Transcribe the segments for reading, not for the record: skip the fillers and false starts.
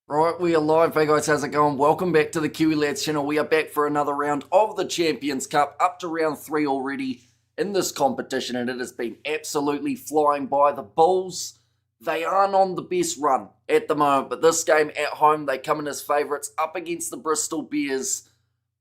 Right, we are live. Hey guys, how's it going? Welcome back to the Kiwi Lads channel. We are back for another round of the Champions Cup, up to round 3 already in this competition, and it has been absolutely flying by. The Bulls, they aren't on the best run at the moment, but this game at home, they come in as favourites up against the Bristol Bears.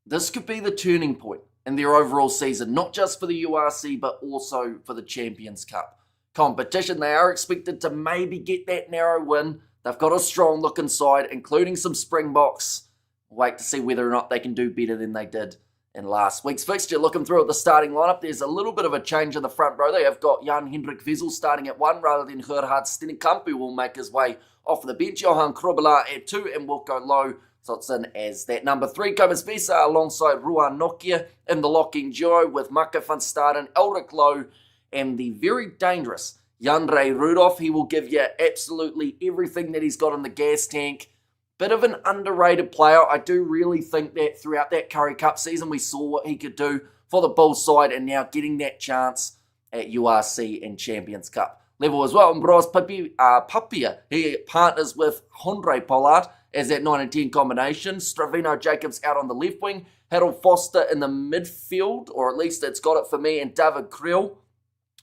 This could be the turning point in their overall season, not just for the URC, but also for the Champions Cup competition. They are expected to maybe get that narrow win. They've got a strong look inside, including some Springboks. Wait to see whether or not they can do better than they did in last week's fixture. Looking through at the starting lineup, there's a little bit of a change in the front row. They have got Jan Hendrik Wessel starting at 1 rather than Gerhard Stenkamp, who will make his way off the bench. Johan Krobelaar at 2 and Wilco Low slots in as that number 3. Kobus Vesa alongside Ruan Nokia in the locking duo with Maka van Staden, Elric Low, and the very dangerous Jandre Rudolph. He will give you absolutely everything that he's got in the gas tank. Bit of an underrated player. I do really think that throughout that Currie Cup season, we saw what he could do for the Bulls side, and now getting that chance at URC and Champions Cup level as well. Ambros Papia, he partners with Andre Pollard as that 9 and 10 combination. Stravino Jacobs out on the left wing. Harold Foster in the midfield, or at least it's got it for me, and David Creel.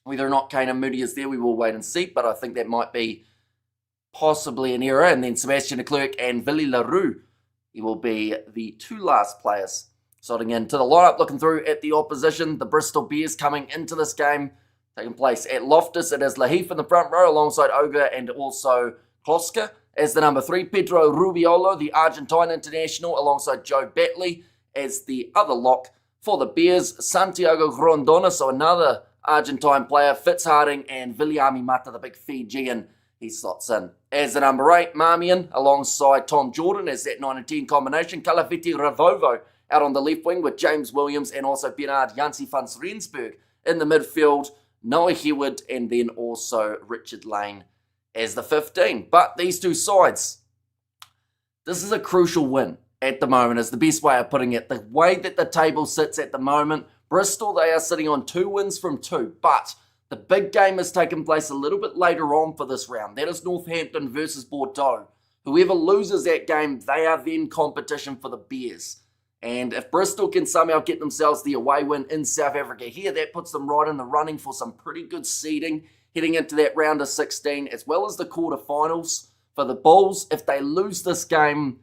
Whether or not Kane Moody is there, we will wait and see, but I think that might be possibly an error. And then Sebastian de Klerk and Willy Leroux, he will be the 2 last players slotting into the lineup. Looking through at the opposition, the Bristol Bears coming into this game, taking place at Loftus. It is Lahif in the front row alongside Ogre and also Kloska as the number 3. Pedro Rubiolo, the Argentine international, alongside Joe Batley as the other lock for the Bears. Santiago Grondona, so another Argentine player, Fitz Harding, and Viliami Mata, the big Fijian, he slots in as the number 8. Marmion alongside Tom Jordan as that 9 and 10 combination. Calaviti Ravovo out on the left wing with James Williams and also Bernard Jansi van Rensburg in the midfield. Noah Hewitt and then also Richard Lane as the 15. But these two sides, this is a crucial win at the moment, is the best way of putting it. The way that the table sits at the moment, Bristol, they are sitting on 2 wins from 2, but the big game has taken place a little bit later on for this round. That is Northampton versus Bordeaux. Whoever loses that game, they are then competition for the Bears. And if Bristol can somehow get themselves the away win in South Africa here, that puts them right in the running for some pretty good seeding heading into that round of 16, as well as the quarterfinals. For the Bulls, if they lose this game,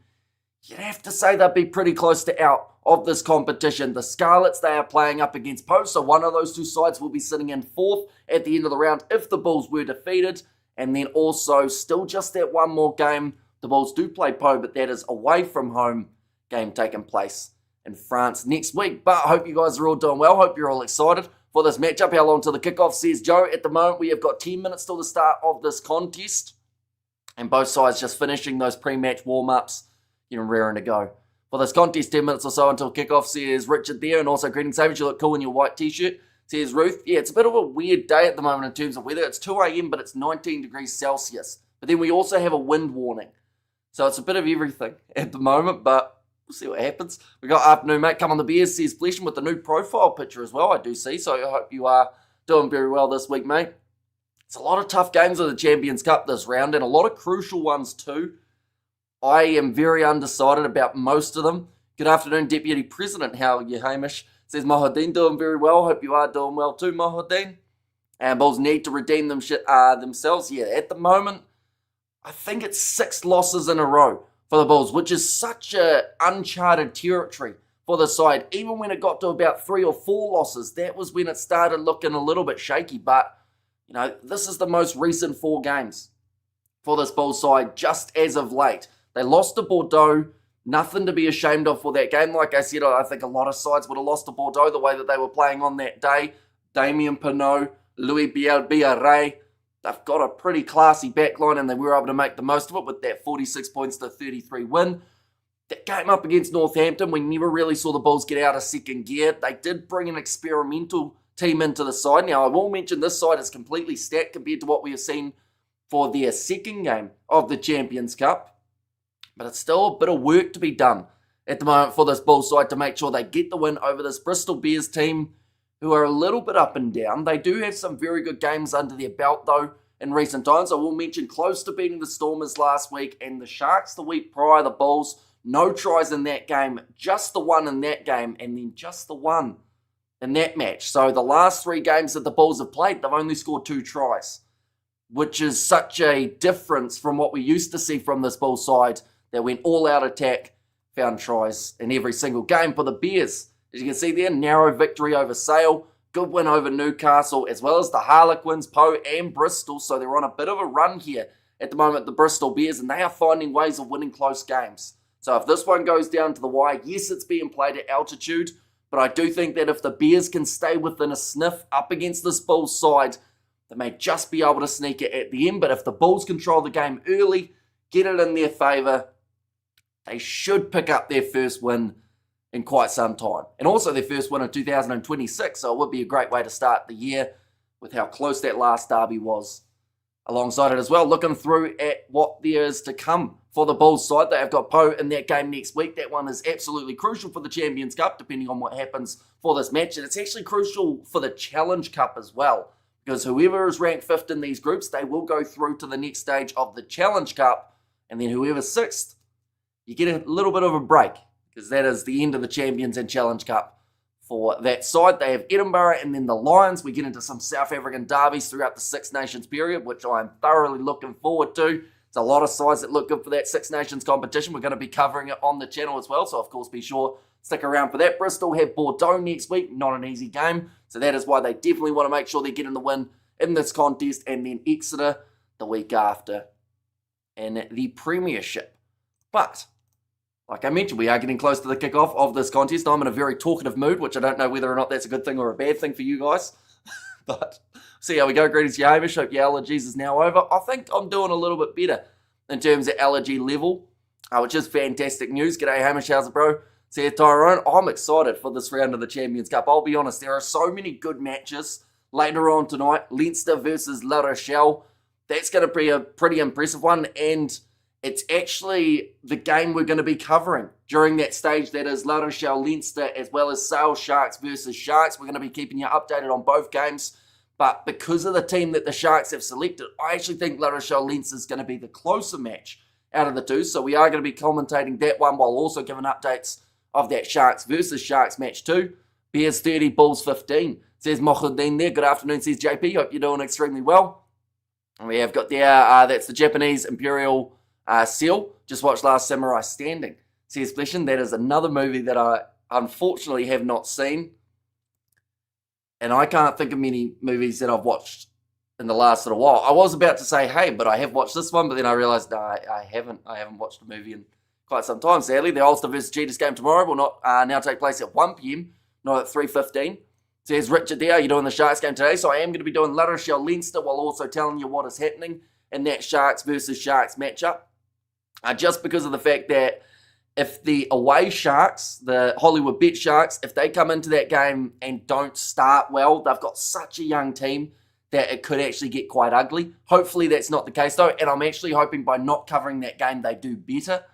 you'd have to say they'll be pretty close to out of this competition. The Scarlets, they are playing up against Post, so one of those 2 sides will be sitting in 4th at the end of the round if the Bulls were defeated. And then also, still just that one more game. The Bulls do play Po, but that is away from home game taking place in France next week. But I hope you guys are all doing well. Hope you're all excited for this matchup. How long till the kickoff, says Joe. At the moment, we have got 10 minutes till the start of this contest, and both sides just finishing those pre-match warm-ups, raring to go for this contest. 10 minutes or so until kickoff, says Richard there. And also, greetings, Savage, you look cool in your white t-shirt, says Ruth. Yeah, it's a bit of a weird day at the moment in terms of weather. It's 2 a.m, but it's 19 degrees Celsius. But then we also have a wind warning. So it's a bit of everything at the moment, but we'll see what happens. We got afternoon, mate. Come on the Bears, says Flesham, with the new profile picture as well, I do see. So I hope you are doing very well this week, mate. It's a lot of tough games of the Champions Cup this round, and a lot of crucial ones too. I am very undecided about most of them. Good afternoon, Deputy President. How are you, Hamish? Says Mohadeen, doing very well. Hope you are doing well too, Mohadeen. And Bulls need to redeem themselves. Yeah, at the moment, I think it's 6 losses in a row for the Bulls, which is such uncharted territory for the side. Even when it got to about 3 or 4 losses, that was when it started looking a little bit shaky. But, this is the most recent 4 games for this Bulls side just as of late. They lost to Bordeaux, nothing to be ashamed of for that game. Like I said, I think a lot of sides would have lost to Bordeaux the way that they were playing on that day. Damien Pinot, Louis Bielbiaré, they've got a pretty classy backline, and they were able to make the most of it with that 46 points to 33 win. That game up against Northampton, we never really saw the Bulls get out of second gear. They did bring an experimental team into the side. Now, I will mention this side is completely stacked compared to what we have seen for their second game of the Champions Cup. But it's still a bit of work to be done at the moment for this Bulls side to make sure they get the win over this Bristol Bears team, who are a little bit up and down. They do have some very good games under their belt, though, in recent times. I will mention close to beating the Stormers last week, and the Sharks the week prior, the Bulls. No tries in that game, just the one in that game, and then just the one in that match. So the last 3 games that the Bulls have played, they've only scored 2 tries, which is such a difference from what we used to see from this Bulls side that went all-out attack, found tries in every single game. For the Bears, as you can see there, narrow victory over Sale, good win over Newcastle, as well as the Harlequins, Poe and Bristol. So they're on a bit of a run here at the moment, the Bristol Bears, and they are finding ways of winning close games. So if this one goes down to the wire, yes, it's being played at altitude, but I do think that if the Bears can stay within a sniff up against this Bulls side, they may just be able to sneak it at the end. But if the Bulls control the game early, get it in their favour, they should pick up their first win in quite some time. And also their first win in 2026, so it would be a great way to start the year with how close that last derby was alongside it as well. Looking through at what there is to come for the Bulls side. They have got Poe in that game next week. That one is absolutely crucial for the Champions Cup, depending on what happens for this match. And it's actually crucial for the Challenge Cup as well, because whoever is ranked 5th in these groups, they will go through to the next stage of the Challenge Cup. And then whoever's 6th, you get a little bit of a break, because that is the end of the Champions and Challenge Cup for that side. They have Edinburgh and then the Lions. We get into some South African derbies throughout the Six Nations period, which I am thoroughly looking forward to. There's a lot of sides that look good for that Six Nations competition. We're going to be covering it on the channel as well, so of course be sure stick around for that. Bristol have Bordeaux next week, not an easy game, so that is why they definitely want to make sure they're getting the win in this contest, and then Exeter the week after in the Premiership. But like I mentioned, we are getting close to the kickoff of this contest. I'm in a very talkative mood, which I don't know whether or not that's a good thing or a bad thing for you guys. But see how we go. Greetings to you, Hamish. Hope your allergies is now over. I think I'm doing a little bit better in terms of allergy level, which is fantastic news. G'day, Hamish. How's it, bro? See you, Tyrone. I'm excited for this round of the Champions Cup. I'll be honest, there are so many good matches later on tonight. Leinster versus La Rochelle. That's going to be a pretty impressive one, and it's actually the game we're going to be covering during that stage. That is La Rochelle, Leinster, as well as Sale Sharks versus Sharks. We're going to be keeping you updated on both games. But because of the team that the Sharks have selected, I actually think La Rochelle Leinster is going to be the closer match out of the two. So we are going to be commentating that one while also giving updates of that Sharks versus Sharks match too. Bears 30, Bulls 15. Says Mohuddin there. Good afternoon, says JP. Hope you're doing extremely well. And we have got there, that's the Japanese Imperial Seal. Just watched Last Samurai Standing. Says Fleshin. That is another movie that I unfortunately have not seen. And I can't think of many movies that I've watched in the last little while. I was about to say, hey, but I have watched this one, but then I realised, no, I haven't. I haven't watched a movie in quite some time, sadly. The Ulster versus Cheetahs game tomorrow will not now take place at 1 p.m, not at 3:15. Says Richard there, you're doing the Sharks game today, so I am going to be doing La Rochelle Leinster while also telling you what is happening in that Sharks versus Sharks matchup. Just because of the fact that if the away Sharks, the Hollywood Bet Sharks, if they come into that game and don't start well, they've got such a young team that it could actually get quite ugly. Hopefully that's not the case though, and I'm actually hoping by not covering that game they do better.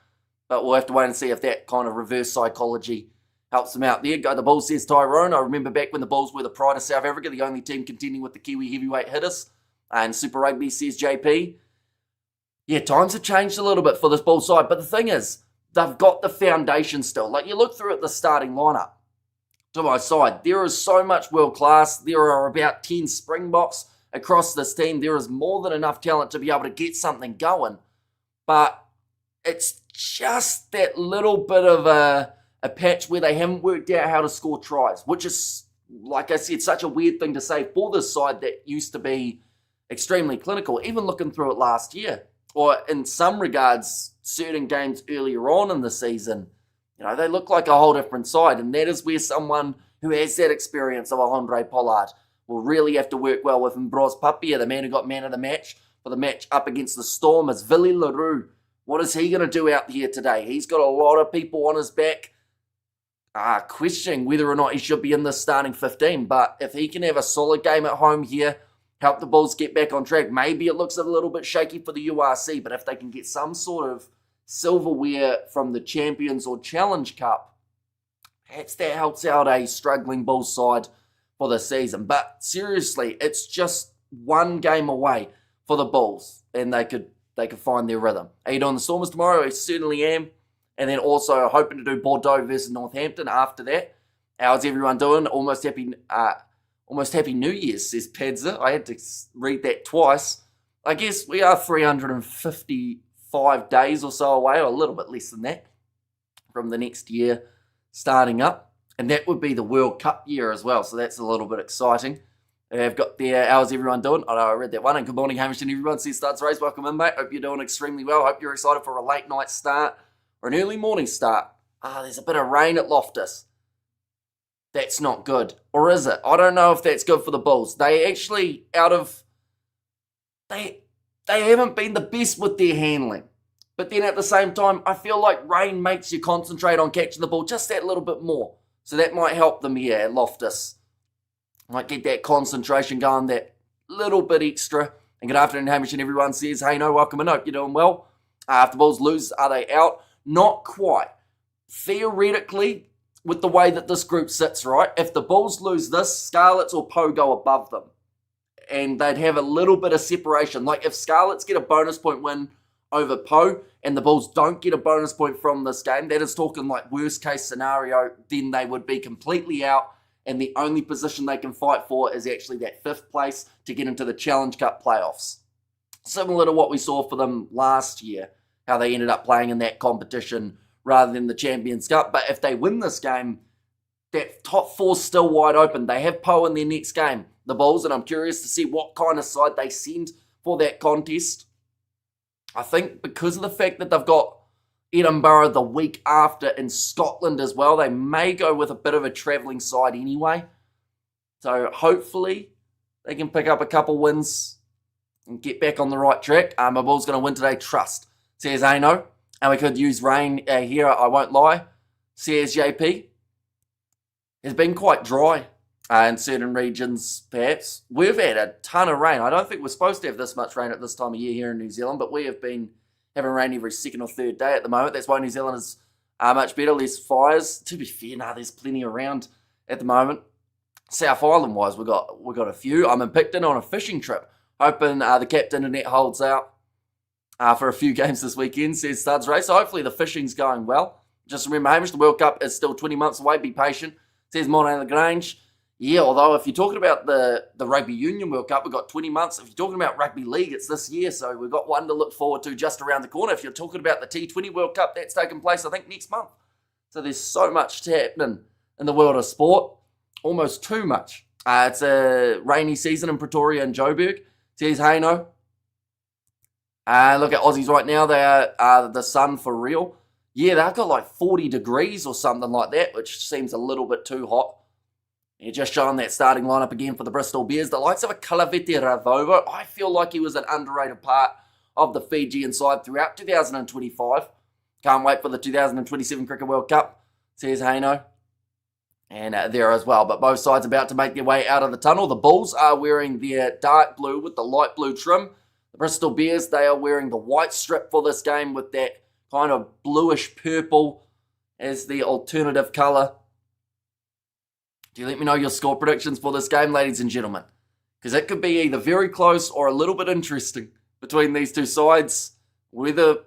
But we'll have to wait and see if that kind of reverse psychology helps them out there. Go the Bulls, says Tyrone. I remember back when the Bulls were the pride of South Africa, the only team contending with the Kiwi heavyweight hitters. And Super Rugby, says JP. Yeah, times have changed a little bit for this Bulls side, but the thing is, they've got the foundation still. Like, you look through at the starting lineup to my side, there is so much world class. There are about 10 Springboks across this team. There is more than enough talent to be able to get something going. But it's just that little bit of a patch where they haven't worked out how to score tries, which is, like I said, such a weird thing to say for this side that used to be extremely clinical, even looking through it last year. Or in some regards, certain games earlier on in the season, you know, they look like a whole different side. And that is where someone who has that experience of a Andre Pollard will really have to work well with Ambros Papia, the man who got man of the match for the match up against the Storm, is Willie Leroux. What is he going to do out here today? He's got a lot of people on his back questioning whether or not he should be in the starting 15. But if he can have a solid game at home here, help the Bulls get back on track. Maybe it looks a little bit shaky for the URC, but if they can get some sort of silverware from the Champions or Challenge Cup, perhaps that helps out a struggling Bulls side for the season. But seriously, it's just one game away for the Bulls, and they could find their rhythm. Are you doing the Stormers tomorrow? I certainly am. And then also hoping to do Bordeaux versus Northampton after that. How's everyone doing? Almost happy New Year's, says Padza. I had to read that twice. I guess we are 355 days or so away, or a little bit less than that, from the next year starting up. And that would be the World Cup year as well, so that's a little bit exciting. I've got there, how's everyone doing? I know I read that one. And good morning, Hamish and everyone. Says Starts Race, welcome in, mate. Hope you're doing extremely well. Hope you're excited for a late night start or an early morning start. There's a bit of rain at Loftus. That's not good. Or is it? I don't know if that's good for the Bulls. They actually, they haven't been the best with their handling. But then at the same time, I feel like rain makes you concentrate on catching the ball just that little bit more. So that might help them here at Loftus. Might get that concentration going that little bit extra. And good afternoon, Hamish and everyone. Says, hey, no, welcome in. Hope you're doing well. If the Bulls lose, are they out? Not quite. Theoretically, with the way that this group sits, right? If the Bulls lose this, Scarlets or Poe go above them. And they'd have a little bit of separation. Like if Scarlets get a bonus point win over Poe and the Bulls don't get a bonus point from this game, that is talking like worst case scenario, then they would be completely out. And the only position they can fight for is actually that 5th place to get into the Challenge Cup playoffs. Similar to what we saw for them last year, how they ended up playing in that competition rather than the Champions Cup. But if they win this game, that top 4's still wide open. They have Poe in their next game, the Bulls, and I'm curious to see what kind of side they send for that contest. I think because of the fact that they've got Edinburgh the week after in Scotland as well, they may go with a bit of a travelling side anyway. So hopefully they can pick up a couple wins and get back on the right track. My Bulls going to win today, trust, says Ano. And we could use rain here, I won't lie, says JP. It's been quite dry in certain regions, perhaps. We've had a ton of rain. I don't think we're supposed to have this much rain at this time of year here in New Zealand, but we have been having rain every second or third day at the moment. That's why New Zealand is much better, less fires. To be fair, there's plenty around at the moment. South Island-wise, we got a few. I'm in Picton on a fishing trip, hoping the captain and net holds out for a few games this weekend, says Studs Race. So hopefully the fishing's going well. Just remember, Hamish, the World Cup is still 20 months away. Be patient, says Monet Lagrange. Yeah, although if you're talking about the Rugby Union World Cup, we've got 20 months. If you're talking about Rugby League, it's this year, so we've got one to look forward to just around the corner. If you're talking about the T20 World Cup, that's taking place, I think, next month. So there's so much happening in the world of sport, almost too much. It's a rainy season in Pretoria and Joburg, says Hayno. Look at Aussies right now, they are the sun for real. Yeah, they've got like 40 degrees or something like that, which seems a little bit too hot. You're just showing that starting lineup again for the Bristol Bears. The likes of a Kalavete Ravovo, I feel like he was an underrated part of the Fijian side throughout 2025. Can't wait for the 2027 Cricket World Cup, says Hayno. And there as well. But both sides about to make their way out of the tunnel. The Bulls are wearing their dark blue with the light blue trim. The Bristol Bears, they are wearing the white strip for this game with that kind of bluish purple as the alternative colour. Do you let me know your score predictions for this game, ladies and gentlemen? Because it could be either very close or a little bit interesting between these two sides. Whether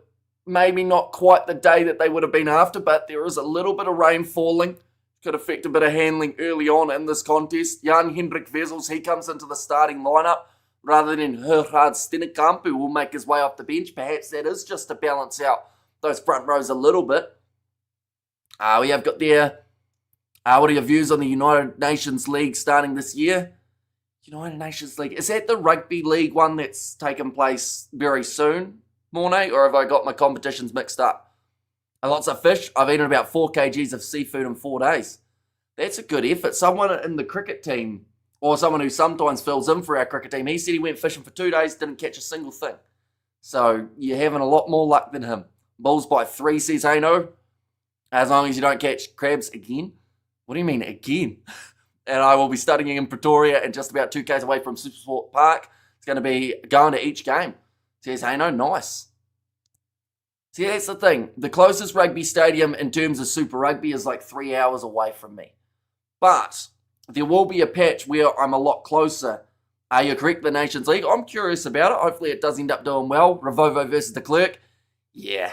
maybe not quite the day that they would have been after, but there is a little bit of rain falling. Could affect a bit of handling early on in this contest. Jan Hendrik Wessels, he comes into the starting lineup rather than Gerhard Stennekamp, who will make his way off the bench. Perhaps that is just to balance out those front rows a little bit. We have got there... what are your views on the United Nations League starting this year? United Nations League. Is that the Rugby League one that's taking place very soon, Mornay? Or have I got my competitions mixed up? Lots of fish. I've eaten about 4 kgs of seafood in 4 days. That's a good effort. Someone in the cricket team, or someone who sometimes fills in for our cricket team, he said he went fishing for 2 days, didn't catch a single thing. So you're having a lot more luck than him. Bulls by 3, says Hano. As long as you don't catch crabs again. What do you mean, again? And I will be studying in Pretoria and just about 2 k's away from Supersport Park. It's going to be going to each game. Says, hey, no, nice. See, that's the thing. The closest rugby stadium in terms of Super Rugby is like 3 hours away from me. But there will be a patch where I'm a lot closer You're correct, the Nations League. I'm curious about it. Hopefully it does end up doing well. Ravovo versus de Klerk. Yeah,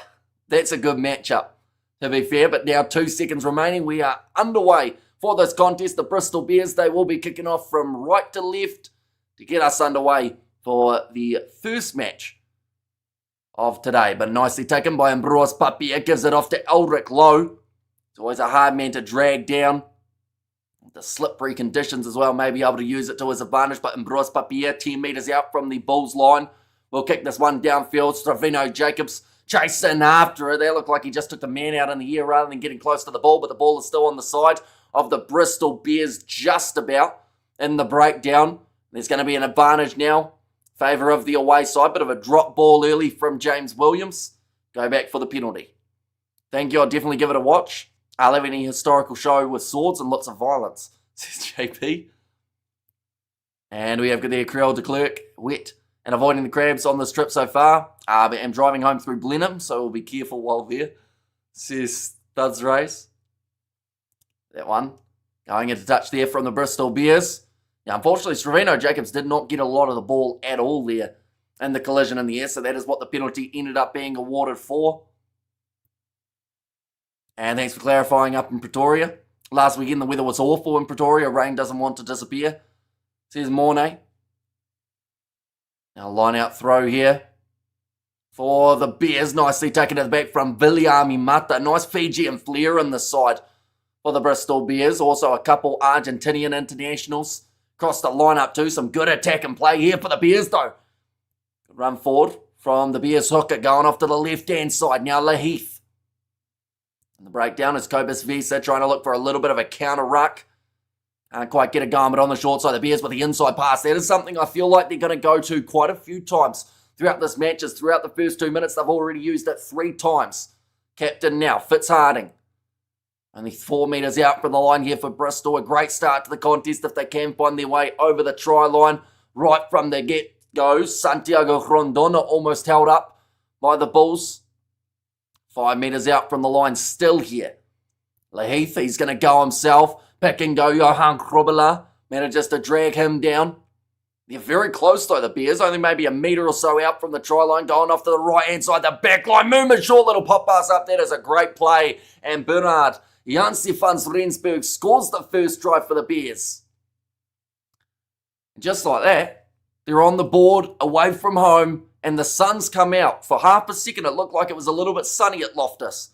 that's a good matchup, to be fair. But now 2 seconds remaining. We are underway for this contest. The Bristol Bears, they will be kicking off from right to left to get us underway for the first match of today. But nicely taken by Ambros Papia. Gives it off to Eldrick Lowe. It's always a hard man to drag down. The slippery conditions as well, may be able to use it to his advantage. But Ambros Papia, 10 metres out from the Bulls line, will kick this one downfield. Stravino Jacobs chasing after it. They look like he just took the man out in the air rather than getting close to the ball. But the ball is still on the side of the Bristol Bears, just about in the breakdown. There's going to be an advantage now. Favour of the away side. Bit of a drop ball early from James Williams. Go back for the penalty. Thank you. I'll definitely give it a watch. I'll have any historical show with swords and lots of violence, says JP. And we have got there Creel de Klerk, wet, and avoiding the crabs on this trip so far. I'm driving home through Blenheim, so we'll be careful while there, says Thuds Race. That one. Going into touch there from the Bristol Bears. Now, unfortunately, Stravino Jacobs did not get a lot of the ball at all there in the collision in the air, so that is what the penalty ended up being awarded for. And thanks for clarifying up in Pretoria. Last weekend the weather was awful in Pretoria. Rain doesn't want to disappear, says Mornay. Now line out throw here for the Bears. Nicely taken to the back from Viliami Mata. Nice Fijian flair in the side for the Bristol Bears. Also a couple Argentinian internationals. Crossed the line up too. Some good attack and play here for the Bears though. Good run forward from the Bears hooker going off to the left-hand side. Now Laheath. And the breakdown is Cobus Visa trying to look for a little bit of a counter ruck. Can't quite get it going, but on the short side, the Bears with the inside pass. That is something I feel like they're going to go to quite a few times throughout this match. Throughout the first 2 minutes, they've already used it 3 times. Captain now, Fitzharding. Only 4 metres out from the line here for Bristol. A great start to the contest if they can find their way over the try line. Right from the get-go, Santiago Rondona almost held up by the Bulls. 5 metres out from the line, still here. Laheath, he's going to go himself. Pick and go, Johan Krubela. Manages to drag him down. They're very close though, the Bears. Only maybe a metre or so out from the try line. Going off to the right-hand side, the back line. Movement, short little pop pass up. That is a great play. And Bernard Janse van Rensburg scores the first try for the Bears. And just like that, they're on the board, away from home. And the sun's come out. For half a second, it looked like it was a little bit sunny at Loftus.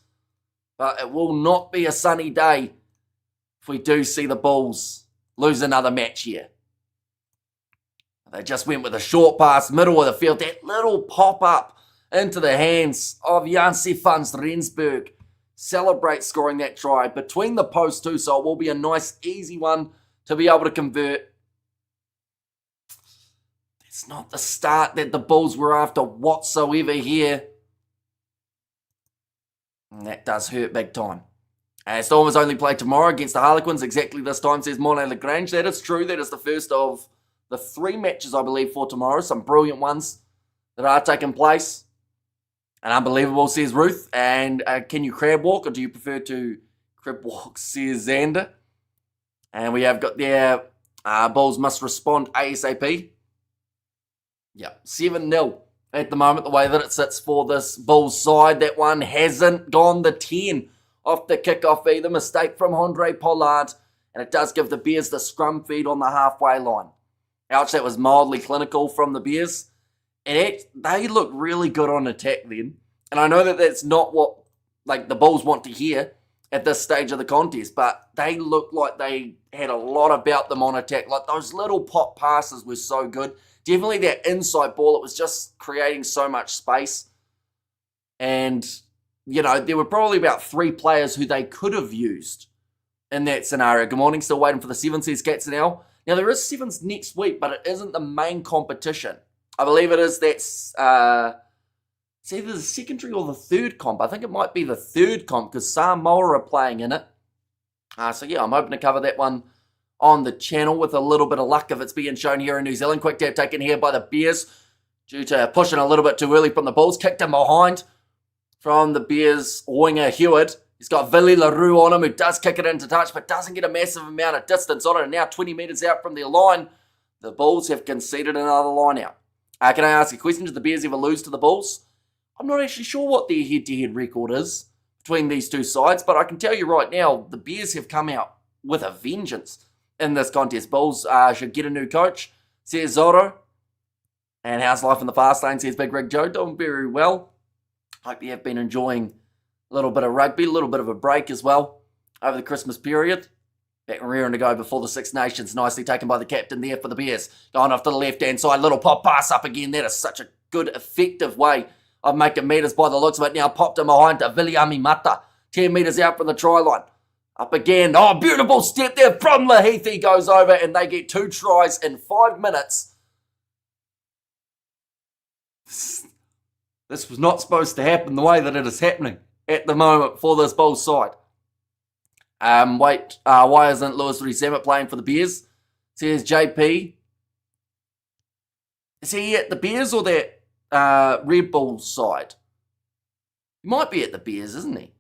But it will not be a sunny day if we do see the Bulls lose another match here. They just went with a short pass, middle of the field. That little pop-up into the hands of Janse van Rensburg. Celebrate scoring that try between the posts too, so it will be a nice, easy one to be able to convert. It's not the start that the Bulls were after whatsoever here. And that does hurt big time. Stormers only play tomorrow against the Harlequins exactly this time, says Monet Lagrange. That is true. That is the first of the 3 matches, I believe, for tomorrow. Some brilliant ones that are taking place. And unbelievable, says Ruth. And can you crab walk or do you prefer to crab walk, says Xander. And we have got there, Bulls must respond ASAP. Yeah, 7-0 at the moment, the way that it sits for this Bulls side. That one hasn't gone the 10 off the kickoff either. Mistake from Andre Pollard. And it does give the Bears the scrum feed on the halfway line. Ouch, that was mildly clinical from the Bears. And they look really good on attack then. And I know that that's not what the Bulls want to hear at this stage of the contest. But they look like they had a lot about them on attack. Like those little pop passes were so good. Definitely that inside ball, it was just creating so much space. And, there were probably about 3 players who they could have used in that scenario. Good morning, still waiting for the 7, says Katzenell. Now, there is 7s next week, but it isn't the main competition. I believe it is it's either the secondary or the third comp. I think it might be the third comp because Samoa are playing in it. So, yeah, I'm hoping to cover that one on the channel with a little bit of luck if it's being shown here in New Zealand. Quick tap taken here by the Bears due to pushing a little bit too early from the Bulls. Kicked him behind from the Bears winger Hewitt. He's got Billy LaRue on him who does kick it into touch but doesn't get a massive amount of distance on it. And now 20 metres out from their line, The Bulls have conceded another line-out. Can I ask a question? Did the Bears ever lose to the Bulls? I'm not actually sure what their head-to-head record is between these two sides, but I can tell you right now, the Bears have come out with a vengeance in this contest. Bulls should get a new coach, says Zorro. And how's life in the fast lane, says Big Rig Joe. Doing very well. Hope you have been enjoying a little bit of rugby, a little bit of a break as well over the Christmas period. Back and rearing to go before the Six Nations. Nicely taken by the captain there for the Bears. Going off to the left-hand side. Little pop pass up again. That is such a good, effective way of making meters by the looks of it. Now popped him behind to Viliami Mata. 10 meters out from the try line. Up again. Oh, beautiful step there from Laheath. He goes over and they get 2 tries in 5 minutes. This was not supposed to happen the way that it is happening at the moment for this Bulls side. Why isn't Lewis Rees-Zammit playing for the Bears? Says JP. Is he at the Bears or that Red Bulls side? He might be at the Bears, isn't he?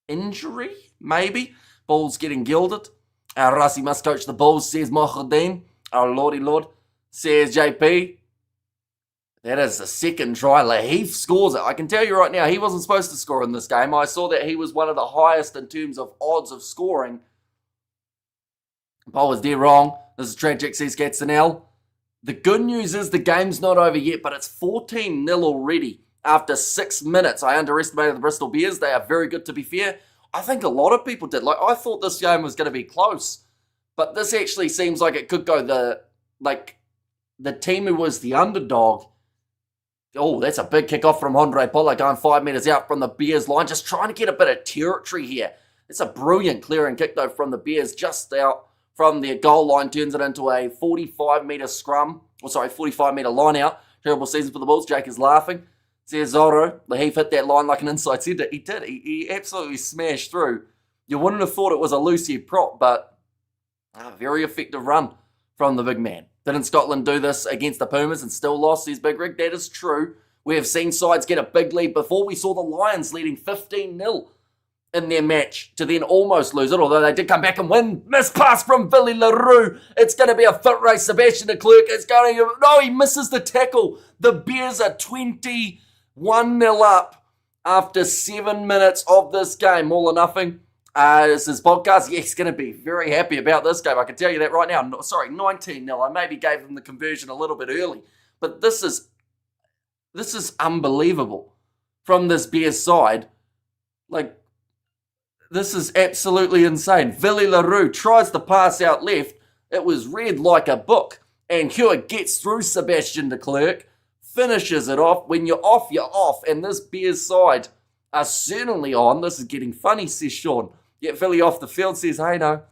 Injury? Maybe. Bulls getting gilded. Rassi must coach the Bulls, says Mohardin. Oh, lordy lord. Says JP. That is the second try. Laheath scores it. I can tell you right now, he wasn't supposed to score in this game. I saw that he was one of the highest in terms of odds of scoring. Paul was dead wrong. This is tragic, says Katzenel. The good news is the game's not over yet, but it's 14-0 already after 6 minutes. I underestimated the Bristol Bears. They are very good, to be fair. I think a lot of people did. I thought this game was going to be close, but this actually seems like it could go the team who was the underdog. Oh, that's a big kick off from Andre Pollard going 5 meters out from the Bears line. Just trying to get a bit of territory here. It's a brilliant clearing kick, though, from the Bears just out from their goal line. Turns it into a 45-meter scrum. 45-meter line out. Terrible season for the Bulls. Jake is laughing. Says Zorro. Laheath hit that line like an inside centre. He did. He absolutely smashed through. You wouldn't have thought it was a loose head prop, but a very effective run from the big man. Didn't Scotland do this against the Pumas and still lost, says Big Rig? That is true. We have seen sides get a big lead before. We saw the Lions leading 15-0 in their match to then almost lose it, although they did come back and win. Missed pass from Billy LaRue. It's going to be a foot race. Sebastian de Klerk is going to... No, he misses the tackle. The Bears are 21-0 up after 7 minutes of this game. All or nothing. This is podcast. Yeah, he's going to be very happy about this game. I can tell you that right now. 19-0. I maybe gave him the conversion a little bit early. But this is unbelievable from this Bears side. This is absolutely insane. Billy LaRue tries to pass out left. It was read like a book. And Hewitt gets through Sebastian de Klerk. Finishes it off. When you're off, you're off. And this Bears side are certainly on. This is getting funny, says Sean. Get Philly off the field, says hey no.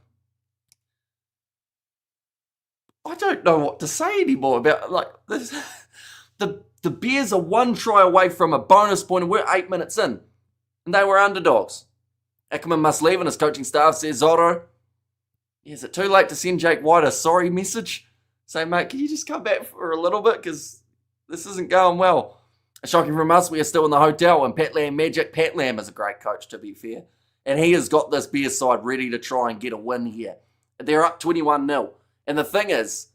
I don't know what to say anymore about this. The Bears are 1 try away from a bonus point, and we're 8 minutes in, and they were underdogs. Ackerman must leave, and his coaching staff says Zorro. Is it too late to send Jake White a sorry message? Say, mate, can you just come back for a little bit because this isn't going well. Shocking from us, we are still in the hotel, and Pat Lam Magic. Pat Lam is a great coach, to be fair. And he has got this Bears side ready to try and get a win here. They're up 21-0. And the thing is,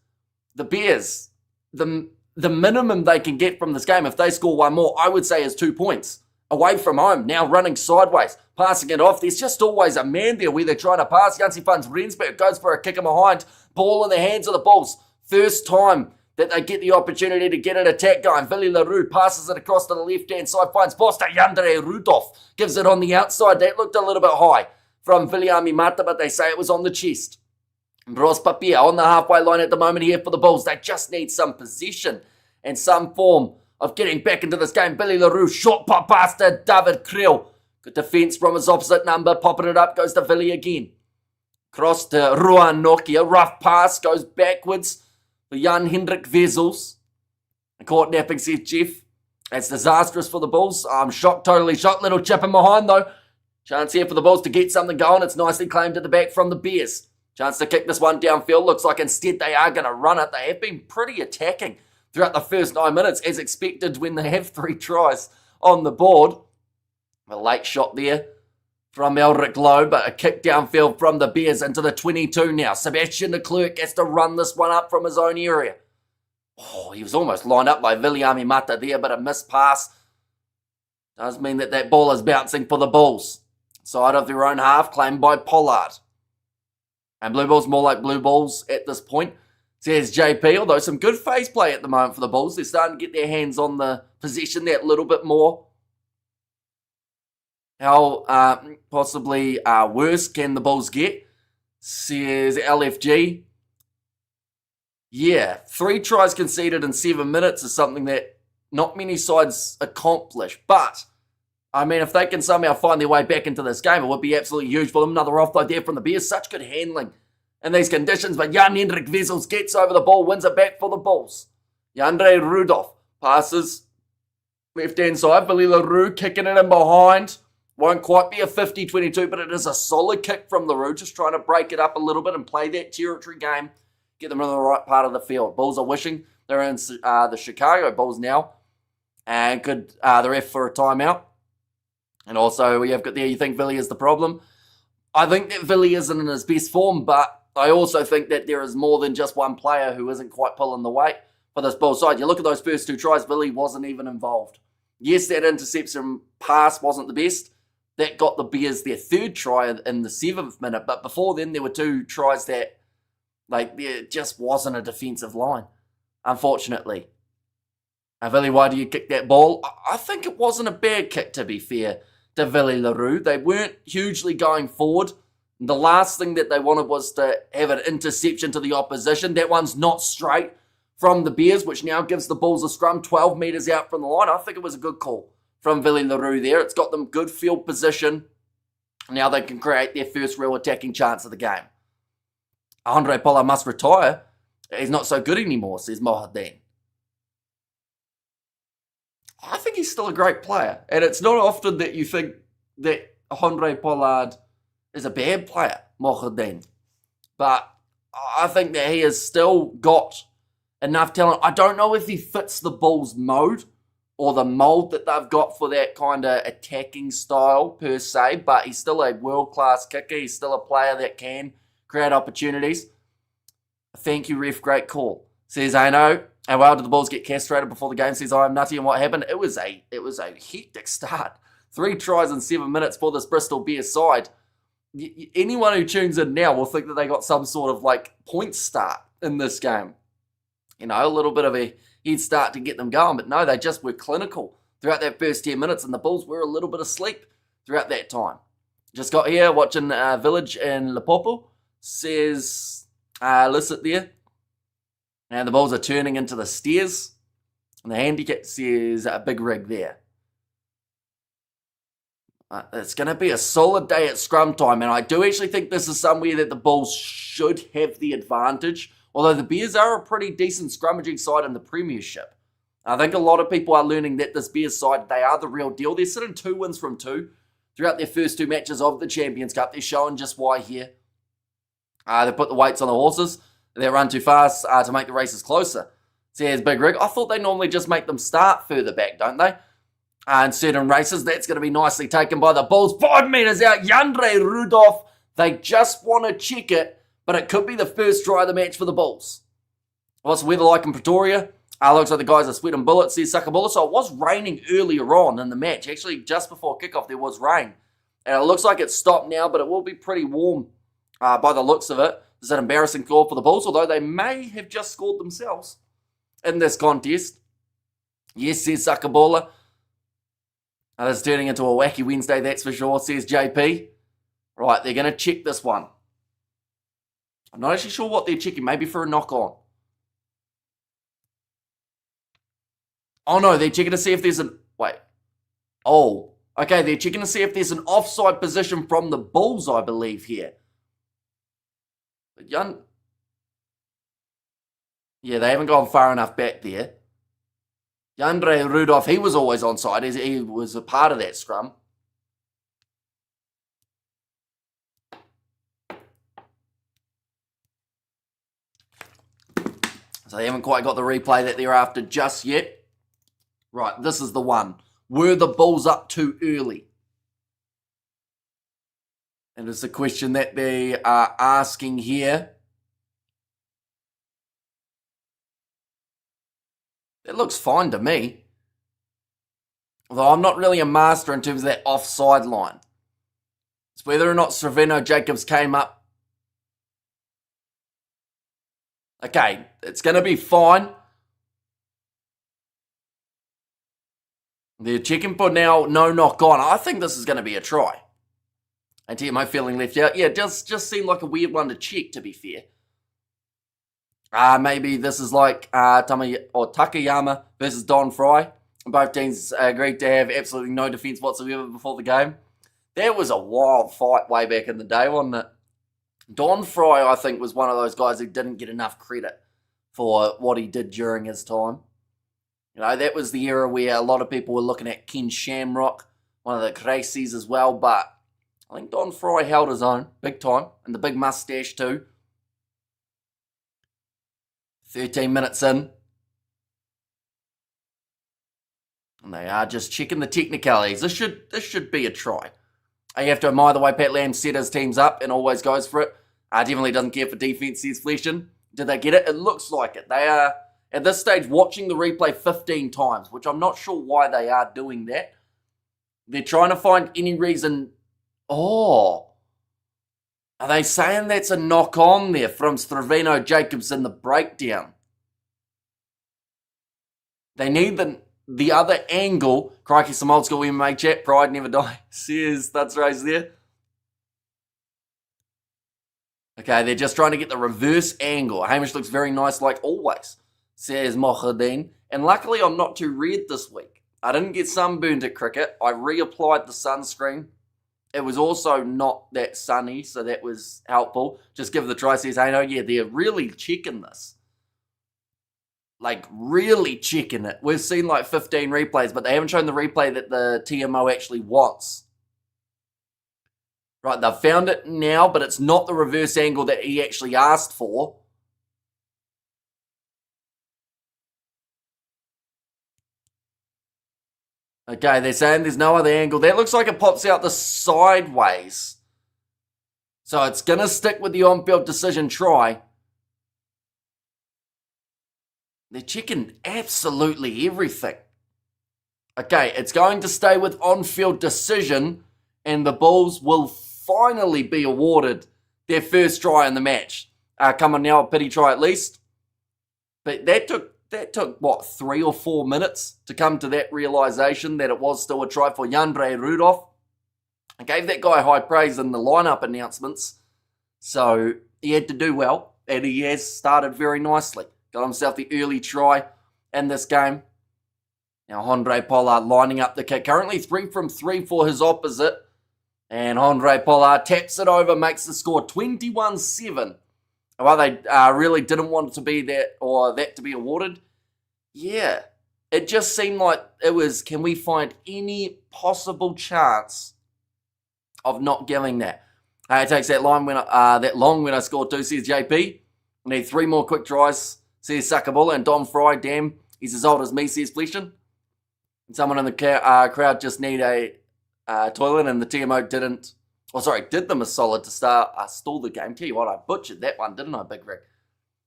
the Bears, the minimum they can get from this game, if they score one more, I would say is 2 points. Away from home, now running sideways, passing it off. There's just always a man there where they're trying to pass. Jansi finds Rensberg, goes for a kick in behind. Ball in the hands of the Bulls. First time that they get the opportunity to get an attack going. Billy LaRue passes it across to the left-hand side, finds Bosta Yandere Rudolph, gives it on the outside. That looked a little bit high from Viliami Mata, but they say it was on the chest. Bros Papia on the halfway line at the moment here for the Bulls. They just need some possession and some form of getting back into this game. Billy LaRue, short pop pass to David Creel. Good defence from his opposite number, popping it up, goes to Billy again. Cross to Ruan Nokia, rough pass, goes backwards. For Jan Hendrik Vezels. Caught napping, says Jeff. That's disastrous for the Bulls. I'm shocked, totally shocked. Little chip in behind, though. Chance here for the Bulls to get something going. It's nicely claimed at the back from the Bears. Chance to kick this one downfield. Looks like instead they are going to run it. They have been pretty attacking throughout the first 9 minutes, as expected when they have 3 tries on the board. A late shot there from Elric Lowe, but a kick downfield from the Bears into the 22 now. Sebastian de Klerk gets to run this one up from his own area. Oh, he was almost lined up by Viliami Mata there, but a missed pass does mean that that ball is bouncing for the Bulls. Side of their own half, claimed by Pollard. And Blue Bulls more like Blue Bulls at this point. Says JP, although some good face play at the moment for the Bulls. They're starting to get their hands on the possession that little bit more. How possibly worse can the Bulls get? Says LFG. Yeah, 3 tries conceded in 7 minutes is something that not many sides accomplish. But, I mean, if they can somehow find their way back into this game, it would be absolutely huge for them. Another offload there from the Bears. Such good handling in these conditions. But Jan-Hendrik Wessels gets over the ball, wins it back for the Bulls. Jandre Rudolph passes left-hand side. Billy LaRue kicking it in behind. Won't quite be a 50-22, but it is a solid kick from LaRue. Just trying to break it up a little bit and play that territory game. Get them in the right part of the field. Bulls are wishing they're in the Chicago Bulls now. And could the ref for a timeout. And also, we have got there, you think Villy is the problem? I think that Villy isn't in his best form, but I also think that there is more than just one player who isn't quite pulling the weight for this Bulls side. You look at those first 2 tries, Villy wasn't even involved. Yes, that interception pass wasn't the best. That got the Bears their 3rd try in the 7th minute. But before then, there were 2 tries that, there just wasn't a defensive line, unfortunately. And Villy, why do you kick that ball? I think it wasn't a bad kick, to be fair, to Villy LaRue. They weren't hugely going forward. The last thing that they wanted was to have an interception to the opposition. That one's not straight from the Bears, which now gives the Bulls a scrum 12 metres out from the line. I think it was a good call from Villy LaRue there. It's got them good field position. Now they can create their first real attacking chance of the game. Andre Pollard must retire. He's not so good anymore, says Mohadin. I think he's still a great player. And it's not often that you think that Andre Pollard is a bad player, Mohadin. But I think that he has still got enough talent. I don't know if he fits the Bulls mode or the mold that they've got for that kind of attacking style per se, but he's still a world-class kicker. He's still a player that can create opportunities. Thank you, ref. Great call. Says, I know. And well, did the Bulls get castrated before the game? Says, I'm nutty. And what happened? It was a hectic start. 3 tries in 7 minutes for this Bristol Bears side. Anyone who tunes in now will think that they got some sort of point start in this game. You know, a little bit of a he'd start to get them going. But no, they just were clinical throughout that first 10 minutes, and the Bulls were a little bit asleep throughout that time. Just got here watching Village in Lipopo. Says, Lisset there. And the Bulls are turning into the stairs. And the handicap says a big rig there. It's going to be a solid day at scrum time. And I do actually think this is somewhere that the Bulls should have the advantage. Although the Bears are a pretty decent scrummaging side in the Premiership. I think a lot of people are learning that this Bears side, they are the real deal. They're sitting 2 wins from 2 throughout their first 2 matches of the Champions Cup. They're showing just why here. They put the weights on the horses. They run too fast to make the races closer. Says Big Rig. I thought they normally just make them start further back, don't they? In certain races, that's going to be nicely taken by the Bulls. 5 metres out, Jandre Rudolph. They just want to check it, but it could be the first try of the match for the Bulls. What's the weather like in Pretoria? Looks like the guys are sweating bullets, says Sakabula. So it was raining earlier on in the match. Actually, just before kickoff, there was rain. And it looks like it's stopped now, but it will be pretty warm by the looks of it. It's an embarrassing call for the Bulls, although they may have just scored themselves in this contest. Yes, says Sakabula. This is turning into a wacky Wednesday, that's for sure, says JP. Right, they're going to check this one. I'm not actually sure what they're checking. Maybe for a knock-on. Oh, no, they're checking to see if there's an... Wait. Oh, okay, they're checking to see if there's an offside position from the Bulls, I believe, here. But yeah, they haven't gone far enough back there. Jandre Rudolph, he was always onside. He was a part of that scrum. So they haven't quite got the replay that they're after just yet. Right, this is the one. Were the Bulls up too early? And it's a question that they are asking here. It looks fine to me. Although I'm not really a master in terms of that offside line. It's whether or not Cerveno Jacobs came up. Okay, it's going to be fine. They're checking for now, no knock on. I think this is going to be a try. And to my feeling left out. Yeah, it just seemed like a weird one to check, to be fair. Maybe this is like Takayama versus Don Fry. Both teams agreed to have absolutely no defence whatsoever before the game. That was a wild fight way back in the day, wasn't it? Don Fry, I think, was one of those guys who didn't get enough credit for what he did during his time. You know, that was the era where a lot of people were looking at Ken Shamrock, one of the Crazies as well, but I think Don Fry held his own big time, and the big mustache too. 13 minutes in. And they are just checking the technicalities. This should be a try. You have to admire the way Pat Lam set his teams up and always goes for it. Definitely doesn't care for defence, says Fleshin. Did they get it? It looks like it. They are, at this stage, watching the replay 15 times, which I'm not sure why they are doing that. They're trying to find any reason. Oh. Are they saying that's a knock on there from Cerveno Jacobs in the breakdown? They need the other angle. Crikey, some old school MMA chat. Pride never die. Says that's raised there. Okay, they're just trying to get the reverse angle. Hamish looks very nice like always, says Mohadeen. And luckily I'm not too red this week. I didn't get sunburned at cricket. I reapplied the sunscreen. It was also not that sunny, so that was helpful. Just give the try, says, hey, no, yeah, they're really checking this. Like, really checking it. We've seen like 15 replays, but they haven't shown the replay that the TMO actually wants. Right, they've found it now, but it's not the reverse angle that he actually asked for. Okay, they're saying there's no other angle. That looks like it pops out the sideways. So it's going to stick with the on-field decision try. They're checking absolutely everything. Okay, it's going to stay with on-field decision, and the Bulls will finally be awarded their first try in the match. Come on now, a pity try at least. But that took what, 3 or 4 minutes to come to that realisation that it was still a try for Jandre Rudolph. I gave that guy high praise in the lineup announcements. So he had to do well, and he has started very nicely. Got himself the early try in this game. Now Andre Pollard lining up the kick. Currently 3 from 3 for his opposite. And Andre Pollard taps it over, makes the score 21-7. Well, they really didn't want it to be that, or that to be awarded. Yeah, it just seemed like it was, can we find any possible chance of not giving that? It takes that long when I score 2, says JP. I need 3 more quick tries, says Sakabola. And Don Fry, damn, he's as old as me, says Fleshin. And someone in the crowd just need a toilet, and the TMO did them a solid to stall the game. Tell you what, I butchered that one, didn't I, Big Rick?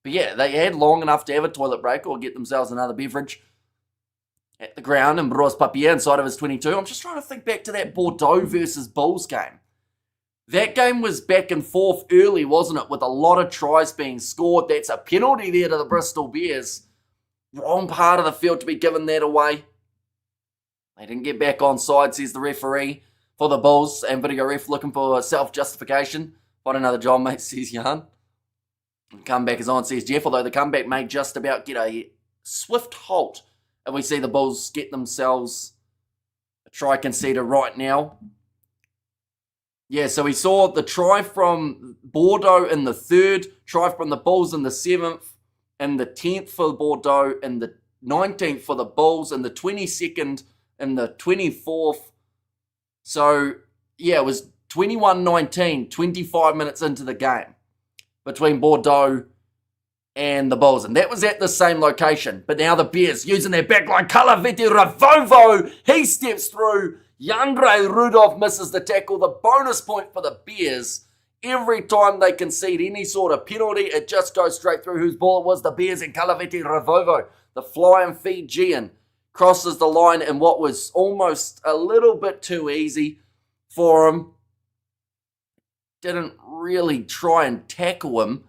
But yeah, they had long enough to have a toilet break or get themselves another beverage at the ground, and Bros Papier inside of his 22. I'm just trying to think back to that Bordeaux versus Bulls game. That game was back and forth early, wasn't it, with a lot of tries being scored. That's a penalty there to the Bristol Bears. Wrong part of the field to be giving that away. They didn't get back on side, says the referee for the Bulls. And video ref looking for self-justification. Find another job, mate, says Jan. Comeback is on, says Jeff, although the comeback may just about get a swift halt. And we see the Bulls get themselves a try conceded right now. Yeah, so we saw the try from Bordeaux in the 3rd, try from the Bulls in the 7th, and the 10th for Bordeaux, and the 19th for the Bulls, and the 22nd and the 24th. So, yeah, it was 21-19, 25 minutes into the game between Bordeaux and the Bulls. And that was at the same location. But now the Bears using their backline colour. Vete Ravovo, he steps through. Jandre Rudolph misses the tackle. The bonus point for the Bears. Every time they concede any sort of penalty, it just goes straight through whose ball it was. The Bears and Kalaveti Ravovo, the flying Fijian, crosses the line in what was almost a little bit too easy for him. Didn't really try and tackle him.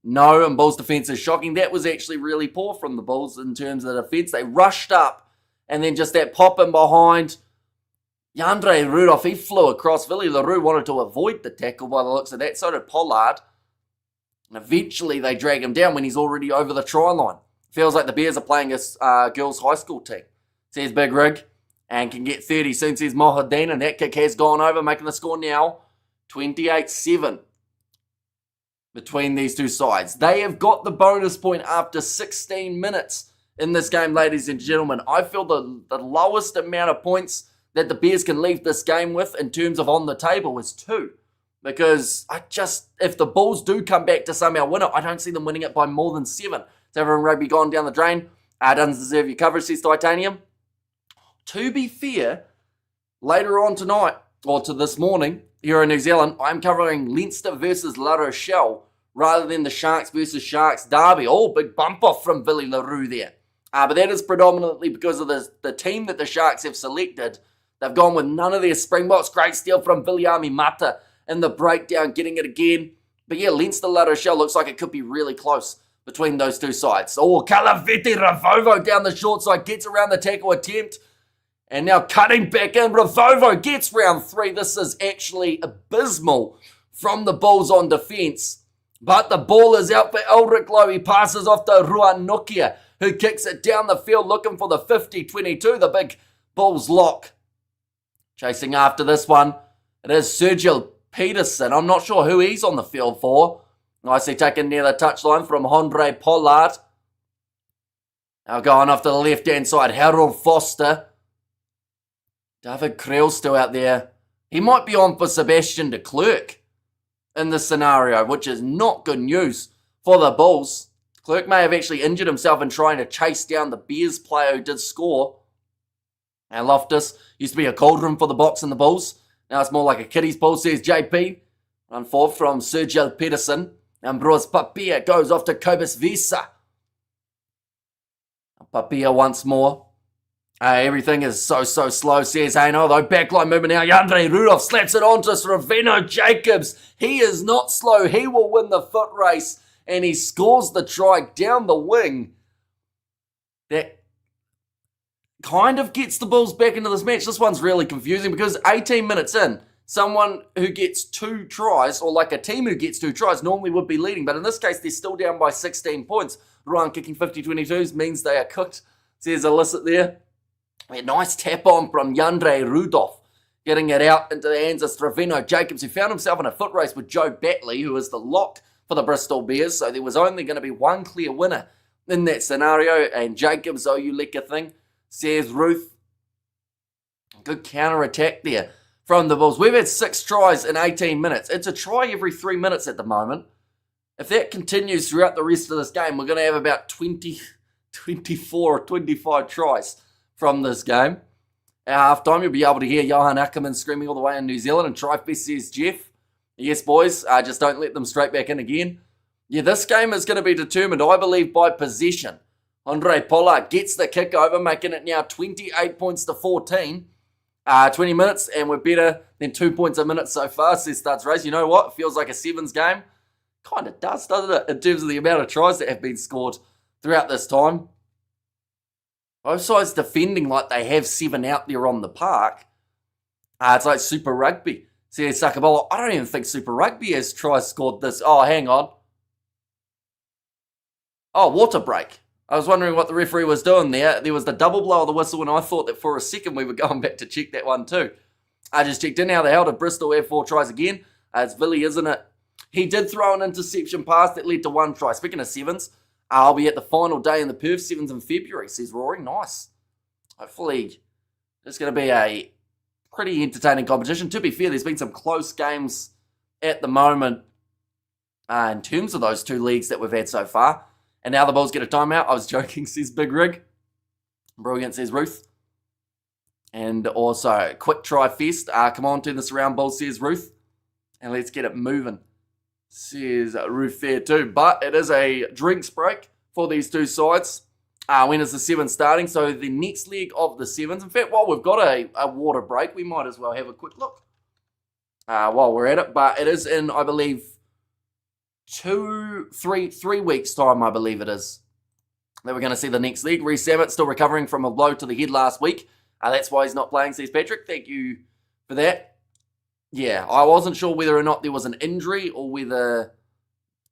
No, and Bulls defence is shocking. That was actually really poor from the Bulls in terms of the defence. They rushed up, and then just that pop in behind. Jandre Rudolph, he flew across. Willie LaRue wanted to avoid the tackle by the looks of that. So did Pollard. And eventually they drag him down when he's already over the try line. Feels like the Bears are playing a girls' high school team. Says Big Rig, and can get 30 soon, says Mohadeen, and that kick has gone over, making the score now 28-7 between these two sides. They have got the bonus point after 16 minutes in this game, ladies and gentlemen. I feel the lowest amount of points that the Bears can leave this game with in terms of on the table is 2. Because if the Bulls do come back to somehow win it, I don't see them winning it by more than 7. So everyone rugby gone down the drain. Doesn't deserve your coverage, says Titanium. To be fair, later on tonight, or to this morning, here in New Zealand, I'm covering Leinster versus La Rochelle rather than the Sharks versus Sharks derby. Oh, big bump off from Willie LaRue there. But that is predominantly because of the team that the Sharks have selected. They've gone with none of their Springboks. Great steal from Viliami Mata in the breakdown, getting it again. But yeah, Leinster La Rochelle looks like it could be really close between those two sides. Oh, Kalaveti Ravovo down the short side, gets around the tackle attempt. And now cutting back in, Ravovo gets round 3. This is actually abysmal from the Bulls on defence. But the ball is out for Elric Lowe. He passes off to Ruan Nokia, who kicks it down the field looking for the 50-22, the big Bulls lock. Chasing after this one, it is Sergio Peterson. I'm not sure who he's on the field for. Nicely taken near the touchline from Andre Pollard. Now going off to the left-hand side, Harold Foster. David Creel still out there. He might be on for Sebastian de Klerk in this scenario, which is not good news for the Bulls. Klerk may have actually injured himself in trying to chase down the Bears player who did score. And Loftus used to be a cauldron for the Box and the Bulls. Now it's more like a kiddies pool, says JP. Run forth from Sergio Peterson. Ambrose Papia goes off to Cobus Visa. Papia once more. Everything is so slow, says Haino, though. Backline movement now. Jandre Rudolph slaps it on to Sraveno Jacobs. He is not slow. He will win the foot race. And he scores the try down the wing. That kind of gets the Bulls back into this match. This one's really confusing because 18 minutes in, someone who gets 2 tries, or like a team who gets 2 tries, normally would be leading. But in this case, they're still down by 16 points. Ruan kicking 50-22s means they are cooked, says Illicit there. A nice tap on from Jandre Rudolph, getting it out into the hands of Stravino Jacobs, who found himself in a foot race with Joe Batley, who is the lock for the Bristol Bears. So there was only going to be one clear winner in that scenario. And Jacobs, oh, you lekker thing, says Ruth. Good counter-attack there from the Bulls. We've had 6 tries in 18 minutes. It's a try every 3 minutes at the moment. If that continues throughout the rest of this game, we're going to have about 24 or 25 tries from this game. At halftime, you'll be able to hear Johan Ackerman screaming all the way in New Zealand, and Trifest says Jeff. Yes, boys, just don't let them straight back in again. Yeah, this game is going to be determined, I believe, by possession. Andre Pollard gets the kick over, making it now 28 points to 14. 20 minutes, and we're better than 2 points a minute so far, says Studs Race. You know what? It feels like a sevens game. Kind of does, doesn't it? In terms of the amount of tries that have been scored throughout this time. Both sides defending like they have 7 out there on the park. It's like Super Rugby. See, Sakabola, I don't even think Super Rugby has tries scored this. Oh, hang on. Oh, water break. I was wondering what the referee was doing there. There was the double blow of the whistle, and I thought that for a second we were going back to check that one too. I just checked in. How the hell did Bristol have 4 tries again? It's Villy, isn't it? He did throw an interception pass that led to 1 try. Speaking of sevens, I'll be at the final day in the Perth, 7s in February, says Rory. Nice. Hopefully, it's going to be a pretty entertaining competition. To be fair, there's been some close games at the moment in terms of those 2 leagues that we've had so far. And now the Bulls get a timeout. I was joking, says Big Rig. Brilliant, says Ruth. And also, quick try fest. Come on, turn this around, Bulls, says Ruth. And let's get it moving, says Ruth there too. But it is a drinks break for these two sides. When is the 7 starting? So the next leg of the 7s. In fact, while we've got a water break, we might as well have a quick look while we're at it. But it is in, I believe, 3 weeks' time, I believe it is, that we're going to see the next leg. Reece Sammet still recovering from a blow to the head last week. That's why he's not playing, says Patrick. Thank you for that. Yeah, I wasn't sure whether or not there was an injury or whether...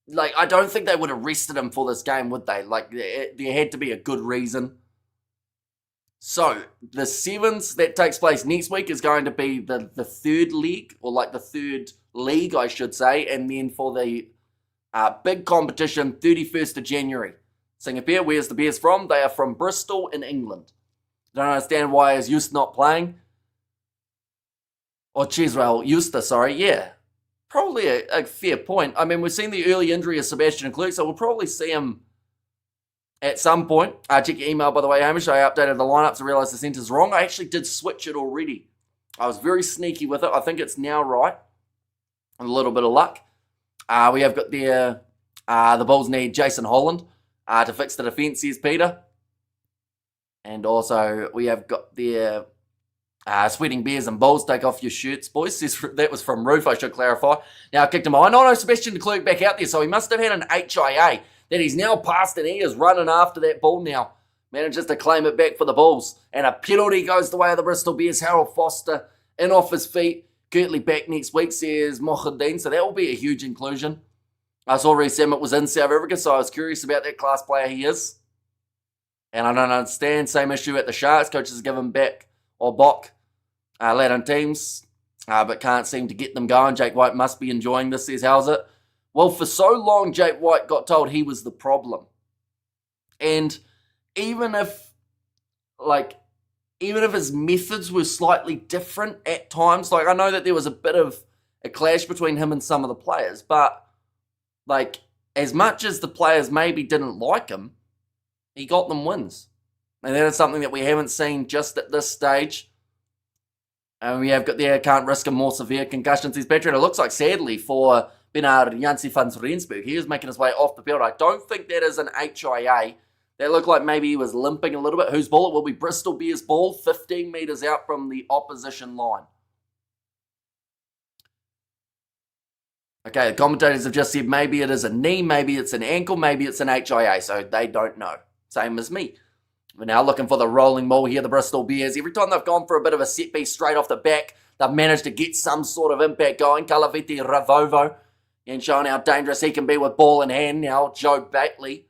Like, I don't think they would have rested him for this game, would they? Like, there had to be a good reason. So, the 7s that takes place next week is going to be the third leg, or like the third league, I should say. And then for the big competition, 31st of January. Singapore, where's the Bears from? They are from Bristol in England. Don't understand why is Eustace not playing. Or Cheswell, Eustace, sorry, yeah. Probably a fair point. I mean, we've seen the early injury of Sebastian Clerk, so we'll probably see him at some point. Check your email, by the way, Hamish. I updated the lineups and realised the centre's wrong. I actually did switch it already. I was very sneaky with it. I think it's now right. A little bit of luck. We have got the Bulls need Jason Holland to fix the defence, says Peter. And also, we have got their sweating Bears and Bulls. Take off your shirts, boys. That was from Roof, I should clarify. Now, I kicked him. I know Sebastian Clerk back out there, so he must have had an HIA that he's now passed, and he is running after that ball now. Manages to claim it back for the Bulls. And a penalty goes the way of the Bristol Bears. Harold Foster in off his feet. Curtly back next week, says Mohadeen. So that will be a huge inclusion. I saw Reece Sammet was in South Africa, so I was curious about that class player he is. And I don't understand. Same issue at the Sharks. Coaches give him back or Bok Latin teams, but can't seem to get them going. Jake White must be enjoying this, says how's it? Well, for so long, Jake White got told he was the problem. And even if his methods were slightly different at times, like I know that there was a bit of a clash between him and some of the players, but like as much as the players maybe didn't like him, he got them wins. And that is something that we haven't seen just at this stage. And we have got there, can't risk a more severe concussion, says Patrick. It looks like, sadly, for Bernard Jansi van Rensburg, he is making his way off the field. I don't think that is an HIA. That looked like maybe he was limping a little bit. Whose ball? It will be Bristol Bears' ball, 15 metres out from the opposition line. Okay, the commentators have just said maybe it is a knee, maybe it's an ankle, maybe it's an HIA, so they don't know. Same as me. We're now looking for the rolling ball here, the Bristol Bears. Every time they've gone for a bit of a set piece straight off the back, they've managed to get some sort of impact going. Kalaviti Ravovo, and showing how dangerous he can be with ball in hand now. Joe Batley,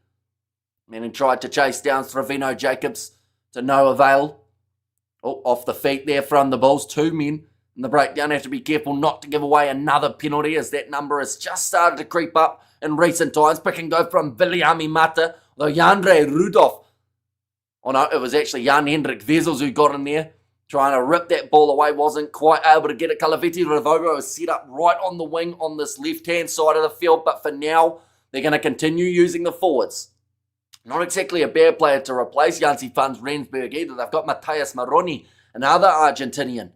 and he tried to chase down Stravino Jacobs to no avail. Oh, off the feet there from the Bulls. 2 men in the breakdown. Have to be careful not to give away another penalty, as that number has just started to creep up in recent times. Pick and go from Viliami Mata, though Jandre Rudolph. Oh no, it was actually Jan-Hendrik Vezels who got in there, trying to rip that ball away, wasn't quite able to get it. Calaviti Ravovo is set up right on the wing on this left-hand side of the field, but for now, they're going to continue using the forwards. Not exactly a bad player to replace Jansi van Rensburg either. They've got Matthias Maroni, another Argentinian.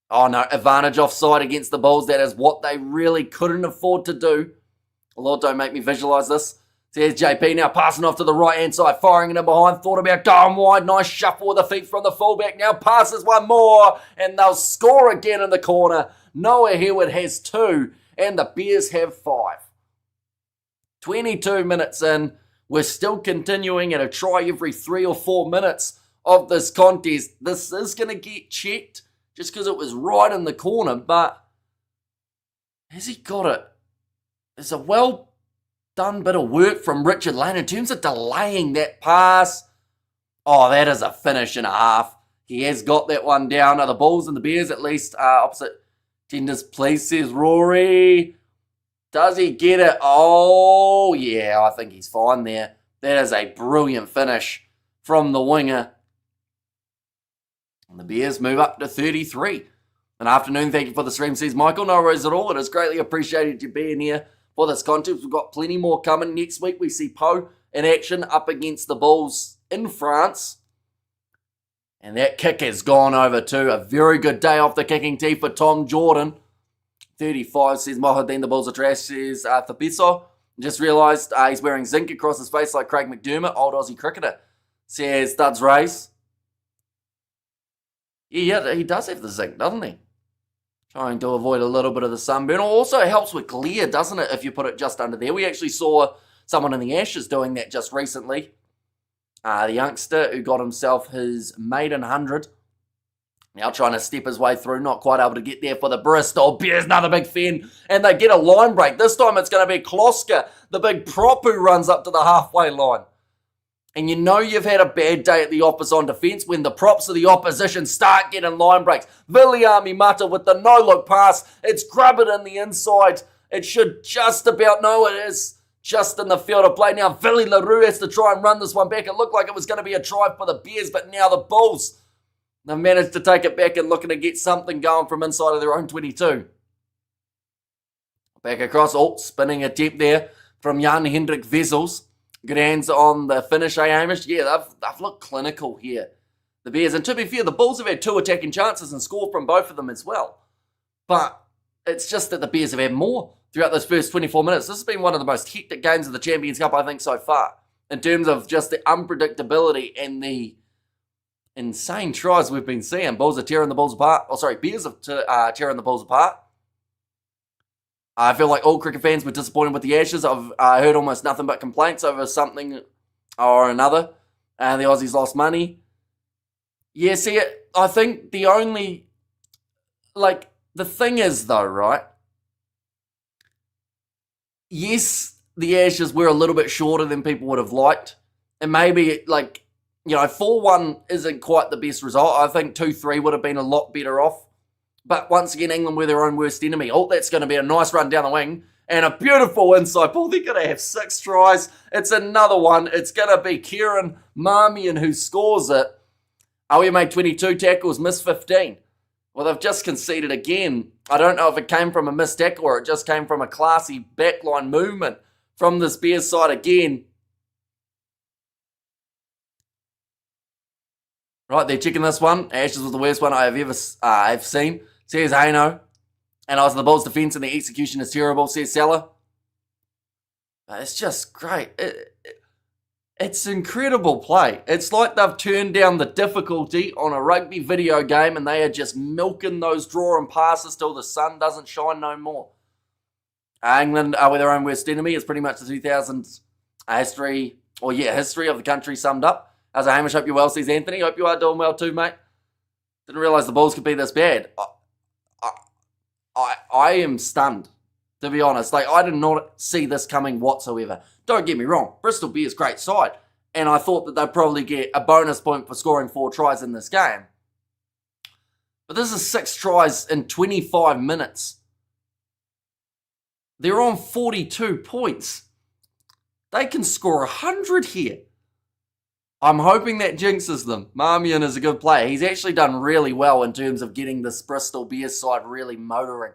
Oh no, advantage offside against the Bulls. That is what they really couldn't afford to do. Lord, don't make me visualise this. There's JP now passing off to the right-hand side, firing it in behind, thought about going wide, nice shuffle with the feet from the fullback, now passes one more, and they'll score again in the corner. Noah Hewitt has 2, and the Bears have 5. 22 minutes in, we're still continuing at a try every 3 or 4 minutes of this contest. This is going to get checked, just because it was right in the corner, but has he got it? It's a well done bit of work from Richard Lane in terms of delaying that pass. Oh, that is a finish and a half. He has got that one down. Now the Bulls and the Bears at least opposite tenders, please, says Rory. Does he get it? Oh, yeah, I think he's fine there. That is a brilliant finish from the winger. And the Bears move up to 33. Good afternoon, thank you for the stream, says Michael. No worries at all. It is greatly appreciated you being here for this content. We've got plenty more coming. Next week we see Pau in action up against the Bulls in France. And that kick has gone over too. A very good day off the kicking tee for Tom Jordan. 35 says Mohadeen, the Bulls are trash, says Thapiso. Just realised he's wearing zinc across his face like Craig McDermott, old Aussie cricketer. Says Studs Race. Yeah, he does have the zinc, doesn't he? Trying to avoid a little bit of the sunburn. It also helps with glare, doesn't it, if you put it just under there. We actually saw someone in the Ashes doing that just recently. The youngster who got himself his maiden 100. Now trying to step his way through, not quite able to get there for the Bristol Bears. Another big fan, and they get a line break. This time it's going to be Kloska, the big prop who runs up to the halfway line. And you know you've had a bad day at the Oppas on defence when the props of the opposition start getting line breaks. Viliami Mata with the no-look pass. It's grubbered in the inside. It should just about know it is just in the field of play. Now Vili LaRue has to try and run this one back. It looked like it was going to be a try for the Bears, but now the Bulls, they've managed to take it back and looking to get something going from inside of their own 22. Back across, spinning attempt there from Jan Hendrik Vessels. Good hands on the finish, Hamish? Yeah, they've looked clinical here, the Bears. And to be fair, the Bulls have had 2 attacking chances and scored from both of them as well. But it's just that the Bears have had more throughout those first 24 minutes. This has been one of the most hectic games of the Champions Cup, I think, so far. In terms of just the unpredictability and the insane tries we've been seeing. Bulls are tearing the Bulls apart. Bears are tearing the Bulls apart. I feel like all cricket fans were disappointed with the Ashes. I've heard almost nothing but complaints over something or another. And the Aussies lost money. Yeah, see, I think the only... the thing is, though, right? Yes, the Ashes were a little bit shorter than people would have liked. And maybe, 4-1 isn't quite the best result. I think 2-3 would have been a lot better off. But once again, England were their own worst enemy. Oh, that's going to be a nice run down the wing. And a beautiful inside ball. They're going to have 6 tries. It's another one. It's going to be Kieran Marmion who scores it. Oh, he made 22 tackles, missed 15. Well, they've just conceded again. I don't know if it came from a missed tackle or it just came from a classy backline movement from this Bears side again. Right, they're checking this one. Ashes was the worst one I have ever I've seen. Says Haino. And I was the Bulls' defence and the execution is terrible, says Salah. It's just great. It's incredible play. It's like they've turned down the difficulty on a rugby video game and they are just milking those draw and passes till the sun doesn't shine no more. England are their own worst enemy. It's pretty much the 2000s history of the country summed up. As a Hamish, hope you're well, says Anthony. Hope you are doing well too, mate. Didn't realise the Bulls could be this bad. I am stunned, to be honest. I did not see this coming whatsoever. Don't get me wrong. Bristol Bears, great side. And I thought that they'd probably get a bonus point for scoring 4 tries in this game. But this is 6 tries in 25 minutes. They're on 42 points. They can score 100 here. I'm hoping that jinxes them. Marmion is a good player. He's actually done really well in terms of getting this Bristol Bears side really motoring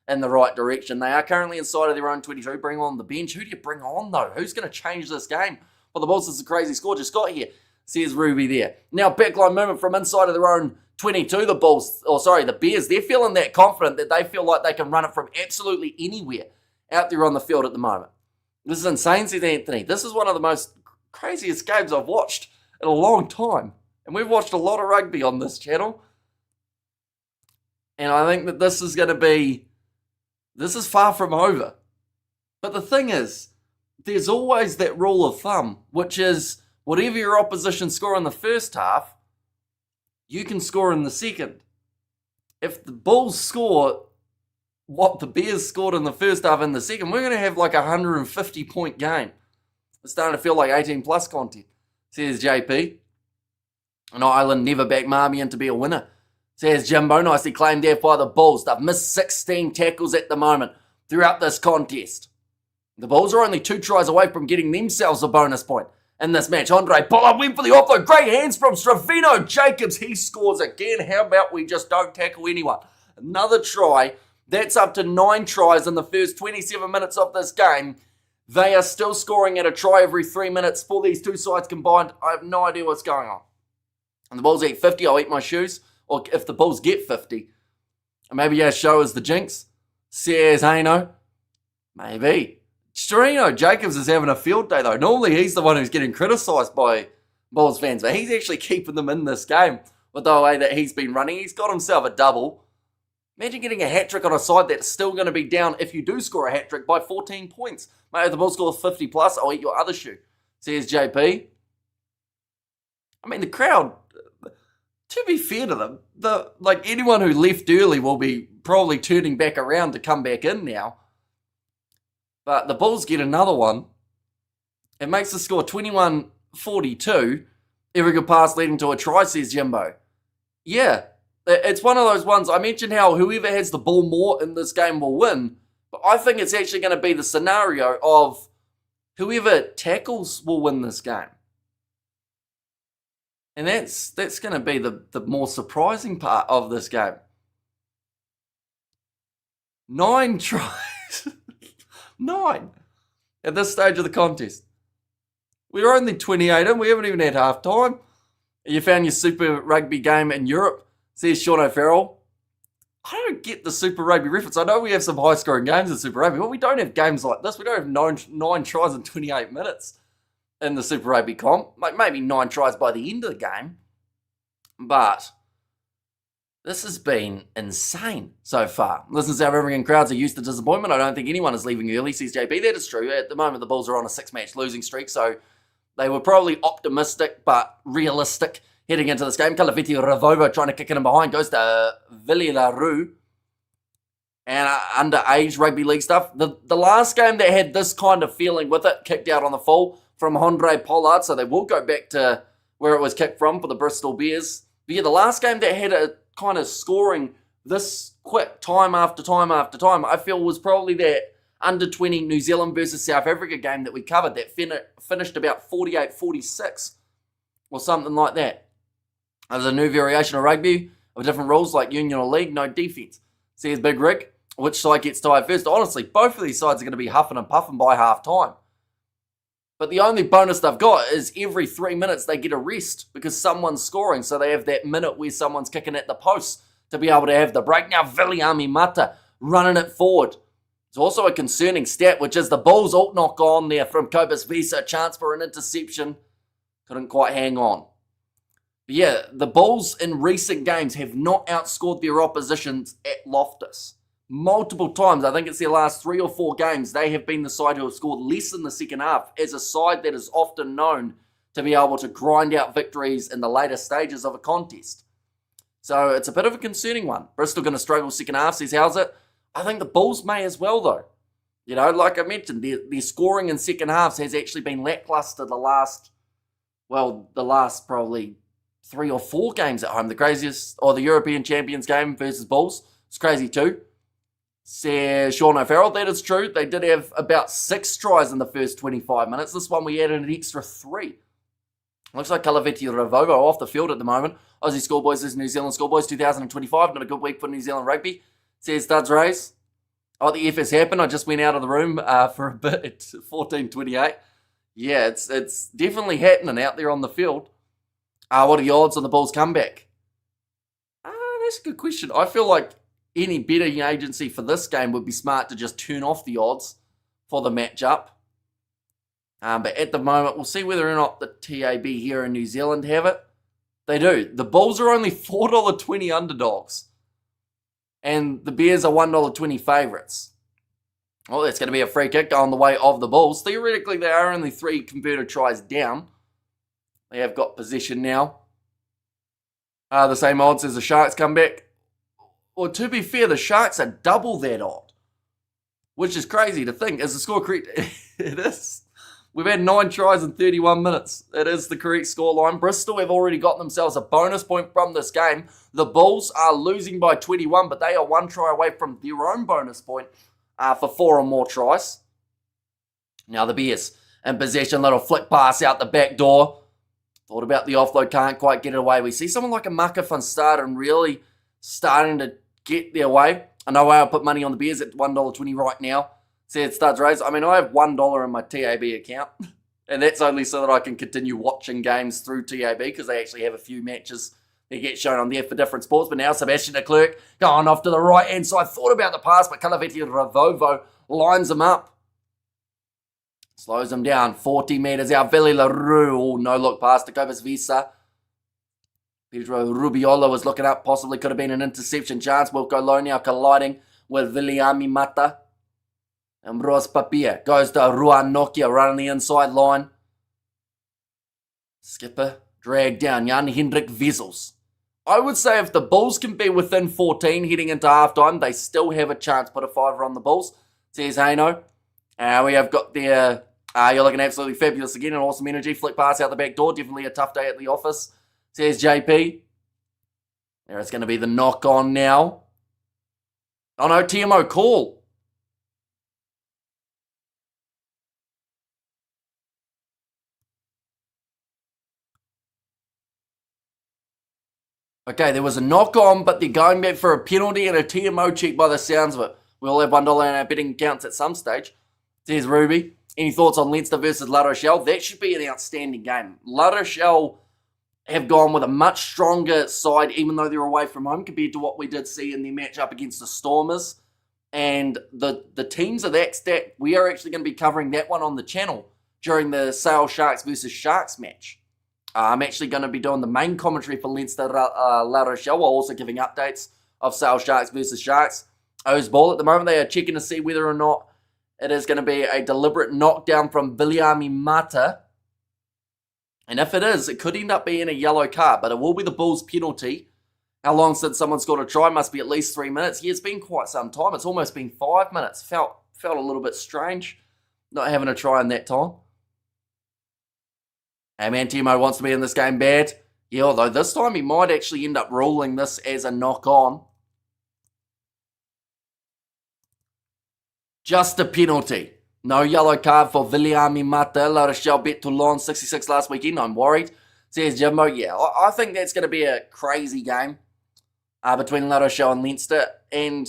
in the right direction. They are currently inside of their own 22. Bring on the bench. Who do you bring on, though? Who's going to change this game? Well, the Bulls is a crazy score just got here, says Ruby there. Now, backline movement from inside of their own 22. The Bears, they're feeling that confident that they feel like they can run it from absolutely anywhere out there on the field at the moment. This is insane, says Anthony. This is one of the most craziest games I've watched in a long time. And we've watched a lot of rugby on this channel. And I think that this is far from over. But the thing is, there's always that rule of thumb, which is whatever your opposition score in the first half, you can score in the second. If the Bulls score what the Bears scored in the first half in the second, we're going to have like a 150-point game. It's starting to feel like 18-plus content, says JP. And Ireland never backed Marmion to be a winner, says Jimbo. Nicely claimed there by the Bulls. They've missed 16 tackles at the moment throughout this contest. The Bulls are only 2 tries away from getting themselves a bonus point in this match. Andre Pollard went for the offload. Great hands from Stravino Jacobs. He scores again. How about we just don't tackle anyone? Another try. That's up to 9 tries in the first 27 minutes of this game. They are still scoring at a try every 3 minutes for these two sides combined. I have no idea what's going on. And the Bulls eat 50, I'll eat my shoes. Or if the Bulls get 50, maybe our show is the jinx. Says Haino. Maybe. Storino Jacobs is having a field day though. Normally he's the one who's getting criticised by Bulls fans, but he's actually keeping them in this game with the way that he's been running. He's got himself a double. Imagine getting a hat-trick on a side that's still going to be down if you do score a hat-trick by 14 points. Mate, if the Bulls score 50 plus, I'll eat your other shoe. Says JP. I mean, the crowd, to be fair to them, anyone who left early will be probably turning back around to come back in now. But the Bulls get another one. It makes the score 21-42. Every good pass leading to a try, says Jimbo. Yeah, it's one of those ones. I mentioned how whoever has the ball more in this game will win. But I think it's actually going to be the scenario of whoever tackles will win this game. And that's going to be the more surprising part of this game. 9 tries. 9 at this stage of the contest. We're only 28 in. We haven't even had half time. You found your Super Rugby game in Europe, says Sean O'Farrell. I don't get the Super Rugby reference. I know we have some high-scoring games in Super Rugby, but we don't have games like this. We don't have nine tries in 28 minutes in the Super Rugby comp. Like maybe 9 tries by the end of the game. But this has been insane so far. Listen, South African crowds are used to disappointment. I don't think anyone is leaving early, says JP. That is true. At the moment, the Bulls are on a 6-match losing streak, so they were probably optimistic but realistic heading into this game. Kalafiti Ravovo trying to kick it in behind. Goes to Villaroo. And underage rugby league stuff. The last game that had this kind of feeling with it, kicked out on the full from Andre Pollard. So they will go back to where it was kicked from for the Bristol Bears. But yeah, the last game that had a kind of scoring this quick time after time after time, I feel was probably that under-20 New Zealand versus South Africa game that we covered that finished about 48-46 or something like that. There's a new variation of rugby with different rules like union or league, no defence. Says Big Rick, which side gets tired first? Honestly, both of these sides are going to be huffing and puffing by half time. But the only bonus they've got is every 3 minutes they get a rest because someone's scoring, so they have that minute where someone's kicking at the post to be able to have the break. Now Viliami Mata running it forward. It's also a concerning stat, which is the Bulls alt knock on there from Copus Visa. Chance for an interception. Couldn't quite hang on. But yeah, the Bulls in recent games have not outscored their oppositions at Loftus. Multiple times, I think it's their last 3 or 4 games, they have been the side who have scored less in the second half as a side that is often known to be able to grind out victories in the later stages of a contest. So it's a bit of a concerning one. Bristol going to struggle second half, says how's it? I think the Bulls may as well though. You know, like I mentioned, their scoring in second halves has actually been lackluster the last probably 3 or 4 games at home. The craziest, or the European Champions game versus Bulls, it's crazy too. Says Sean O'Farrell, that is true. They did have about 6 tries in the first 25 minutes. This one we added an extra 3. Looks like Kalaveti Ravovo off the field at the moment. Aussie Schoolboys is New Zealand Schoolboys 2025. Not a good week for New Zealand rugby. Says Studs Rays. Oh, the F has happened. I just went out of the room for a bit at 14:28. Yeah, it's definitely happening out there on the field. What are the odds on the Bulls comeback? That's a good question. I feel like any betting agency for this game would be smart to just turn off the odds for the matchup. But at the moment, we'll see whether or not the TAB here in New Zealand have it. They do. The Bulls are only $4.20 underdogs. And the Bears are $1.20 favourites. Well, that's going to be a free kick on the way of the Bulls. Theoretically, they are only 3 converted tries down. They have got possession now. The same odds as the Sharks comeback. Well, to be fair, the Sharks are double that odd. Which is crazy to think. Is the score correct? It is. We've had 9 tries in 31 minutes. It is the correct scoreline. Bristol have already got themselves a bonus point from this game. The Bulls are losing by 21, but they are 1 try away from their own bonus point for 4 or more tries. Now the Bears in possession. Little flick pass out the back door. Thought about the offload. Can't quite get it away. We see someone like a Maka van Staden really starting to get their way. I know I'll put money on the Bears at $1.20 right now. Said Studs Rays. I mean, I have $1 in my TAB account. And that's only so that I can continue watching games through TAB, because they actually have a few matches that get shown on there for different sports. But now Sebastian de Klerk going off to the right-hand side. Thought about the pass, but Calaveti Ravovo lines him up. Slows him down. 40 metres out. Vili LaRue. Oh, no look pass to Copus Visa. Pedro Rubiola was looking up. Possibly could have been an interception chance. Wilco Low now colliding with Viliami Mata. Ambros Papia goes to Ruan Nokia running the inside line. Skipper dragged down. Jan Hendrik Vessels. I would say if the Bulls can be within 14 heading into halftime, they still have a chance to put a fiver on the Bulls. Says Haino. We have got their... you're looking absolutely fabulous again. An awesome energy. Flick pass out the back door. Definitely a tough day at the office. Says JP. There it's going to be the knock on now. Oh no, TMO call. Okay, there was a knock on, but they're going back for a penalty and a TMO check by the sounds of it. We'll have $1 in our betting accounts at some stage. Says Ruby. Any thoughts on Leinster versus La Rochelle? That should be an outstanding game. La Rochelle have gone with a much stronger side, even though they're away from home, compared to what we did see in their match up against the Stormers. And the teams are that stacked. We are actually going to be covering that one on the channel during the Sale Sharks versus Sharks match. I'm actually going to be doing the main commentary for Leinster La Rochelle, while also giving updates of Sale Sharks versus Sharks. O's ball at the moment, they are checking to see whether or not it is going to be a deliberate knockdown from Viliami Mata. And if it is, it could end up being a yellow card, but it will be the Bulls' penalty. How long since someone scored a try? Must be at least 3 minutes. Yeah, it's been quite some time. It's almost been 5 minutes. Felt a little bit strange not having a try in that time. Hey man, Timo wants to be in this game bad. Yeah, although this time he might actually end up ruling this as a knock-on. Just a penalty. No yellow card for Viliami Mata. La Rochelle bet Toulon 66 last weekend. I'm worried. Says Jimbo. Yeah, I think that's going to be a crazy game between La Rochelle and Leinster. And,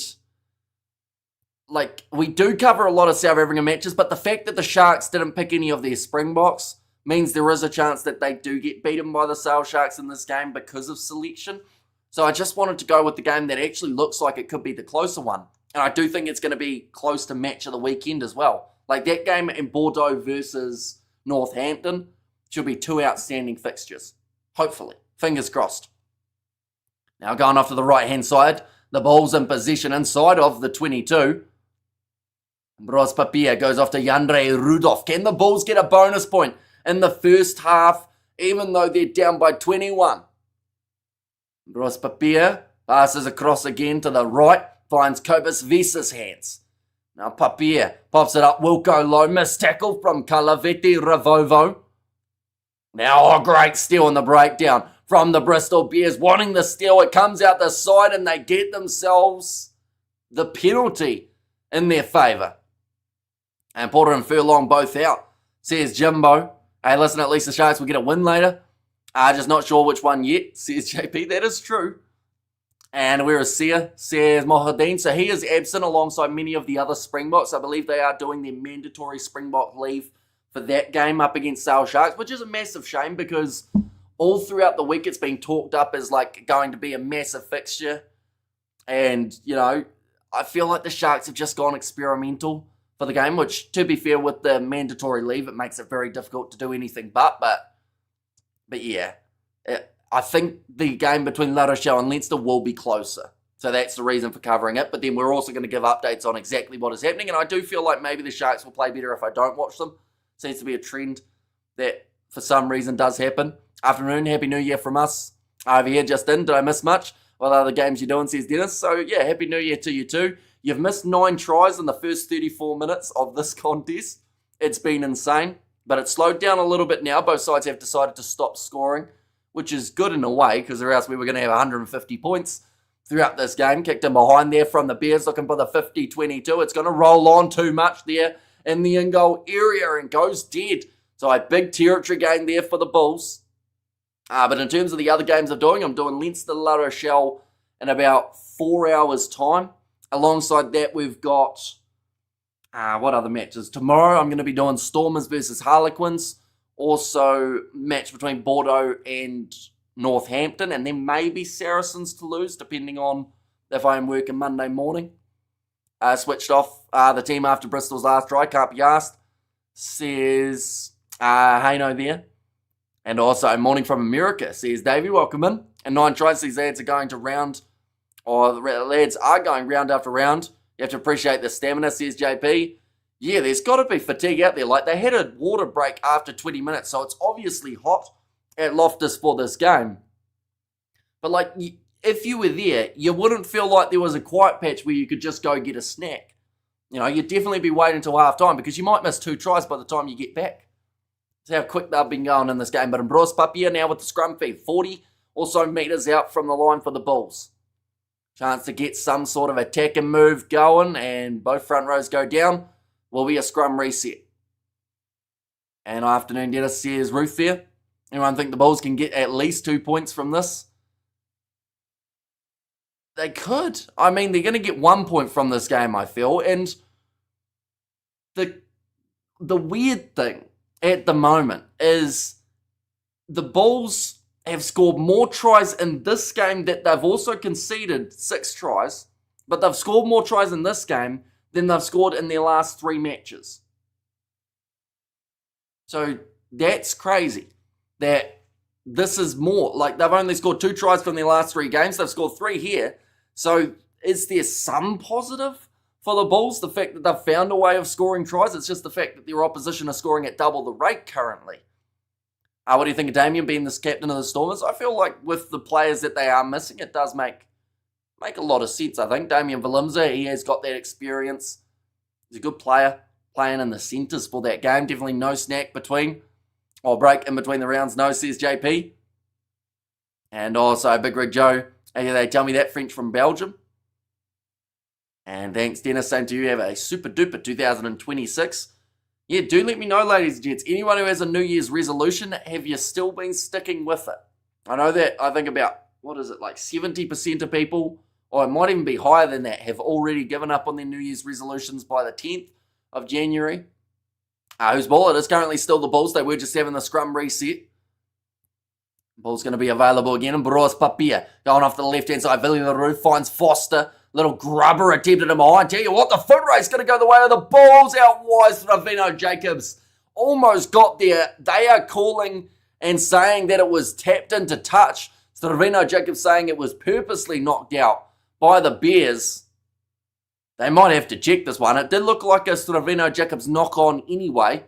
like, we do cover a lot of South African matches, but the fact that the Sharks didn't pick any of their Springboks means there is a chance that they do get beaten by the Sale Sharks in this game because of selection. So I just wanted to go with the game that actually looks like it could be the closer one. And I do think it's going to be close to match of the weekend as well. Like that game in Bordeaux versus Northampton should be two outstanding fixtures. Hopefully. Fingers crossed. Now going off to the right-hand side. The Bulls in possession inside of the 22. Bros Papia goes off to Yandre Rudolph. Can the Bulls get a bonus point in the first half, even though they're down by 21? Bros Papia passes across again to the right. Finds Copus Visa's hands. Now Papia pops it up. Wilco Low. Missed tackle from Calaveti Ravovo. Now, great steal on the breakdown from the Bristol Bears. Wanting the steal. It comes out the side and they get themselves the penalty in their favour. And Porter and Furlong both out. Says Jimbo. Hey, listen, at least the Sharks will get a win later. Just not sure which one yet, says JP. That is true. And where is Sia? Says Mohadeen. So he is absent alongside many of the other Springboks. I believe they are doing their mandatory Springbok leave for that game up against Sale Sharks, which is a massive shame because all throughout the week it's been talked up as like going to be a massive fixture. And, you know, I feel like the Sharks have just gone experimental for the game, which, to be fair, with the mandatory leave, it makes it very difficult to do anything but yeah. I think the game between La Rochelle and Leinster will be closer. So that's the reason for covering it. But then we're also going to give updates on exactly what is happening. And I do feel like maybe the Sharks will play better if I don't watch them. Seems to be a trend that for some reason does happen. Afternoon, Happy New Year from us. Over here just in. Did I miss much? What other games you doing, says Dennis. So yeah, Happy New Year to you too. You've missed 9 tries in the first 34 minutes of this contest. It's been insane. But it's slowed down a little bit now. Both sides have decided to stop scoring, which is good in a way, because or else we were going to have 150 points throughout this game. Kicked in behind there from the Bears, looking for the 50-22. It's going to roll on too much there in the in-goal area and goes dead. So a big territory gain there for the Bulls. But in terms of the other games I'm doing Leinster La Rochelle in about 4 hours' time. Alongside that, we've got, what other matches? Tomorrow I'm going to be doing Stormers versus Harlequins. Also, match between Bordeaux and Northampton, and then maybe Saracens to lose, depending on if I am working Monday morning. Switched off the team after Bristol's last try, can't be asked. Says Haino there. And also, morning from America, says Davey, welcome in. And 9 tries, these lads are going round after round. You have to appreciate the stamina, says JP. Yeah, there's got to be fatigue out there. Like, they had a water break after 20 minutes, so it's obviously hot at Loftus for this game. But, like, if you were there, you wouldn't feel like there was a quiet patch where you could just go get a snack. You know, you'd definitely be waiting until half-time because you might miss 2 tries by the time you get back. That's how quick they've been going in this game. But Ambrose Papia now with the scrum feed. 40 or so metres out from the line for the Bulls. Chance to get some sort of attacking move going, and both front rows go down. Will be a scrum reset. And afternoon dinner says Ruth there. Anyone think the Bulls can get at least 2 points from this? They could. I mean, they're going to get 1 point from this game, I feel. And the weird thing at the moment is the Bulls have scored more tries in this game that they've also conceded 6 tries, but they've scored more tries in this game than they've scored in their last 3 matches. So that's crazy that this is more. Like, they've only scored 2 tries from their last 3 games. They've scored 3 here. So is there some positive for the Bulls? The fact that they've found a way of scoring tries. It's just the fact that their opposition are scoring at double the rate currently. What do you think of Damien being this captain of the Stormers? I feel like with the players that they are missing, it does make a lot of sense, I think. Damien Valimza, he has got that experience. He's a good player, playing in the centres for that game. Definitely no snack between, or break in between the rounds, no, says JP. And also Big Rig Joe, they tell me that French from Belgium. And thanks, Dennis, same to you. Have a super duper 2026. Yeah, do let me know, ladies and gents. Anyone who has a New Year's resolution, have you still been sticking with it? I know that I think about, like 70% of people, or it might even be higher than that, have already given up on their New Year's resolutions by the 10th of January. Whose ball? It is currently still the Bulls. They were just having the scrum reset. Ball's going to be available again. And Boros Papia going off to the left-hand side. Villy LaRue finds Foster. Little grubber attempted him behind. Tell you what, the foot race is going to go the way of the Bulls. Out wide, Ravino Jacobs almost got there. They are calling and saying that it was tapped into touch. Ravino Jacobs saying it was purposely knocked out by the Bears. They might have to check this one. It did look like a Ravino Jacobs knock-on anyway.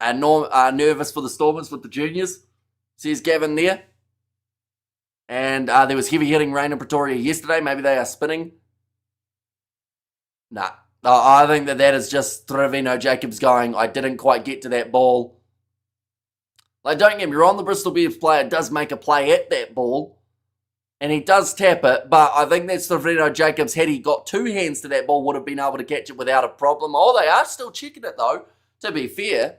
Nervous for the Stormers with the juniors, says Gavin there. And there was heavy hitting rain in Pretoria yesterday. Maybe they are spinning. Nah. I think that is just Ravino Jacobs going, I didn't quite get to that ball. Like, don't get me wrong, the Bristol Bears player does make a play at that ball. And he does tap it. But I think that Ravino Jacobs, had he got 2 hands to that ball, would have been able to catch it without a problem. Oh, they are still checking it though, to be fair.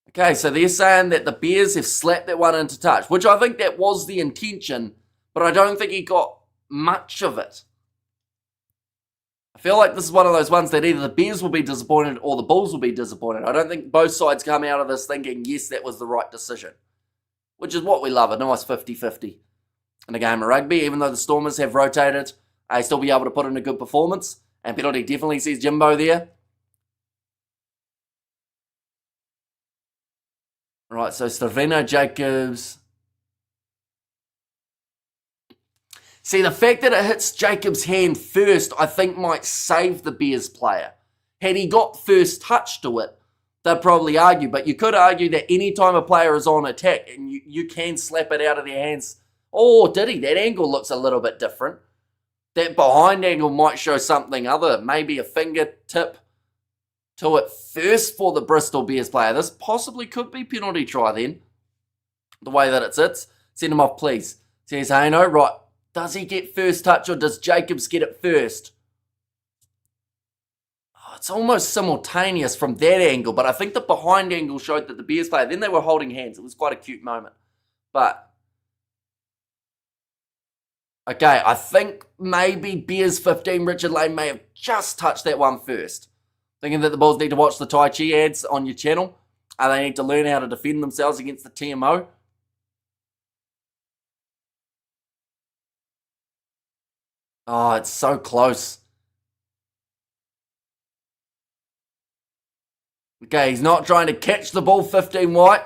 Okay, so they're saying that the Bears have slapped that one into touch, which I think that was the intention, but I don't think he got much of it. I feel like this is one of those ones that either the Bears will be disappointed or the Bulls will be disappointed. I don't think both sides come out of this thinking, yes, that was the right decision, which is what we love, a nice 50-50 in a game of rugby. Even though the Stormers have rotated, they still be able to put in a good performance, and penalty definitely sees Jimbo there. Right, so Ravino Jacobs. See, the fact that it hits Jacobs' hand first, I think might save the Bears player. Had he got first touch to it, they'd probably argue. But you could argue that any time a player is on attack, and you can slap it out of their hands. Oh, did he? That angle looks a little bit different. That behind angle might show something other, maybe a fingertip to it first for the Bristol Bears player. This possibly could be penalty try then. The way that it sits. Send him off, please. Says Haino. Right. Does he get first touch or does Jacobs get it first? Oh, it's almost simultaneous from that angle, but I think the behind angle showed that the Bears player, then they were holding hands. It was quite a cute moment. But, okay, I think maybe Bears 15, Richard Lane may have just touched that one first. Thinking that the Bulls need to watch the Tai Chi ads on your channel. They need to learn how to defend themselves against the TMO. Oh, it's so close. Okay, he's not trying to catch the ball, 15 white.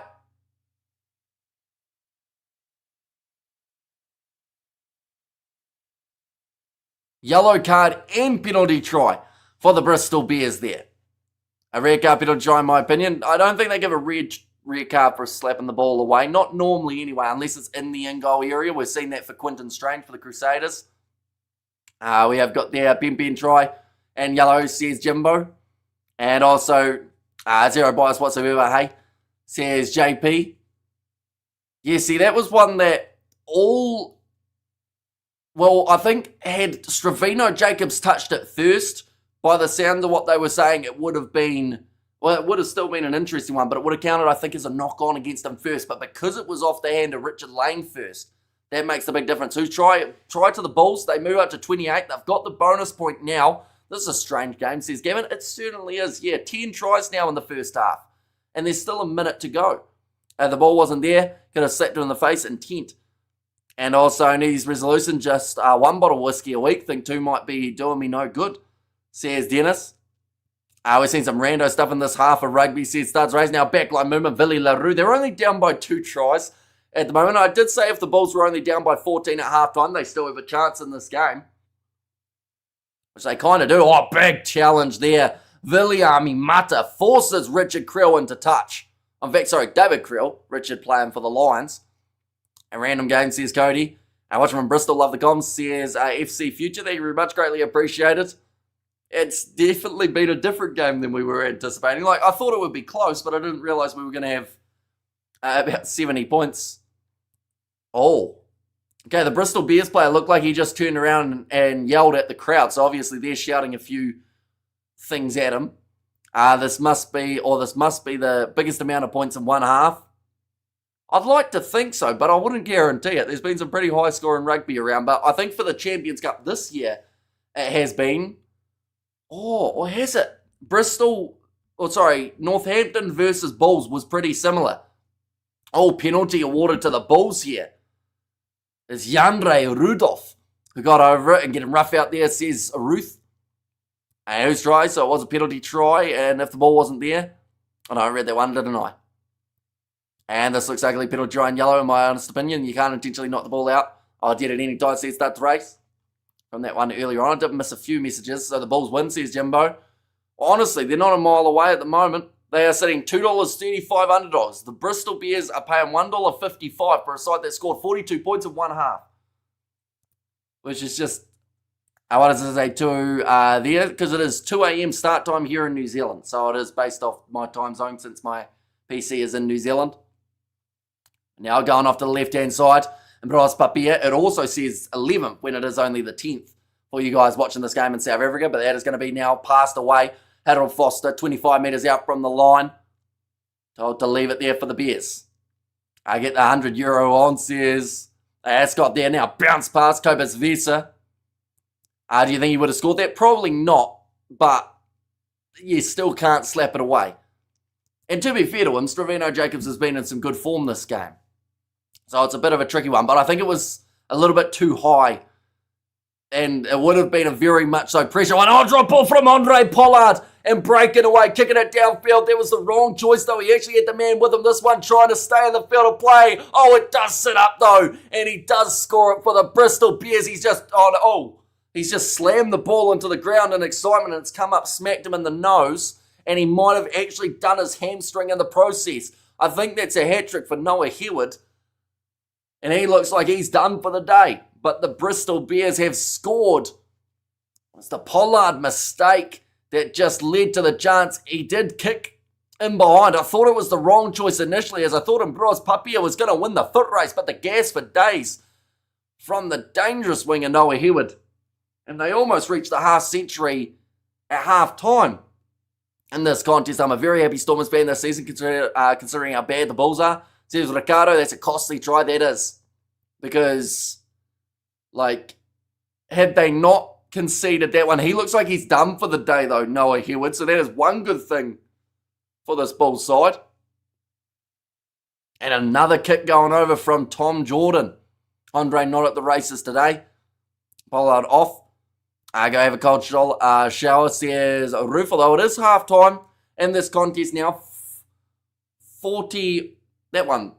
Yellow card and penalty try for the Bristol Bears there. A red card penalty try in my opinion. I don't think they give a red card for slapping the ball away. Not normally anyway, unless it's in the in-goal area. We've seen that for Quinton Strange for the Crusaders. We have got their Ben try and yellow, says Jimbo. And also, zero bias whatsoever, hey, says JP. Yeah, see, that was one that I think had Stravino Jacobs touched it first, by the sound of what they were saying, it would have still been an interesting one, but it would have counted, I think, as a knock-on against him first. But because it was off the hand of Richard Lane first, that makes a big difference. Who's try to the Bulls? They move up to 28. They've got the bonus point now. This is a strange game, says Gavin. It certainly is. Yeah, 10 tries now in the first half. And there's still a minute to go. The ball wasn't there. Could have slapped him in the face. Intent. And also needs resolution. Just one bottle of whiskey a week. Think 2 might be doing me no good, says Dennis. We've seen some rando stuff in this half of rugby, says Studs Rays. Now backline movement, Billy LaRue. They're only down by 2 tries at the moment. I did say if the Bulls were only down by 14 at halftime, they still have a chance in this game. Which they kind of do. Oh, big challenge there. Viliami Mata forces Richard Creel into touch. In fact, sorry, David Creel. Richard playing for the Lions. A random game, says Cody. Watching from Bristol, love the comms, says FC Future. They were much greatly appreciated. It's definitely been a different game than we were anticipating. Like, I thought it would be close, but I didn't realize we were going to have about 70 points. Oh. Okay, the Bristol Bears player looked like he just turned around and yelled at the crowd. So obviously they're shouting a few things at him. This must be the biggest amount of points in one half. I'd like to think so, but I wouldn't guarantee it. There's been some pretty high scoring rugby around, but I think for the Champions Cup this year, it has been. Oh, or has it? Northampton versus Bulls was pretty similar. Oh, penalty awarded to the Bulls here. It's Yandre Rudolph who got over it and getting rough out there, says Ruth. And who's try? So it was a penalty try, and if the ball wasn't there, I read that one, didn't I? And this looks like a penalty try in yellow, in my honest opinion. You can't intentionally knock the ball out. I did at any time, says Start to Race. From that one earlier on, I did miss a few messages, so the Bulls win, says Jimbo. Honestly, they're not a mile away at the moment. They are sitting $2.35 underdogs. The Bristol Bears are paying $1.55 for a side that scored 42 points in one half. Which is just, what does it say, there? Because it is 2 a.m. start time here in New Zealand. So it is based off my time zone since my PC is in New Zealand. Now going off to the left-hand side, and Bros Papia, it also says 11th when it is only the 10th for you guys watching this game in South Africa, but that is going to be now passed away. Harold Foster, 25 metres out from the line. Told to leave it there for the Bears. I get the €100 on, says Ascot there now. Bounce past Cobus Vesa. Do you think he would have scored that? Probably not, but you still can't slap it away. And to be fair to him, Stravino Jacobs has been in some good form this game. So it's a bit of a tricky one, but I think it was a little bit too high. And it would have been a very much so pressure one. Oh, drop ball from Andre Pollard and breaking away, kicking it downfield. That was the wrong choice, though. He actually had the man with him. This one trying to stay in the field of play. Oh, it does sit up, though. And he does score it for the Bristol Bears. He's just slammed the ball into the ground in excitement, and it's come up, smacked him in the nose. And he might have actually done his hamstring in the process. I think that's a hat-trick for Noah Heward. And he looks like he's done for the day. But the Bristol Bears have scored. It's the Pollard mistake that just led to the chance. He did kick in behind. I thought it was the wrong choice initially, as I thought Ambros Papia was going to win the foot race, but the gas for days from the dangerous winger Noah Heward. And they almost reached the half century at half time in this contest. I'm a very happy Stormers fan this season, considering how bad the Bulls are. Says Ricardo, that's a costly try, that is. Because, had they not conceded that one. He looks like he's done for the day, though, Noah Hewitt. So that is one good thing for this Bulls side. And another kick going over from Tom Jordan. Andre not at the races today. Pollard off. Go have a cold shower, says Roof, although it is halftime in this contest now. 40. That one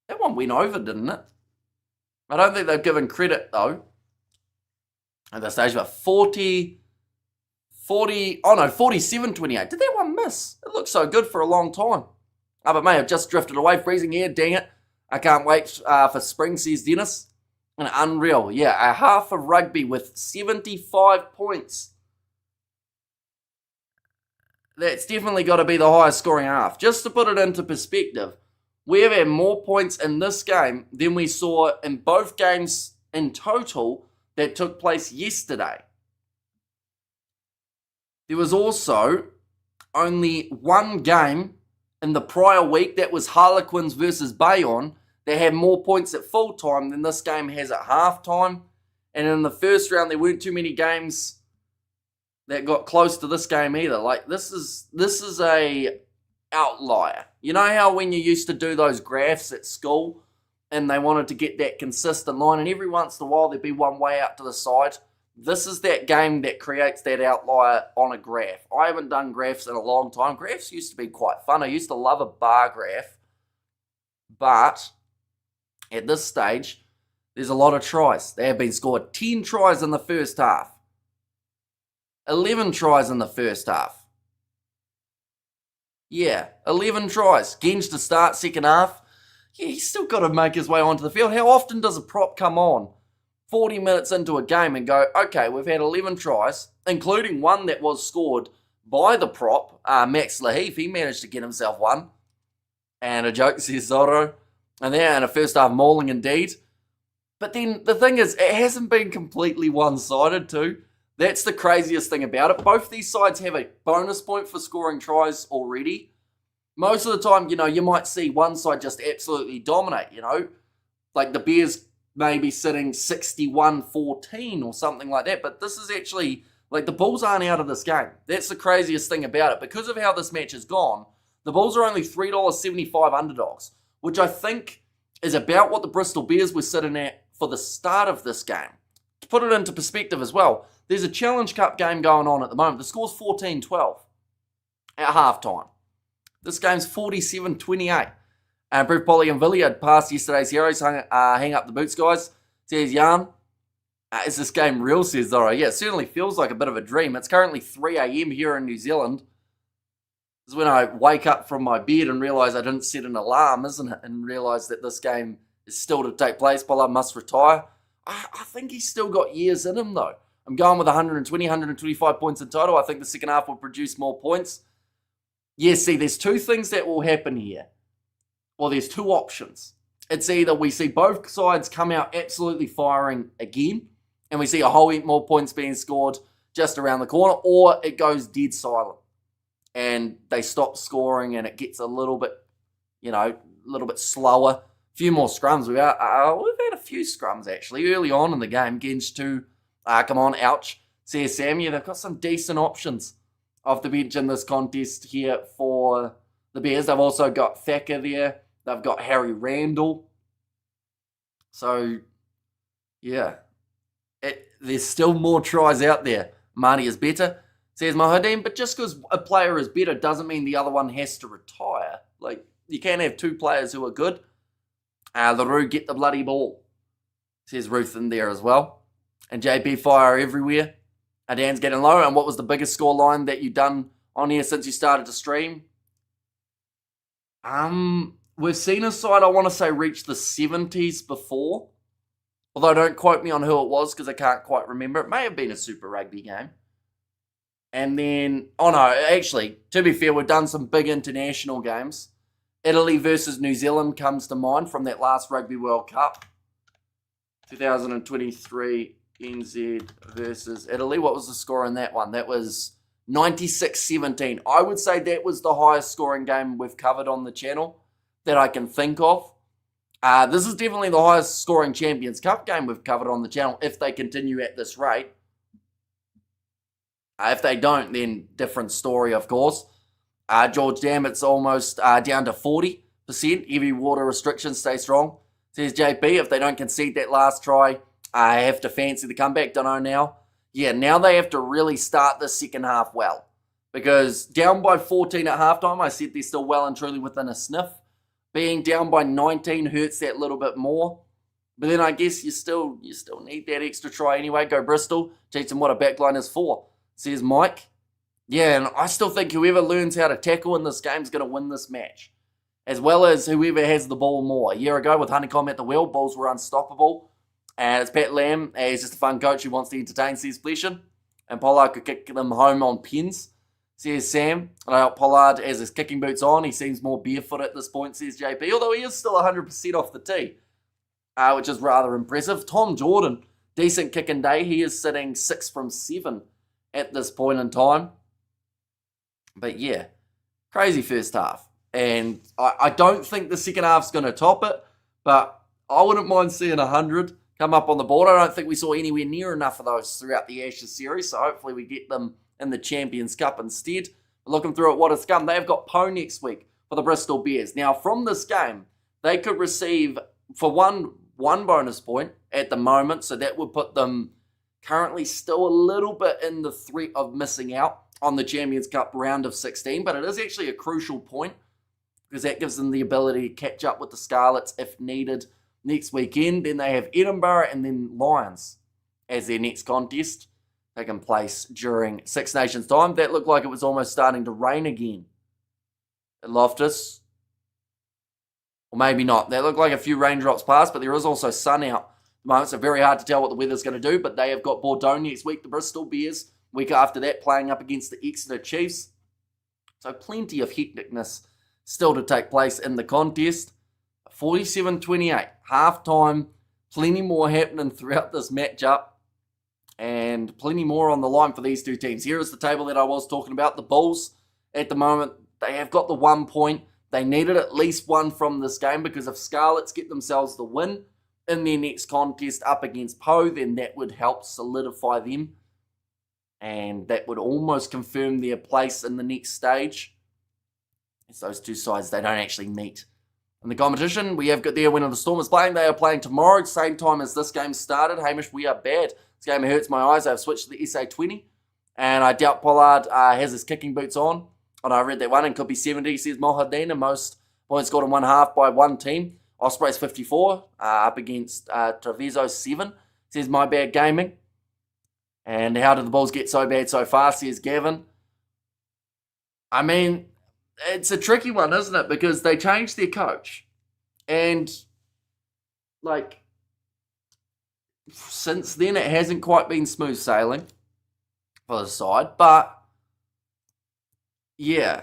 went over, didn't it? I don't think they've given credit, though, at this stage, but 47-28. Did that one miss? It looked so good for a long time. But may have just drifted away. Freezing here, dang it. I can't wait for spring, says Dennis. And unreal. Yeah, a half of rugby with 75 points. That's definitely got to be the highest scoring half. Just to put it into perspective, we have had more points in this game than we saw in both games in total that took place yesterday. There was also only one game in the prior week, that was Harlequins versus Bayonne, that had more points at full time than this game has at half time. And in the first round, there weren't too many games that got close to this game either. Like, this is a outlier. You know how when you used to do those graphs at school and they wanted to get that consistent line, and every once in a while there'd be one way out to the side? This is that game that creates that outlier on a graph. I haven't done graphs in a long time. Graphs used to be quite fun. I used to love a bar graph. But at this stage, there's a lot of tries. There have been scored 10 tries in the first half. 11 tries in the first half. Yeah, 11 tries. Genge to start second half. Yeah, he's still got to make his way onto the field. How often does a prop come on 40 minutes into a game and go, okay, we've had 11 tries, including one that was scored by the prop, Max Laheef. He managed to get himself one. And a joke, says Zorro. And then in a first half mauling indeed. But then the thing is, it hasn't been completely one-sided too. That's the craziest thing about it. Both these sides have a bonus point for scoring tries already. Most of the time, you might see one side just absolutely dominate, Like the Bears maybe sitting 61-14 or something like that. But this is actually, like, the Bulls aren't out of this game. That's the craziest thing about it. Because of how this match has gone, the Bulls are only $3.75 underdogs, which I think is about what the Bristol Bears were sitting at for the start of this game. To put it into perspective as well, there's a Challenge Cup game going on at the moment. The score's 14-12 at halftime. This game's 47-28. Bruce Polly and Villiard passed yesterday's heroes. Hang up the boots, guys. Says Jan. Is this game real, says Zorro? Yeah, it certainly feels like a bit of a dream. It's currently 3 a.m. here in New Zealand. This is when I wake up from my bed and realise I didn't set an alarm, isn't it? And realise that this game is still to take place. Pollard must retire. I think he's still got years in him, though. I'm going with 120, 125 points in total. I think the second half will produce more points. Yeah, see, there's two things that will happen here. Well, there's two options. It's either we see both sides come out absolutely firing again, and we see a whole heap more points being scored just around the corner, or it goes dead silent, and they stop scoring, and it gets a little bit, slower. A few more scrums. We've had a few scrums, actually, early on in the game. Genge to, come on, ouch. Says Sam, yeah, they've got some decent options off the bench in this contest here for the Bears. They've also got Thacker there. They've got Harry Randall. So, yeah. There's still more tries out there. Marty is better, says Mohadim. But just because a player is better doesn't mean the other one has to retire. Like, you can't have two players who are good. LaRue, get the bloody ball, says Ruth in there as well. And JP fire everywhere. Dan's getting low. And what was the biggest score line that you've done on here since you started to stream? We've seen a side, I want to say, reach the 70s before. Although don't quote me on who it was because I can't quite remember. It may have been a Super Rugby game. And then, actually, to be fair, we've done some big international games. Italy versus New Zealand comes to mind from that last Rugby World Cup. 2023 NZ versus Italy. What was the score in that one? That was 96-17. I would say that was the highest scoring game we've covered on the channel that I can think of. This is definitely the highest scoring Champions Cup game we've covered on the channel if they continue at this rate. If they don't, then different story, of course. George Dammett's almost down to 40%. Heavy water restrictions stay strong. Says JP, if they don't concede that last try, I have to fancy the comeback. Don't know now. Yeah, now they have to really start the second half well. Because down by 14 at halftime, I said they're still well and truly within a sniff. Being down by 19 hurts that little bit more. But then I guess you still need that extra try anyway. Go Bristol. Teach them what a backline is for. Says Mike. Yeah, and I still think whoever learns how to tackle in this game is going to win this match. As well as whoever has the ball more. A year ago with Heineken at the wheel, Bulls were unstoppable. And it's Pat Lam. He's just a fun coach who wants to entertain, says Fleshin. And Pollard could kick them home on pins, says Sam. Pollard has his kicking boots on. He seems more barefoot at this point, says JP. Although he is still 100% off the tee, which is rather impressive. Tom Jordan, decent kicking day. He is sitting 6 from 7 at this point in time. But yeah, crazy first half. And I don't think the second half's going to top it, but I wouldn't mind seeing 100 come up on the board. I don't think we saw anywhere near enough of those throughout the Ashes series, so hopefully we get them in the Champions Cup instead. Looking through at what has come, they've got Poe next week for the Bristol Bears. Now, from this game, they could receive, for one bonus point at the moment, so that would put them currently still a little bit in the threat of missing out on the Champions Cup round of 16, but it is actually a crucial point because that gives them the ability to catch up with the Scarlets if needed next weekend. Then they have Edinburgh and then Lions as their next contest taking place during Six Nations time. That looked like it was almost starting to rain again at Loftus. Or maybe not. That looked like a few raindrops passed, but there is also sun out at the moment, so very hard to tell what the weather's going to do. But they have got Bordeaux next week, the Bristol Bears. Week after that, playing up against the Exeter Chiefs. So plenty of hecticness still to take place in the contest. 47-28, half-time, plenty more happening throughout this matchup, and plenty more on the line for these two teams. Here is the table that I was talking about. The Bulls, at the moment, they have got the 1 point. They needed at least one from this game because if Scarlets get themselves the win in their next contest up against Poe, then that would help solidify them, and that would almost confirm their place in the next stage. It's those two sides, they don't actually meet in the competition. We have got there when the Storm is playing. They are playing tomorrow, same time as this game started. Hamish, we are bad. This game hurts my eyes. I've switched to the SA20, and I doubt Pollard has his kicking boots on. And I read that one, and could be 70, says Mohadeen, most points scored in one half by one team. Ospreys 54, up against Treviso 7, says My Bad Gaming. And how did the Bulls get so bad so far, says Gavin. I mean, it's a tricky one, isn't it? Because they changed their coach. And, since then it hasn't quite been smooth sailing for the side. But, yeah,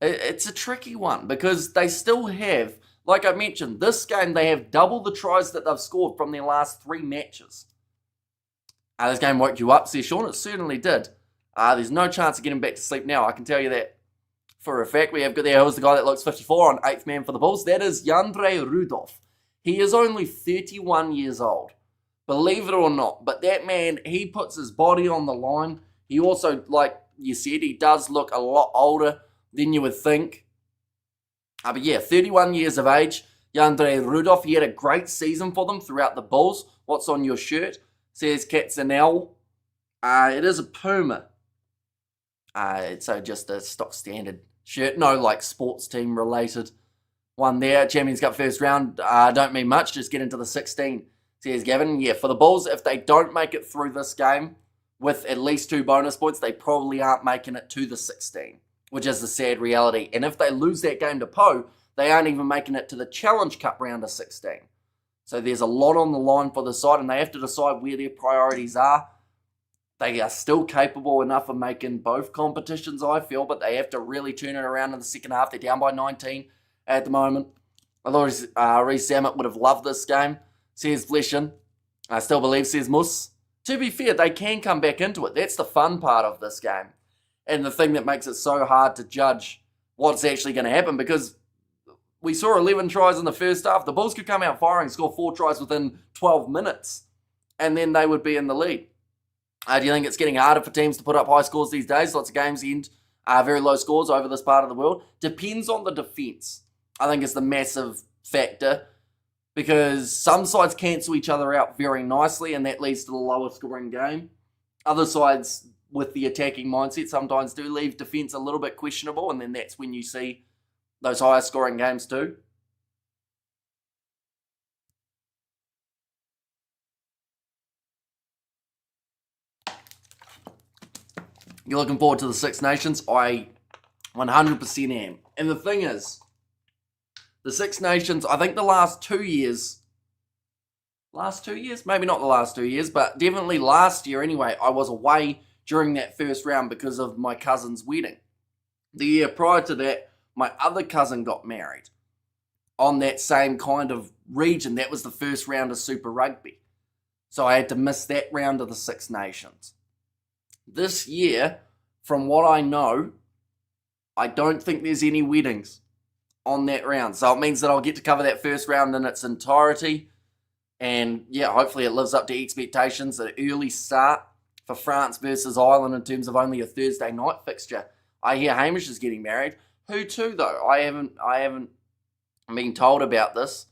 it's a tricky one because they still have, like I mentioned, this game they have double the tries that they've scored from their last 3 matches. This game woke you up, says Sean. It certainly did. There's no chance of getting back to sleep now, I can tell you that. For a fact, we have got there, who's the guy that looks 54 on 8th man for the Bulls. That is Jandre Rudolph. He is only 31 years old. Believe it or not. But that man, he puts his body on the line. He also, like you said, he does look a lot older than you would think. But yeah, 31 years of age. Jandre Rudolph, he had a great season for them throughout the Bulls. What's on your shirt? Says Katzenell. It is a Puma. So just a stock standard shirt. No, sports team related one there. Champions Cup first round. Don't mean much. Just get into the 16, says Gavin. Yeah, for the Bulls, if they don't make it through this game with at least 2 bonus points, they probably aren't making it to the 16, which is the sad reality. And if they lose that game to Poe, they aren't even making it to the Challenge Cup round of 16. So there's a lot on the line for the side, and they have to decide where their priorities are. They are still capable enough of making both competitions, I feel, but they have to really turn it around in the second half. They're down by 19 at the moment. I thought Reece Zammit would have loved this game, says Fleshin. I still believe, says Mus. To be fair, they can come back into it. That's the fun part of this game. And the thing that makes it so hard to judge what's actually going to happen, because we saw 11 tries in the first half. The Bulls could come out firing, score 4 tries within 12 minutes, and then they would be in the lead. Do you think it's getting harder for teams to put up high scores these days? Lots of games end very low scores over this part of the world. Depends on the defence. I think it's the massive factor, because some sides cancel each other out very nicely, and that leads to the lower scoring game. Other sides with the attacking mindset sometimes do leave defence a little bit questionable, and then that's when you see those higher scoring games too. You're looking forward to the Six Nations? I 100% am. And the thing is, the Six Nations, I think the last 2 years, maybe not the last 2 years, but definitely last year anyway, I was away during that first round because of my cousin's wedding. The year prior to that, my other cousin got married on that same kind of region. That was the first round of Super Rugby. So I had to miss that round of the Six Nations. This year, from what I know, I don't think there's any weddings on that round. So it means that I'll get to cover that first round in its entirety. And yeah, hopefully it lives up to expectations. An early start for France versus Ireland in terms of only a Thursday night fixture. I hear Hamish is getting married. Who to though? I haven't been told about this.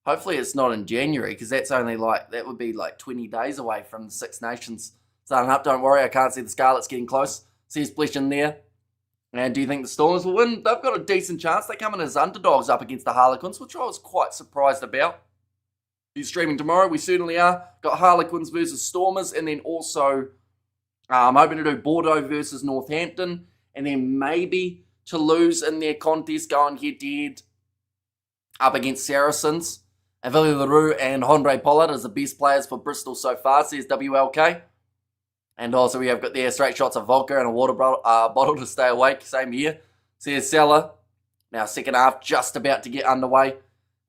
Hopefully it's not in January, because that would be like 20 days away from the Six Nations starting up. Don't worry, I can't see the Scarlets getting close. Sees Blesh in there. And do you think the Stormers will win? They've got a decent chance. They come in as underdogs up against the Harlequins, which I was quite surprised about. You're streaming tomorrow? We certainly are. Got Harlequins versus Stormers, and then also I'm hoping to do Bordeaux versus Northampton, and then maybe Toulouse in their contest going head-to-head up against Saracens. And Villiers and Andre Pollard as the best players for Bristol so far, says WLK. And also we have got there straight shots of vodka and a water bottle to stay awake. Same here. Says Salah. Now second half just about to get underway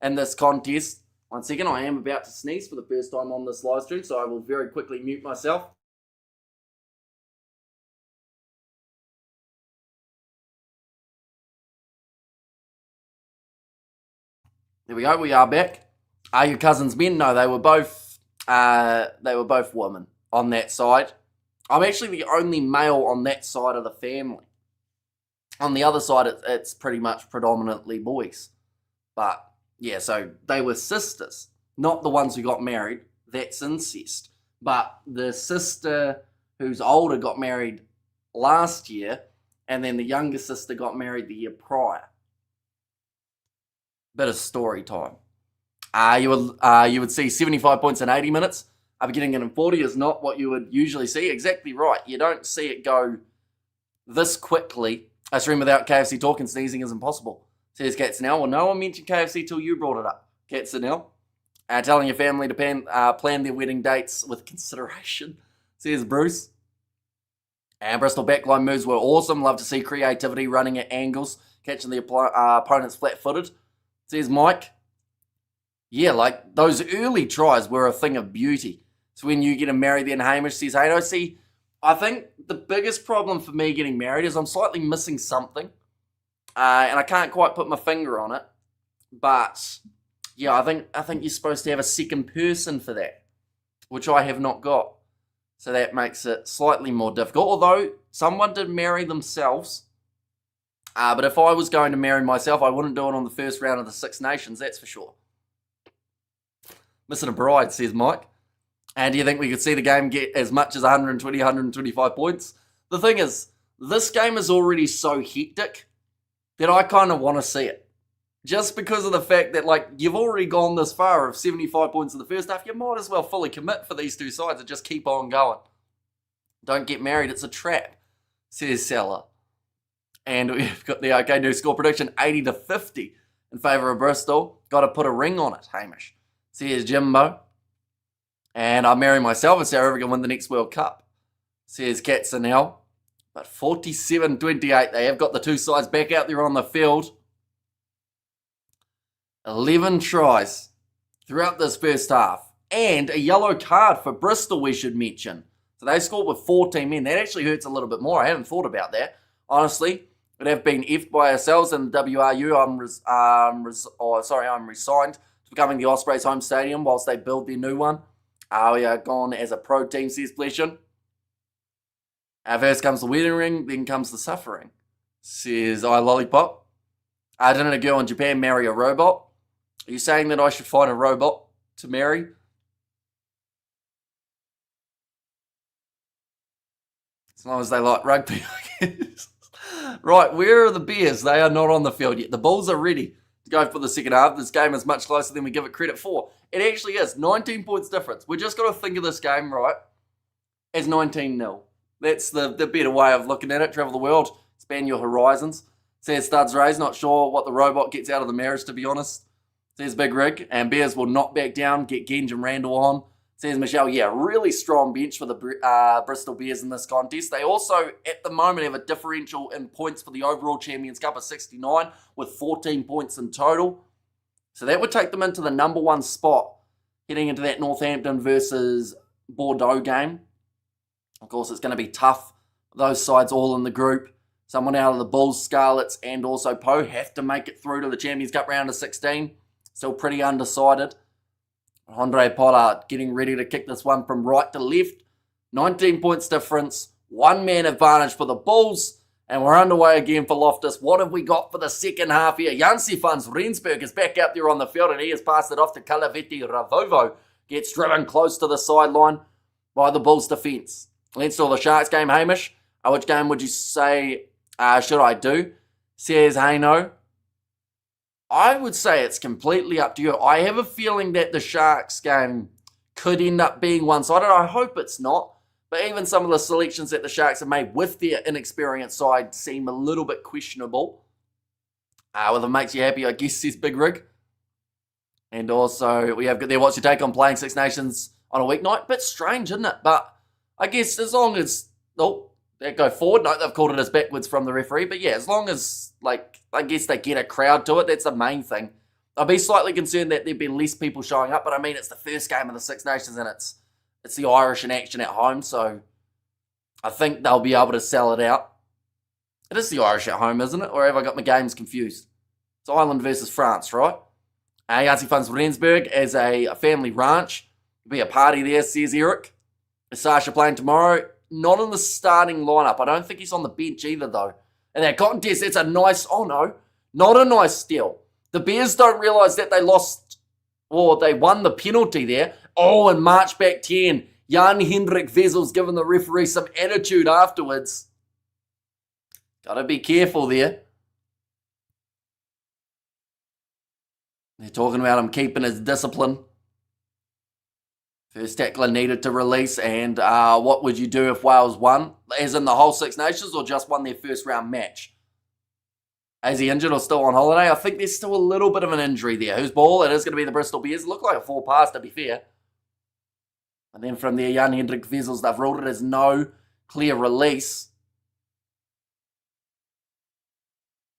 in this contest. 1 second, I am about to sneeze for the first time on this live stream, so I will very quickly mute myself. There we go, we are back. Are your cousins men? No, they were both women on that side. I'm actually the only male on that side of the family. On the other side, it's pretty much predominantly boys. But yeah, so they were sisters, not the ones who got married. That's incest. But the sister who's older got married last year, and then the younger sister got married the year prior. Bit of story time. You would see 75 points in 80 minutes. Getting it in 40 is not what you would usually see. Exactly right. You don't see it go this quickly. A stream without KFC talk and sneezing is impossible, says Katzenell. Well, no one mentioned KFC till you brought it up, Katzenell. Telling your family to plan their wedding dates with consideration, says Bruce. And Bristol backline moves were awesome. Love to see creativity running at angles, catching the opponents flat-footed, says Mike. Yeah, like those early tries were a thing of beauty. So when you get married, then Hamish says, hey, no, see, I think the biggest problem for me getting married is I'm slightly missing something. And I can't quite put my finger on it. But yeah, I think you're supposed to have a second person for that, which I have not got. So that makes it slightly more difficult. Although someone did marry themselves. But if I was going to marry myself, I wouldn't do it on the first round of the Six Nations, that's for sure. Missing a bride, says Mike. And do you think we could see the game get as much as 120, 125 points? The thing is, this game is already so hectic that I kind of want to see it. Just because of the fact that, like, you've already gone this far of 75 points in the first half, you might as well fully commit for these two sides and just keep on going. Don't get married, it's a trap, says Salah. And we've got the OK New score prediction, 80-50 in favour of Bristol. Got to put a ring on it, Hamish, says Jimbo. And I'll marry myself and Sarah can win the next World Cup, says Katzenell. But 47-28, they have got the two sides back out there on the field. 11 tries throughout this first half. And a yellow card for Bristol, we should mention. So they scored with 14 men. That actually hurts a little bit more. I hadn't thought about that. Honestly, would have been effed by ourselves in the WRU. I'm resigned to becoming the Ospreys home stadium whilst they build their new one. We are gone as a pro team, says Blession. First comes the wedding ring, then comes the suffering. Says I Lollipop. Didn't a girl in Japan marry a robot? Are you saying that I should find a robot to marry? As long as they like rugby, I guess. Right, where are the Bears? They are not on the field yet. The Bulls are ready to go for the second half. This game is much closer than we give it credit for. It actually is. 19 points difference. We're just got to think of this game, right, as 19-0. That's the better way of looking at it. Travel the world. Expand your horizons. Says Studs Rays. Not sure what the robot gets out of the marriage, to be honest. Says Big Rig. And Bears will not back down. Get Genge and Randall on. Says Michelle, yeah, really strong bench for the Bristol Bears in this contest. They also, at the moment, have a differential in points for the overall Champions Cup of 69 with 14 points in total. So that would take them into the number 1 spot heading into that Northampton versus Bordeaux game. Of course, it's going to be tough. Those sides all in the group. Someone out of the Bulls, Scarlets, and also Poe have to make it through to the Champions Cup round of 16. Still pretty undecided. Andre Pollard getting ready to kick this one from right to left. 19 points difference. 1-man advantage for the Bulls. And we're underway again for Loftus. What have we got for the second half here? Jansi Fans Rensburg is back out there on the field and he has passed it off to Calaveti Ravovo. Gets driven close to the sideline by the Bulls defence. Let's do the Sharks game, Hamish. Which game would you say should I do? Says Hayno. I would say it's completely up to you. I have a feeling that the Sharks game could end up being one-sided. I hope it's not. But even some of the selections that the Sharks have made with their inexperienced side seem a little bit questionable. Well, if it makes you happy, I guess, says Big Rig. And also, we have got there, what's your take on playing Six Nations on a weeknight? Bit strange, isn't it? But I guess as long as... Oh, they go forward. No, they've called it as backwards from the referee. But yeah, as long as, I guess they get a crowd to it, that's the main thing. I'll be slightly concerned that there'd be less people showing up, but I mean, it's the first game of the Six Nations and it's the Irish in action at home, so I think they'll be able to sell it out. It is the Irish at home, isn't it? Or have I got my games confused? It's Ireland versus France, right? Yahtzee Funds Rensburg as a family ranch. There'll be a party there, says Eric. Is Sasha playing tomorrow? Not in the starting lineup. I don't think he's on the bench either, though. And that contest, it's a nice... Oh, no. Not a nice steal. The Bears don't realise that they lost... Or they won the penalty there. Oh, and march back 10. Jan-Hendrik Vesels giving the referee some attitude afterwards. Got to be careful there. They're talking about him keeping his discipline. First tackler needed to release, and what would you do if Wales won? As in the whole Six Nations, or just won their first round match? Is he injured or still on holiday? I think there's still a little bit of an injury there. Whose ball? It is going to be the Bristol Bears. It looked like a 4-pass, to be fair. And then from there, Jan-Hendrik Vesels, they've ruled it as no clear release.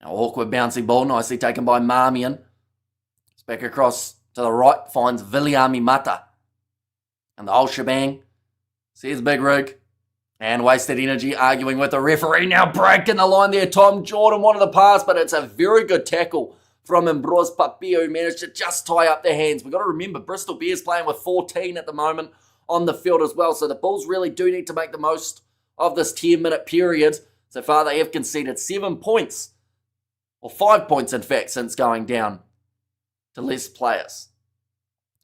Now, awkward bouncing ball, nicely taken by Marmion. It's back across to the right, finds Viliami Mata. And the whole shebang, says Big Rig. And wasted energy arguing with the referee. Now breaking the line there. Tom Jordan wanted the pass, but it's a very good tackle from Ambrose Papio, who managed to just tie up their hands. We've got to remember, Bristol Bears playing with 14 at the moment on the field as well. So the Bulls really do need to make the most of this 10-minute period. So far, they have conceded 7 points. Or 5 points, in fact, since going down to less players.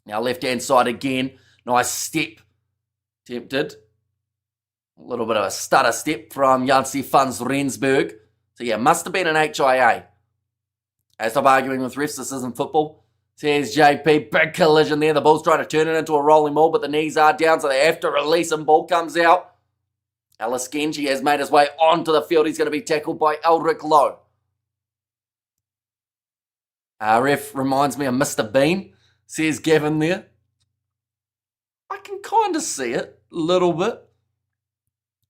Now left-hand side again. Nice step. Tempted. A little bit of a stutter step from Jansi Funds Rensburg. So yeah, must have been an HIA. Stop arguing with refs, this isn't football. Says JP, big collision there. The Bulls trying to turn it into a rolling ball, but the knees are down, so they have to release him. Ball comes out. Ellis Genji has made his way onto the field. He's going to be tackled by Eldrick Lowe. Ref reminds me of Mr. Bean, says Gavin there. I can kind of see it, a little bit.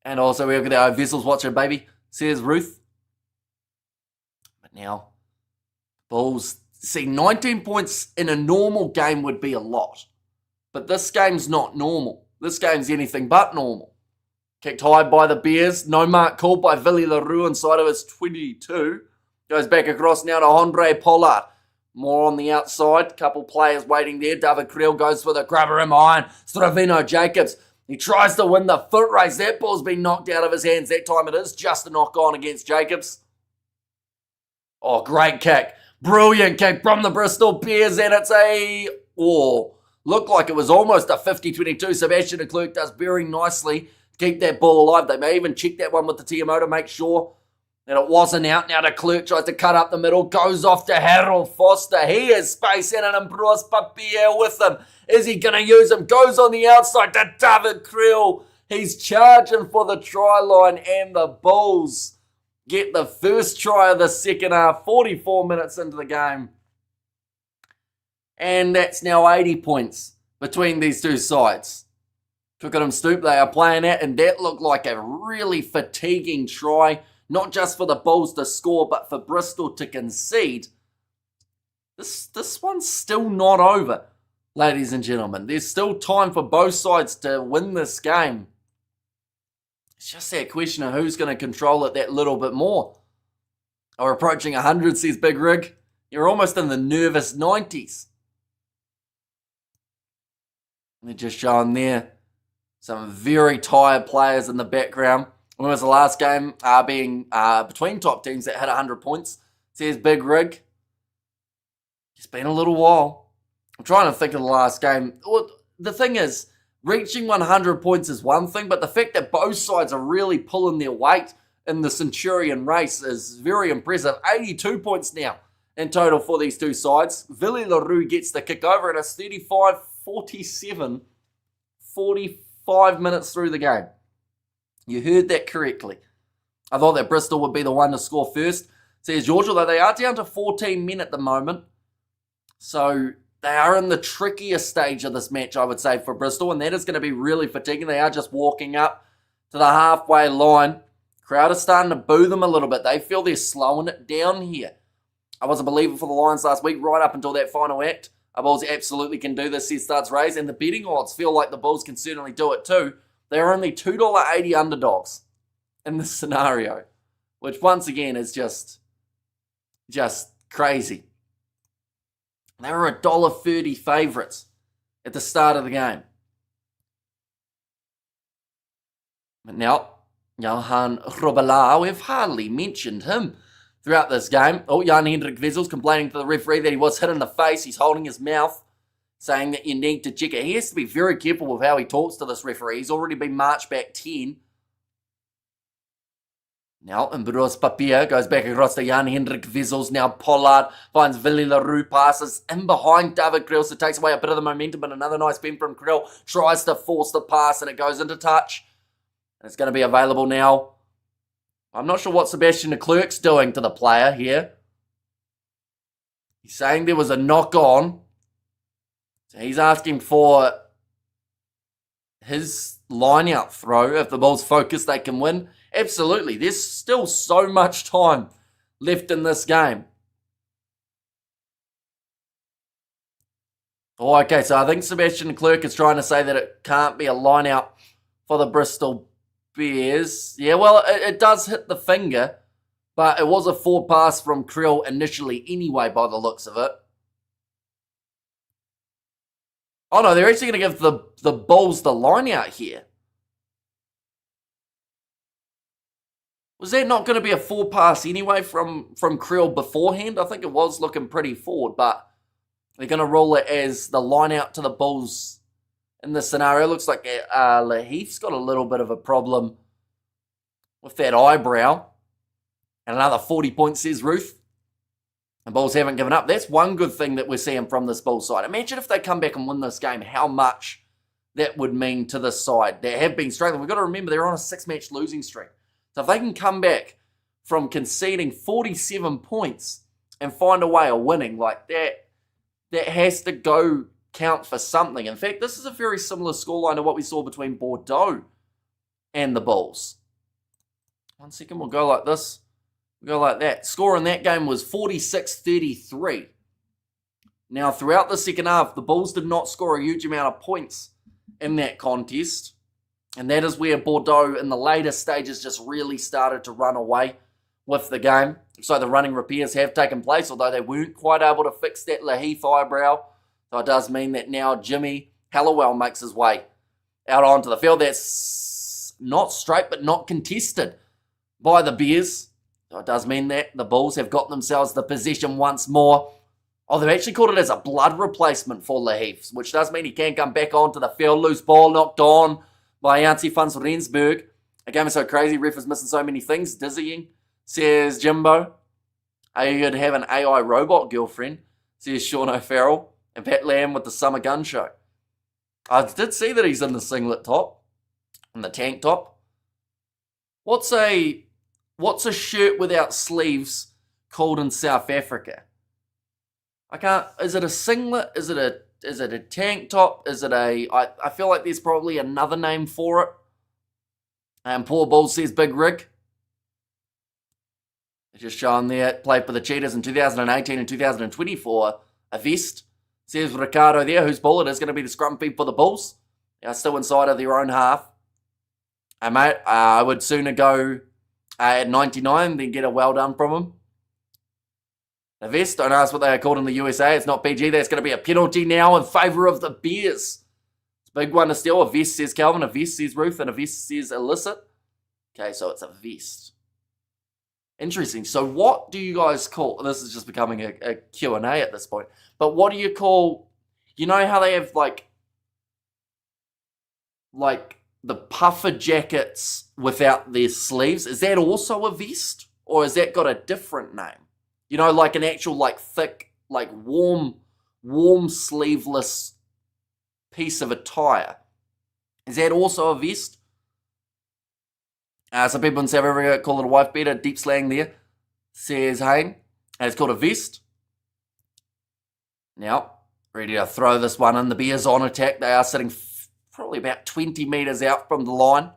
And also we have got our Vessels watching baby, says Ruth. But now, Bulls, see, 19 points in a normal game would be a lot. But this game's not normal. This game's anything but normal. Kicked high by the Bears. No mark called by Villy LaRue inside of his 22. Goes back across now to Andre Pollard. More on the outside. Couple players waiting there. David Creel goes for the grubber in behind. Stravino Jacobs He tries to win the foot race. That ball's been knocked out of his hands. That time it is just a knock on against Jacobs. Oh, great kick. Brilliant kick from the Bristol Bears, and it's looked like it was almost a 50-22. Sebastian de Klerk does very nicely to keep that ball alive. They may even check that one with the TMO to make sure that it wasn't out. Now de Klerk tries to cut up the middle, goes off to Harold Foster. He has space and an Ambrose Papier with him. Is he going to use him? Goes on the outside to David Creel. He's charging for the try line, and the Bulls get the first try of the second half, 44 minutes into the game. And that's now 80 points between these two sides. Twickenham Stoop, they are playing at, and that looked like a really fatiguing try, not just for the Bulls to score, but for Bristol to concede. This one's still not over, ladies and gentlemen. There's still time for both sides to win this game. It's just that question of who's going to control it that little bit more. We're approaching 100, says Big Rig. You're almost in the nervous 90s. They're just showing there some very tired players in the background. When was the last game being between top teams that hit 100 points, says Big Rig. It's been a little while. I'm trying to think of the last game. Well, the thing is, reaching 100 points is one thing, but the fact that both sides are really pulling their weight in the Centurion race is very impressive. 82 points now in total for these two sides. Villy LaRue gets the kick over, and it's 35-47, 45 minutes through the game. You heard that correctly. I thought that Bristol would be the one to score first. Says George, although they are down to 14 men at the moment. So they are in the trickiest stage of this match, I would say, for Bristol, and that is going to be really fatiguing. They are just walking up to the halfway line. Crowd is starting to boo them a little bit. They feel they're slowing it down here. I was a believer for the Lions last week, right up until that final act. The Bulls absolutely can do this, says Studs Rays, and the betting odds feel like the Bulls can certainly do it too. They are only $2.80 underdogs in this scenario, which once again is just crazy. They were $1.30 favourites at the start of the game. But now, Johan Robela, we've hardly mentioned him throughout this game. Oh, Jan-Hendrik Wessels complaining to the referee that he was hit in the face. He's holding his mouth, saying that you need to check it. He has to be very careful with how he talks to this referee. He's already been marched back 10. Now, Ambrose Papier goes back across to Jan-Hendrik Wessels. Now Pollard finds Villy LaRue, passes in behind David Creel, so takes away a bit of the momentum, but another nice bend from Creel. Tries to force the pass, and it goes into touch. And it's going to be available now. I'm not sure what Sebastian de Klerk's doing to the player here. He's saying there was a knock-on. So he's asking for his line-out throw. If the Bulls focus, they can win. Absolutely. There's still so much time left in this game. Oh, okay, so I think Sebastian de Klerk is trying to say that it can't be a line-out for the Bristol Bears. Yeah, well, it does hit the finger, but it was a forward pass from Creel initially anyway, by the looks of it. Oh, no, they're actually going to give the Bulls the line-out here. Was that not going to be a forward pass anyway from Creel beforehand? I think it was looking pretty forward, but they're going to roll it as the line-out to the Bulls in this scenario. Looks like Laheath's got a little bit of a problem with that eyebrow. And another 40 points, says Ruth. The Bulls haven't given up. That's one good thing that we're seeing from this Bulls side. Imagine if they come back and win this game, how much that would mean to this side. They have been struggling. We've got to remember they're on a 6-match losing streak. So if they can come back from conceding 47 points and find a way of winning like that, that has to go count for something. In fact, this is a very similar scoreline to what we saw between Bordeaux and the Bulls. 1 second, we'll go like this. We'll go like that. Score in that game was 46-33. Now, throughout the second half, the Bulls did not score a huge amount of points in that contest. And that is where Bordeaux in the later stages just really started to run away with the game. So the running repairs have taken place, although they weren't quite able to fix that Laheath eyebrow. So it does mean that now Jimmy Hallowell makes his way out onto the field. That's not straight, but not contested by the Bears. So it does mean that the Bulls have got themselves the possession once more. Oh, they've actually called it as a blood replacement for Leheaves, which does mean he can come back onto the field. Loose ball knocked on by Janci van Rensburg. A game is so crazy, ref is missing so many things. Dizzying, says Jimbo. You could have an AI robot girlfriend, says Sean O'Farrell. And Pat Lamb with the Summer Gun Show. I did see that he's in the singlet top and the tank top. What's a shirt without sleeves called in South Africa? I can't. Is it a singlet? Is it a tank top? Is it a? I feel like there's probably another name for it. And poor Bulls says Big Rig. It's just showing there. Played for the Cheetahs in 2018 and 2020 for a vest. Says Ricardo there, whose ball it is going to be the scrum feed for the Bulls. They are still inside of their own half. Mate, I would sooner go at 99 than get a well done from him. The vest, don't ask what they are called in the USA. It's not PG. That's going to be a penalty now in favour of the Bears. It's a big one to steal. A vest says Calvin, a vest says Ruth, and a vest says illicit. Okay, so it's a vest. Interesting. So what do you guys call, this is just becoming a Q&A at this point, but what do you call, you know how they have like the puffer jackets without their sleeves? Is that also a vest? Or has that got a different name? You know, like an actual like thick, like warm sleeveless piece of attire. Is that also a vest? Some people in South Africa call it a wife beater. Deep slang there, says Hayne. And it's called a vest. Now, ready to throw this one in. The Bears on attack. They are sitting probably about 20 metres out from the line.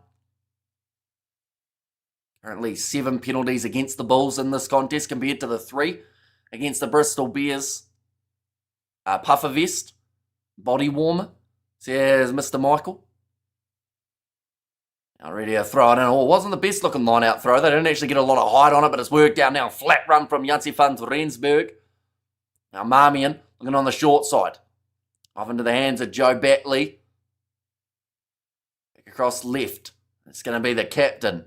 Currently 7 penalties against the Bulls in this contest compared to the 3 against the Bristol Bears. Puffer vest. Body warmer, says Mr. Michael. Now ready to throw it in. Oh, it wasn't the best looking line out throw. They didn't actually get a lot of height on it, but it's worked out now. Flat run from Janci van Rensburg. Now Marmion looking on the short side. Off into the hands of Joe Batley. Back across left. It's going to be the captain,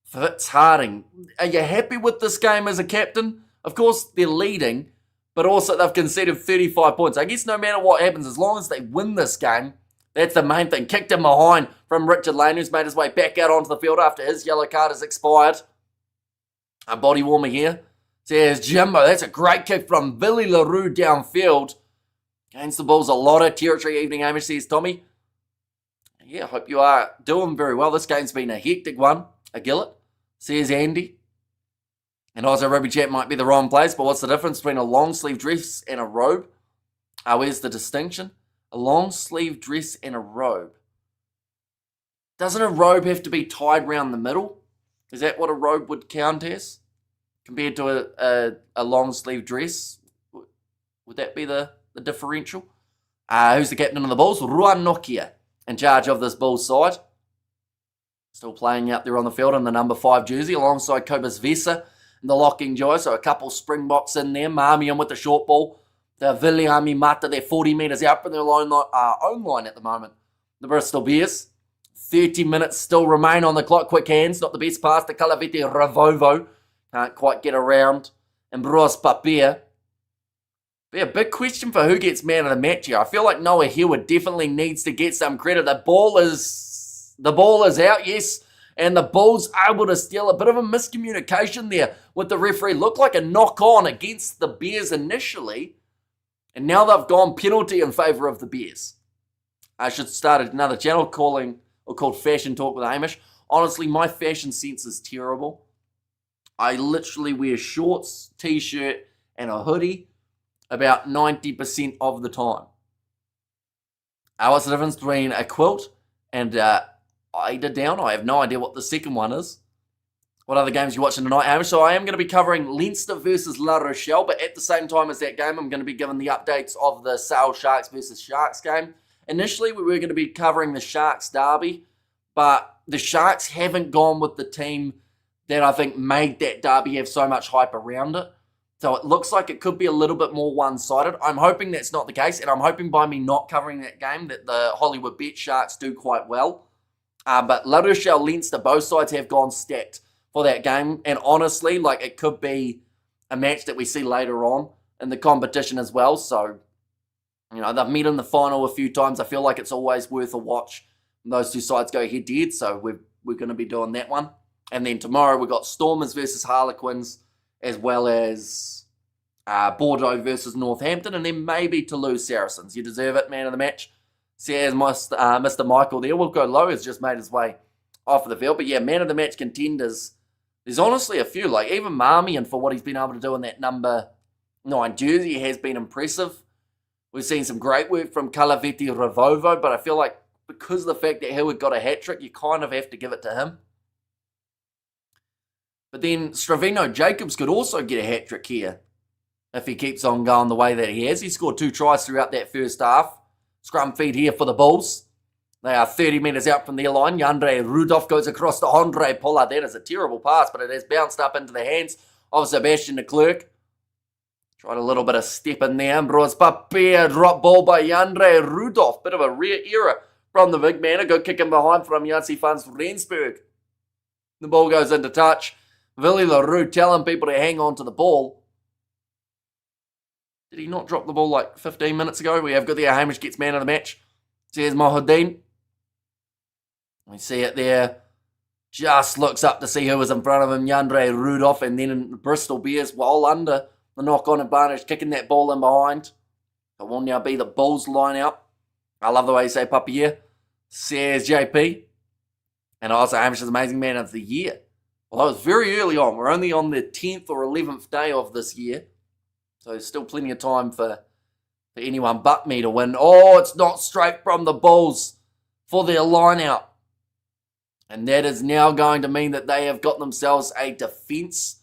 Fitz Harding. Are you happy with this game as a captain? Of course, they're leading, but also they've conceded 35 points. I guess no matter what happens, as long as they win this game, that's the main thing. Kicked him behind from Richard Lane, who's made his way back out onto the field after his yellow card has expired. A body warmer here. Says Jimbo. That's a great kick from Billy LaRue downfield. Gains the Bulls a lot of territory. Evening, Amish, says Tommy. Yeah, I hope you are doing very well. This game's been a hectic one. A Gillett, says Andy. And also Rugby Chat might be the wrong place, but what's the difference between a long sleeve dress and a robe? Where's the distinction? A long sleeve dress and a robe. Doesn't a robe have to be tied round the middle? Is that what a robe would count as? Compared to a long sleeve dress? Would that be the differential? Who's the captain of the Bulls? Ruan Nokia, in charge of this Bulls side. Still playing out there on the field in the number 5 jersey alongside Kobus Vesa in the locking jaw. So a couple Springboks in there. Marmion with the short ball. The Viliami Mata, they're 40 metres out from their own line at the moment. The Bristol Bears. 30 minutes still remain on the clock. Quick hands, not the best pass to Calavete Ravovo. Can't quite get around. And Bros Papia. Be a big question for who gets man of the match here. I feel like Noah Hewitt definitely needs to get some credit. The ball is out, yes. And the Bulls able to steal. A bit of a miscommunication there with the referee. Looked like a knock-on against the Bears initially. And now they've gone penalty in favour of the Bears. I should start another channel called Fashion Talk with Hamish. Honestly, my fashion sense is terrible. I literally wear shorts, t-shirt, and a hoodie about 90% of the time. What's the difference between a quilt and eider down? I have no idea what the second one is. What other games are you watching tonight, Hamish? So I am going to be covering Leinster versus La Rochelle, but at the same time as that game, I'm going to be giving the updates of the Sale Sharks versus Sharks game. Initially, we were going to be covering the Sharks derby, but the Sharks haven't gone with the team that I think made that derby have so much hype around it. So it looks like it could be a little bit more one-sided. I'm hoping that's not the case, and I'm hoping by me not covering that game that the Hollywood Bet Sharks do quite well. But La Rochelle, Leinster, both sides have gone stacked for that game, and honestly, like, it could be a match that we see later on in the competition as well. So, you know, they've met in the final a few times. I feel like it's always worth a watch when those two sides go head-to-head, so we're going to be doing that one. And then tomorrow we've got Stormers versus Harlequins, as well as Bordeaux versus Northampton, and then maybe Toulouse Saracens. You deserve it, man of the match. Says Mr. Michael there. We'll go low. Has just made his way off of the field. But yeah, man of the match contenders. There's honestly a few. Like even Marmion, for what he's been able to do in that number 9 jersey, has been impressive. We've seen some great work from Calaveti Ravovo, but I feel like because of the fact that Howard got a hat-trick, you kind of have to give it to him. But then Stravino Jacobs could also get a hat-trick here if he keeps on going the way that he has. He scored 2 tries throughout that first half. Scrum feed here for the Bulls. They are 30 metres out from their line. Yandre Rudolph goes across to Andre Pollard. That is a terrible pass, but it has bounced up into the hands of Sebastian de Klerk. Tried a little bit of step in there. Ambros Papier, drop ball by Yandre Rudolph. Bit of a rare error from the big man. A good kick in behind from Yancy Fans Rensburg. The ball goes into touch. Willie LaRue telling people to hang on to the ball. Did he not drop the ball like 15 minutes ago? We have got there. Hamish gets man of the match. Says Mohuddin. We see it there. Just looks up to see who was in front of him. Yandre Rudolph. And then Bristol Bears, well under the knock-on advantage, kicking that ball in behind. It will now be the Bulls line out. I love the way you say Papier. Says JP. And also Hamish's amazing man of the year. Well, that was very early on. We're only on the 10th or 11th day of this year. So there's still plenty of time for anyone but me to win. Oh, it's not straight from the Bulls for their line out. And that is now going to mean that they have got themselves a defence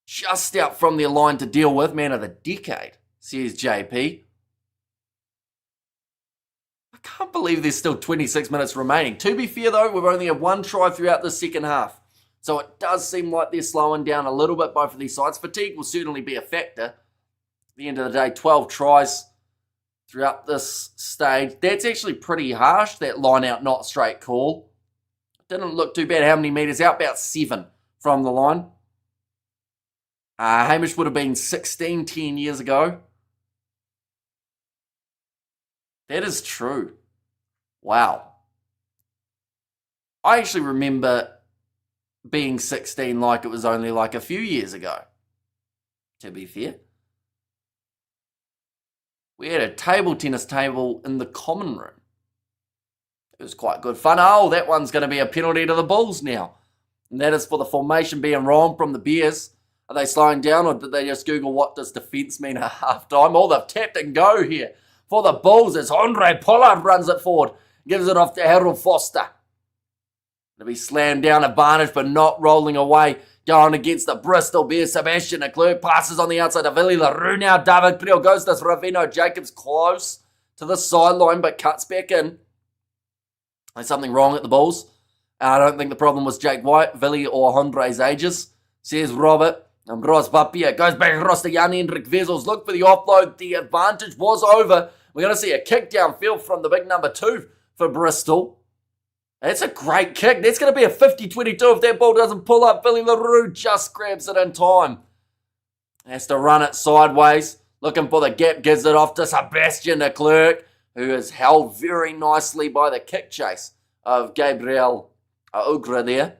just out from their line to deal with. Man of the decade, says JP. I can't believe there's still 26 minutes remaining. To be fair, though, we've only had 1 try throughout the second half. So it does seem like they're slowing down a little bit, both of these sides. Fatigue will certainly be a factor. At the end of the day, 12 tries throughout this stage. That's actually pretty harsh, that line out not straight call. Didn't look too bad. How many metres out? About 7 from the line. Hamish would have been 16 10 years ago. That is true. Wow. I actually remember being 16 like it was only like a few years ago, to be fair. We had a table tennis table in the common room. It was quite good fun. Oh, that one's going to be a penalty to the Bulls now. And that is for the formation being wrong from the Bears. Are they slowing down, or did they just Google what does defence mean at halftime? Oh, they've tapped and go here for the Bulls as Andre Pollard runs it forward. Gives it off to Harold Foster. It'll be slammed down, advantage, but not rolling away. Going against the Bristol Bears. Sebastian de Klerk passes on the outside of Willie LaRue. Now David Creel goes to Ravino Jacobs close to the sideline, but cuts back in. There's something wrong at the Bulls. I don't think the problem was Jake White, Willie, or Andre's ages, says Robert. And Bros Papier goes back across to Jan Hendrik Vessels. Look for the offload. The advantage was over. We're going to see a kick downfield from the big number 2 for Bristol. That's a great kick. That's going to be a 50-22 if that ball doesn't pull up. Billy LaRue just grabs it in time. Has to run it sideways. Looking for the gap. Gives it off to Sebastian de Klerk, who is held very nicely by the kick chase of Gabriel Ugra there.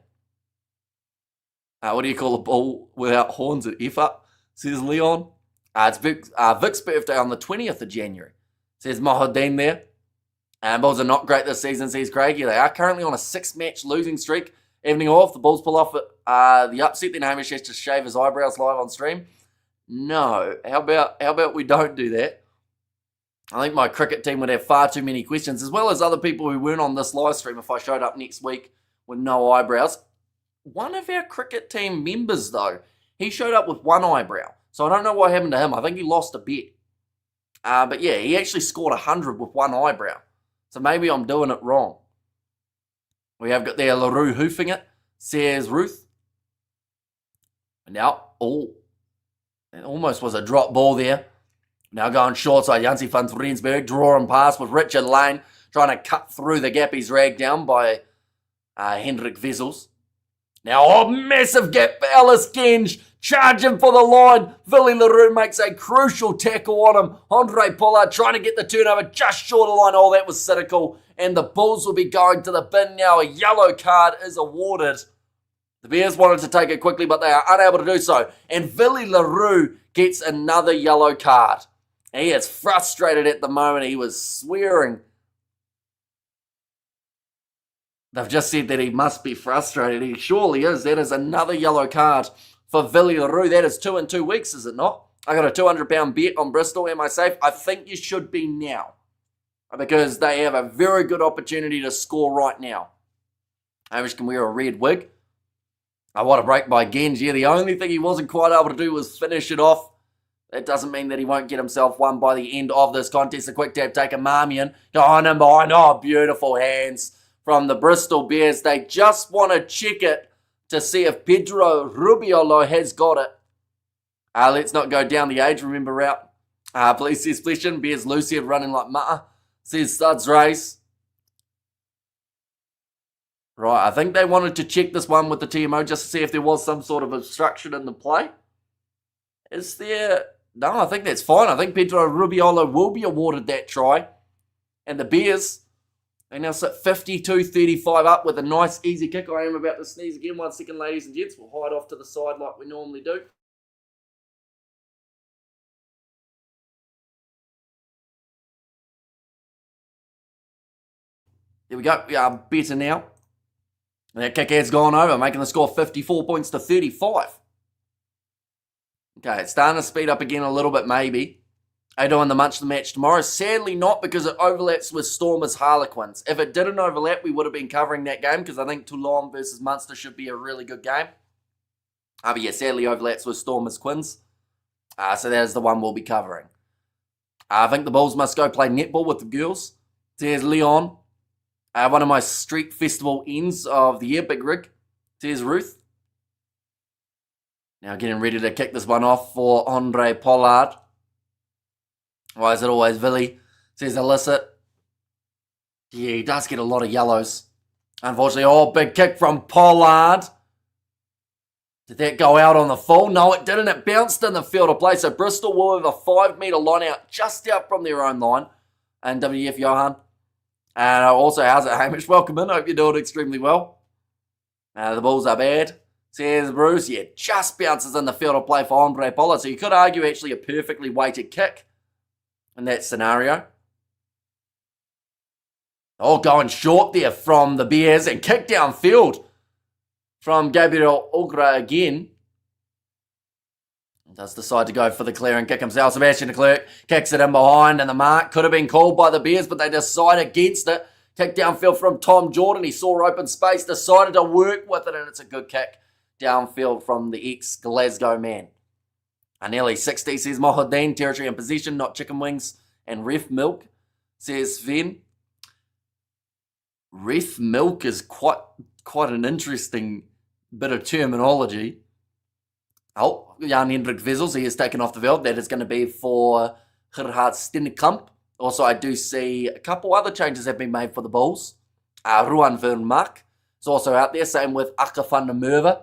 What do you call a ball without horns at F-up, says Leon. It's Vic's birthday on the 20th of January, says Mohuddin there. Bulls are not great this season, says Craigie. They are currently on a 6-match losing streak. Evening off, the Bulls pull off the upset, then Hamish has to shave his eyebrows live on stream. No, how about we don't do that? I think my cricket team would have far too many questions, as well as other people who weren't on this live stream if I showed up next week with no eyebrows. One of our cricket team members, though, he showed up with 1 eyebrow. So I don't know what happened to him. I think he lost a bet. But yeah, he actually scored 100 with 1 eyebrow. So maybe I'm doing it wrong. We have got there LaRue hoofing it, says Ruth. And now, It almost was a drop ball there. Now going short side, Jansi van Rensburg, drawing pass with Richard Lane, trying to cut through the gap he's ragged down by Hendrik Wessels. Now, massive gap for Ellis Genge, charging for the line. Willie LaRue makes a crucial tackle on him. Andre Pollard trying to get the turnover just short of the line. Oh, that was cynical. And the Bulls will be going to the bin now. A yellow card is awarded. The Bears wanted to take it quickly, but they are unable to do so. And Willie LaRue gets another yellow card. He is frustrated at the moment. He was swearing. They've just said that he must be frustrated. He surely is. That is another yellow card for Willie LaRue. That is 2 in 2 weeks, is it not? I got a £200 bet on Bristol. Am I safe? I think you should be now, because they have a very good opportunity to score right now. Hamish can wear a red wig. What a break by Genge. The only thing he wasn't quite able to do was finish it off. That doesn't mean that he won't get himself one by the end of this contest. A quick tap taker, Marmion. On and behind. Oh, beautiful hands from the Bristol Bears. They just want to check it to see if Pedro Rubiolo has got it. Let's not go down the age remember route. Please says Fleshin. Bears Lucia running like Mata. Says Studs Race. Right, I think they wanted to check this one with the TMO just to see if there was some sort of obstruction in the play. Is there? No, I think that's fine. I think Pedro Rubiolo will be awarded that try. And the Bears, they now sit 52-35 up with a nice easy kick. I am about to sneeze again. 1 second, ladies and gents. We'll hide off to the side like we normally do. There we go. We are better now. And that kick has gone over, making the score 54 points to 35. Okay, it's starting to speed up again a little bit, maybe. Are you doing the Munch the Match tomorrow? Sadly not, because it overlaps with Stormers Harlequins. If it didn't overlap, we would have been covering that game, because I think Toulon versus Munster should be a really good game. But yeah, sadly overlaps with Stormers Quins. So that is the one we'll be covering. I think the Bulls must go play netball with the girls. There's Leon. One of my street festival ends of the year, Big Rig. There's Ruth. Now getting ready to kick this one off for Andre Pollard. Why is it always Villy? Says Illicit. Yeah, he does get a lot of yellows. Unfortunately, oh, big kick from Pollard. Did that go out on the full? No, it didn't. It bounced in the field of play. So Bristol will have a 5 metre line out, just out from their own line. And WF Johan. And also, how's it, Hamish? Welcome in. Hope you're doing extremely well. The Bulls are bad. Says Bruce. Yeah, just bounces in the field of play for Andre Pollard. So you could argue actually a perfectly weighted kick in that scenario. Oh, going short there from the Bears and kick downfield from Gabriel Ugra again. Does decide to go for the clear and kick himself. Sebastian de Klerk kicks it in behind, and the mark could have been called by the Bears, but they decide against it. Kick downfield from Tom Jordan. He saw open space, decided to work with it, and it's a good kick downfield from the ex-Glasgow man. Nearly 60, says Mohadeen. Territory and possession, not chicken wings. And ref milk, says Sven. Ref milk is quite an interesting bit of terminology. Oh, Jan Hendrik Wessels, he is taken off the field. That is going to be for Gerhard Stennekamp. Also, I do see a couple other changes have been made for the Bulls. Ruan Vermaak is also out there. Same with Akka van der Merwe.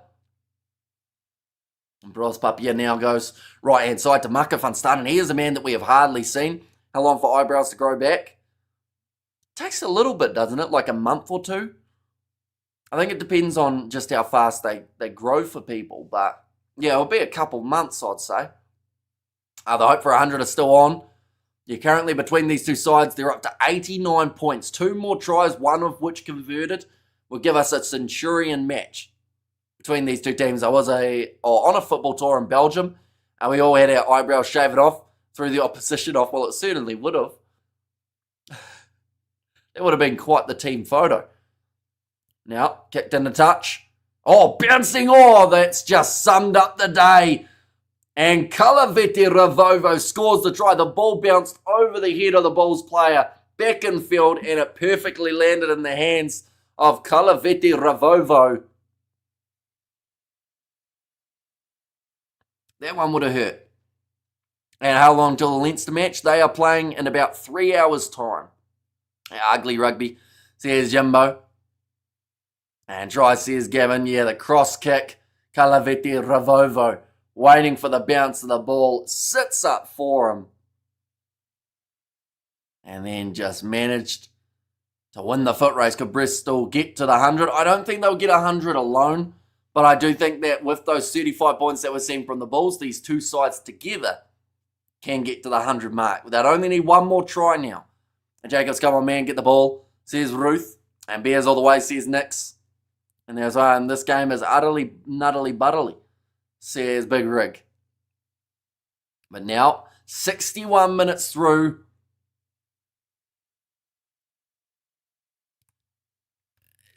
And Bros Papier now goes right-hand side to Maka van Stan. And he is a man that we have hardly seen. How long for eyebrows to grow back? Takes a little bit, doesn't it? Like a month or two? I think it depends on just how fast they grow for people. But yeah, it'll be a couple months, I'd say. The hope for 100 is still on. You're currently between these two sides. They're up to 89 points. 2 more tries, one of which converted, will give us a Centurion match between these two teams. I was on a football tour in Belgium, and we all had our eyebrows shaven off, threw the opposition off. Well, it certainly would have. That would have been quite the team photo. Now, kicked in the touch. Oh, bouncing. Oh, that's just summed up the day. And Kalaveti Ravovo scores the try. The ball bounced over the head of the Bulls player, back in field, and it perfectly landed in the hands of Kalaveti Ravovo. That one would have hurt. And how long till the Leinster match? They are playing in about 3 hours' time. Ugly rugby, says Jimbo. And try, says Gavin. Yeah, the cross kick. Calavete Ravovo, waiting for the bounce of the ball, sits up for him. And then just managed to win the foot race. Could Bristol get to the 100? I don't think they'll get 100 alone, but I do think that with those 35 points that we're seeing from the Bulls, these two sides together can get to the 100 mark. They'd only need one more try now. And Jacobs, come on, man, get the ball, says Ruth. And Bears all the way, says Nix. And there's and this game is utterly nuttily butterly, says Big Rig. But now, 61 minutes through.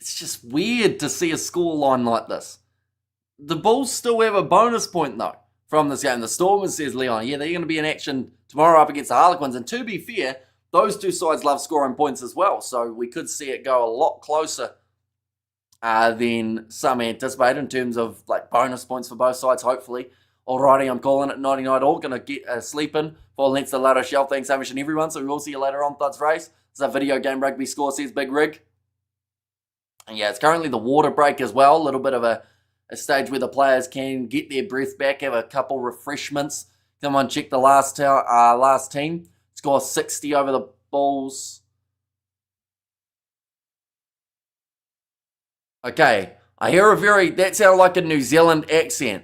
It's just weird to see a scoreline like this. The Bulls still have a bonus point, though, from this game. The Stormers, says Leon. Yeah, they're going to be in action tomorrow up against the Harlequins. And to be fair, those two sides love scoring points as well. So we could see it go a lot closer than some anticipate in terms of like bonus points for both sides, hopefully. Alrighty, I'm calling it 99 all. Going to get a sleep in for Leinster Lato Shell. Thanks so much and everyone. So we will see you later on Thuds Race. It's a video game rugby score, says Big Rig. And yeah, it's currently the water break as well. A little bit of a stage where the players can get their breath back, have a couple refreshments. Come on, check the last team. Score 60 over the Bulls. Okay, I hear that sounded like a New Zealand accent.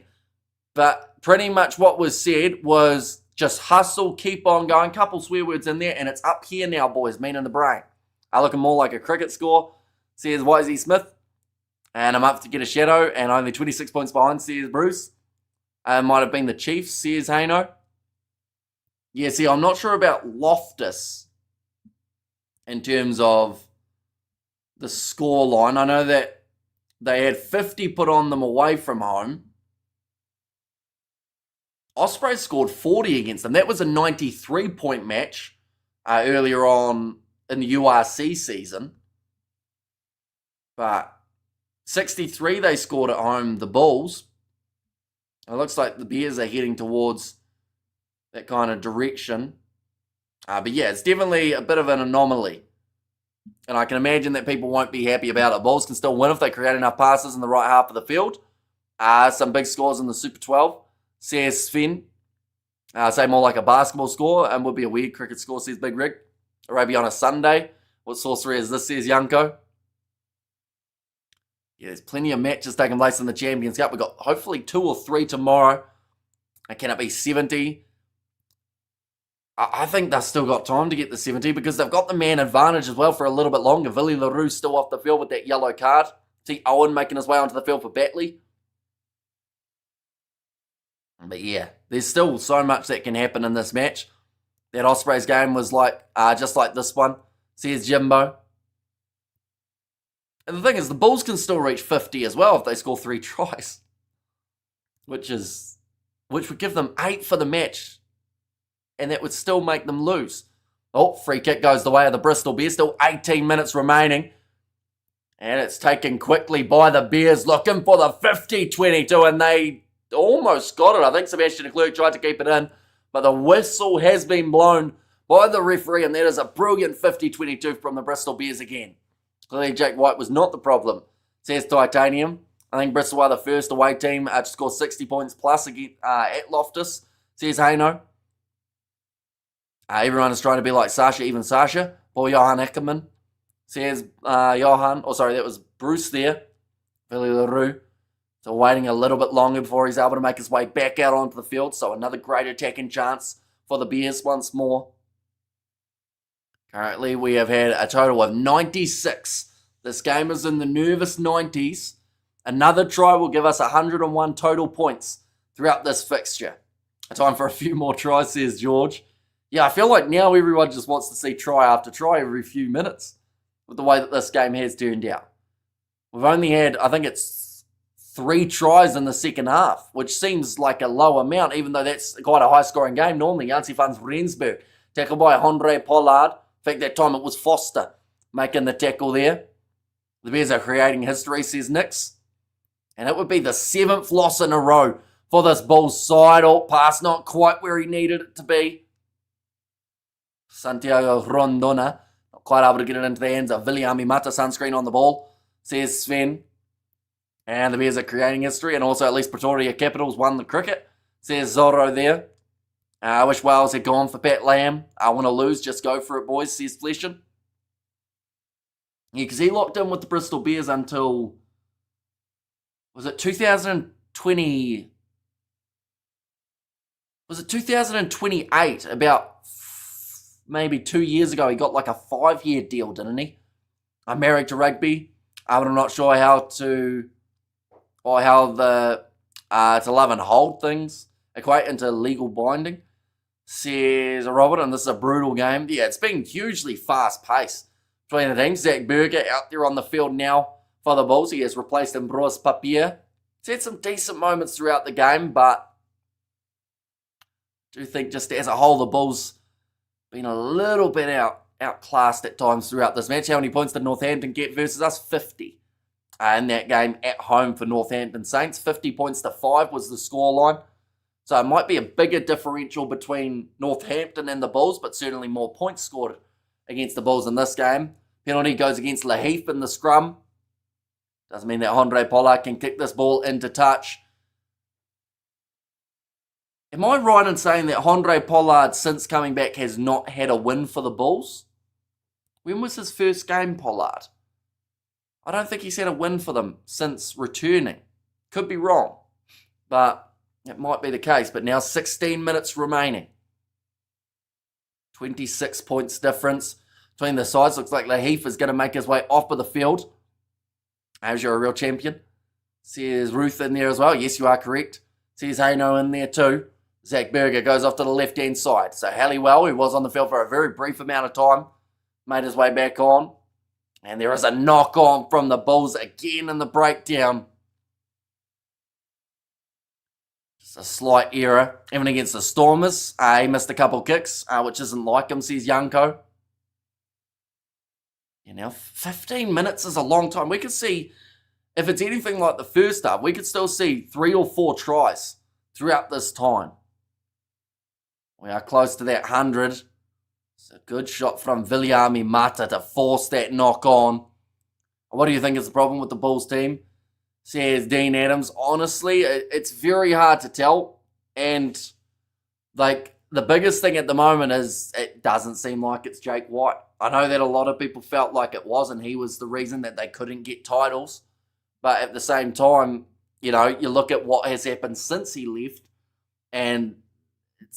But pretty much what was said was just hustle, keep on going. Couple swear words in there, and it's up here now, boys, meaning the brain. Looking more like a cricket score, says YZ Smith. And I'm up to get a shadow, and only 26 points behind, says Bruce. Might have been the Chiefs, says Haino. Yeah, see, I'm not sure about Loftus in terms of the score line. I know that they had 50 put on them away from home. Ospreys scored 40 against them. That was a 93-point match earlier on in the URC season. But 63 they scored at home, the Bulls. It looks like the Bears are heading towards that kind of direction. But yeah, it's definitely a bit of an anomaly. And I can imagine that people won't be happy about it. Bulls can still win if they create enough passes in the right half of the field. Some big scores in the Super 12, says Sven. Say more like a basketball score, and would be a weird cricket score, says Big Rig. Maybe on a Sunday. What sorcery is this, says Yanko. Yeah, there's plenty of matches taking place in the Champions Cup. We've got hopefully 2 or 3 tomorrow. And can it be 70? I think they've still got time to get the 70 because they've got the man advantage as well for a little bit longer. Villy LaRue still off the field with that yellow card. See Owen making his way onto the field for Batley. But yeah, there's still so much that can happen in this match. That Ospreys game was like just like this one, says Jimbo. And the thing is, the Bulls can still reach 50 as well if they score 3 tries. Which would give them 8 for the match. And that would still make them lose. Oh, free kick goes the way of the Bristol Bears. Still 18 minutes remaining. And it's taken quickly by the Bears, looking for the 50-22, and they almost got it. I think Sebastian Leclerc tried to keep it in, but the whistle has been blown by the referee, and that is a brilliant 50-22 from the Bristol Bears again. Clearly, Jake White was not the problem, says Titanium. I think Bristol are the first away team to score 60 points plus again, at Loftus, says Haino. Everyone is trying to be like Sasha, even Sasha. Or Johan Eckerman, says Johan. Oh, sorry, that was Bruce there. Billy LaRue. So waiting a little bit longer before he's able to make his way back out onto the field. So another great attacking chance for the Bears once more. Currently, we have had a total of 96. This game is in the nervous 90s. Another try will give us 101 total points throughout this fixture. Time for a few more tries, says George. Yeah, I feel like now everyone just wants to see try after try every few minutes with the way that this game has turned out. We've only had, I think it's 3 tries in the second half, which seems like a low amount, even though that's quite a high-scoring game. Normally, Jansi Fans Rensburg, tackled by Andre Pollard. In fact, that time it was Foster making the tackle there. The Bears are creating history, says Nix. And it would be the 7th loss in a row for this Bulls side. Oh, pass not quite where he needed it to be. Santiago Rondona, not quite able to get it into the hands of Viliami Mata. Sunscreen on the ball, says Sven. And the Bears are creating history, and also at least Pretoria Capitals won the cricket, says Zorro there. I wish Wales had gone for Pat Lam. I want to lose, just go for it, boys, says Fleshen. Yeah, because he locked in with the Bristol Bears until, was it 2020? Was it 2028? About maybe 2 years ago, he got like a 5-year deal, didn't he? I'm married to rugby. I'm not sure how the to love and hold things equate into legal binding, says Robert, and this is a brutal game. Yeah, it's been hugely fast-paced between the teams. Zach Berger out there on the field now for the Bulls. He has replaced Ambroise Papier. He's had some decent moments throughout the game, but I do think just as a whole, the Bulls been a little bit outclassed at times throughout this match. How many points did Northampton get versus us? 50. In that game at home for Northampton Saints. 50 points to 5 was the scoreline. So it might be a bigger differential between Northampton and the Bulls, but certainly more points scored against the Bulls in this game. Penalty goes against Laheath in the scrum. Doesn't mean that Andre Pollard can kick this ball into touch. Am I right in saying that Andre Pollard, since coming back, has not had a win for the Bulls? When was his first game, Pollard? I don't think he's had a win for them since returning. Could be wrong, but it might be the case. But now 16 minutes remaining. 26 points difference between the sides. Looks like Laheath is going to make his way off of the field. As you're a real champion. Says Ruth in there as well. Yes, you are correct. Says Haino in there too. Zach Berger goes off to the left-hand side. So Halliwell, who was on the field for a very brief amount of time, made his way back on. And there is a knock-on from the Bulls again in the breakdown. Just a slight error. Even against the Stormers, he missed a couple kicks, which isn't like him, says Yanko. You know, 15 minutes is a long time. We could see, if it's anything like the first half, we could still see 3 or 4 tries throughout this time. We are close to that 100. It's a good shot from Viliami Mata to force that knock on. What do you think is the problem with the Bulls team? Says Dean Adams. Honestly, it's very hard to tell. And like the biggest thing at the moment is it doesn't seem like it's Jake White. I know that a lot of people felt like it was, and he was the reason that they couldn't get titles. But at the same time, you know, you look at what has happened since he left, and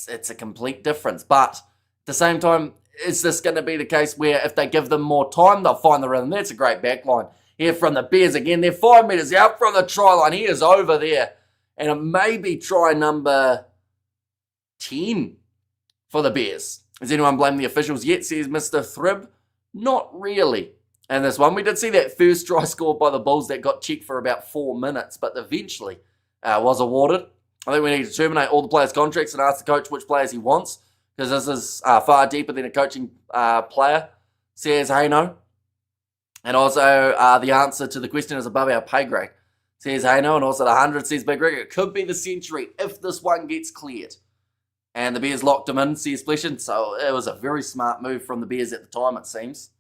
it's a complete difference. But at the same time, is this going to be the case where if they give them more time, they'll find the rhythm? That's a great backline. Here from the Bears again. They're 5 metres out from the try line. He is over there. And it may be try number 10 for the Bears. Has anyone blamed the officials yet, says Mr. Thrib? Not really. And this one, we did see that first try scored by the Bulls that got checked for about 4 minutes, but eventually was awarded. I think we need to terminate all the players' contracts and ask the coach which players he wants, because this is far deeper than a coaching player, says Haino. And also the answer to the question is above our pay grade, says Haino. And also the 100, says Big Rick. It could be the century if this one gets cleared. And the Bears locked him in, says Fleshen. So it was a very smart move from the Bears at the time, it seems.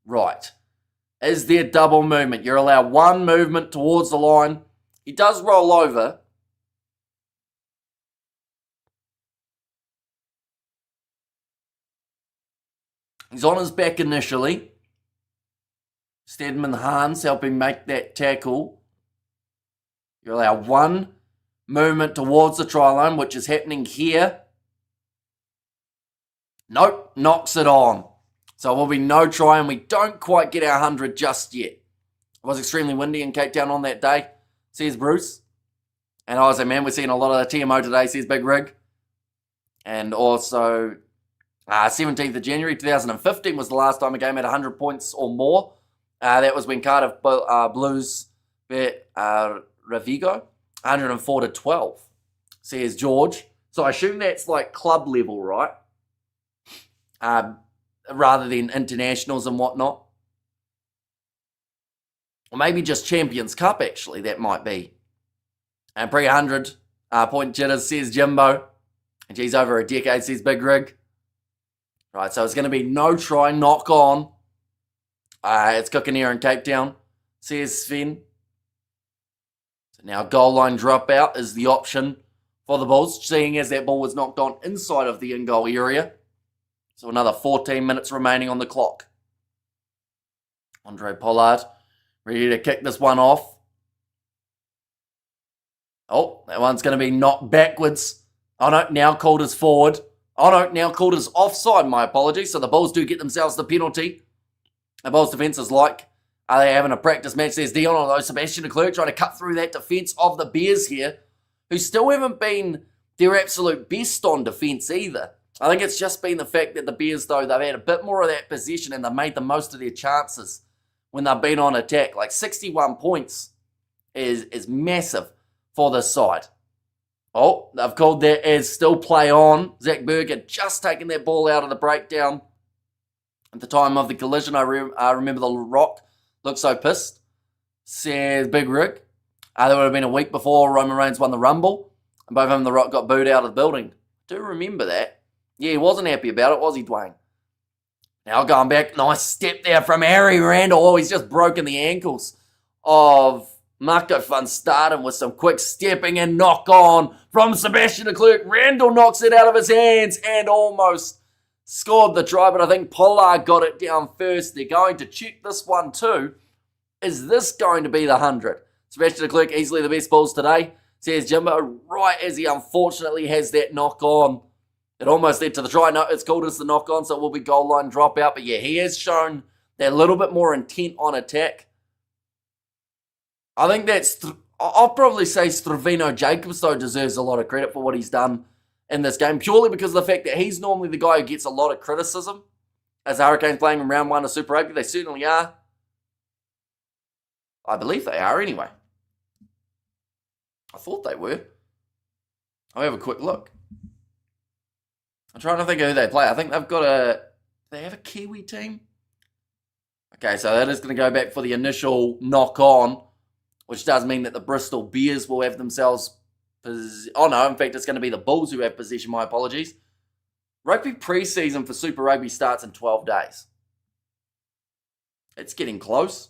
Right. Is there double movement? You're allowed one movement towards the line. He does roll over. He's on his back initially. Stedman Hans helping make that tackle. You're allowed one movement towards the try line, which is happening here. Nope, knocks it on. So it will be no try, and we don't quite get our 100 just yet. It was extremely windy in Cape Town on that day, says Bruce. And I was like, man, we're seeing a lot of the TMO today, says Big Rig. And also, 17th of January 2015 was the last time a game had 100 points or more. That was when Cardiff Blues beat Ravigo, 104-12, says George. So I assume that's like club level, right? Rather than internationals and whatnot. Or maybe just Champions Cup, actually, that might be. And pre-100 point jitters, says Jimbo. And geez, over a decade, says Big Rig. Right, so it's going to be no try, knock on. It's cooking here in Cape Town, says Sven. So now goal line dropout is the option for the Bulls, seeing as that ball was knocked on inside of the in-goal area. So another 14 minutes remaining on the clock. Andre Pollard ready to kick this one off. Oh, that one's going to be knocked backwards. Oh no, now called as forward. Oh no, now called as offside, my apologies. So the Bulls do get themselves the penalty. The Bulls defence is like, are they having a practice match? There's Dion, although Sebastian de Klerk trying to cut through that defence of the Bears here, who still haven't been their absolute best on defence either. I think it's just been the fact that the Bears, though, they've had a bit more of that possession and they've made the most of their chances when they've been on attack. Like 61 points is massive for this side. Oh, they've called that as still play on. Zach Berger just taking that ball out of the breakdown at the time of the collision. I remember the Rock looked so pissed, says Big Rig. That would have been a week before Roman Reigns won the Rumble, and both him and the Rock got booed out of the building. I do remember that. Yeah, he wasn't happy about it, was he, Dwayne? Now going back, nice step there from Harry Randall. Oh, he's just broken the ankles of Marco van Staden with some quick stepping and knock on from Sebastian de Klerk. Randall knocks it out of his hands and almost scored the try, but I think Pollard got it down first. They're going to check this one too. Is this going to be the 100? Sebastian de Klerk, easily the best Bulls today, says Jimbo, right as he unfortunately has that knock on. It almost led to the try. No, it's called as the knock on, so it will be goal line dropout. But yeah, he has shown that little bit more intent on attack. I think I'll probably say Stravino Jacobs, though, deserves a lot of credit for what he's done in this game, purely because of the fact that he's normally the guy who gets a lot of criticism. As the Hurricanes playing in round 1 of Super Rugby, they certainly are. I believe they are anyway. I thought they were. I'll have a quick look. I'm trying to think of who they play. I think they've got they have a Kiwi team? Okay, so that is going to go back for the initial knock-on, which does mean that the Bristol Bears will have themselves... Oh no, in fact, it's going to be the Bulls who have possession, my apologies. Rugby pre-season for Super Rugby starts in 12 days. It's getting close.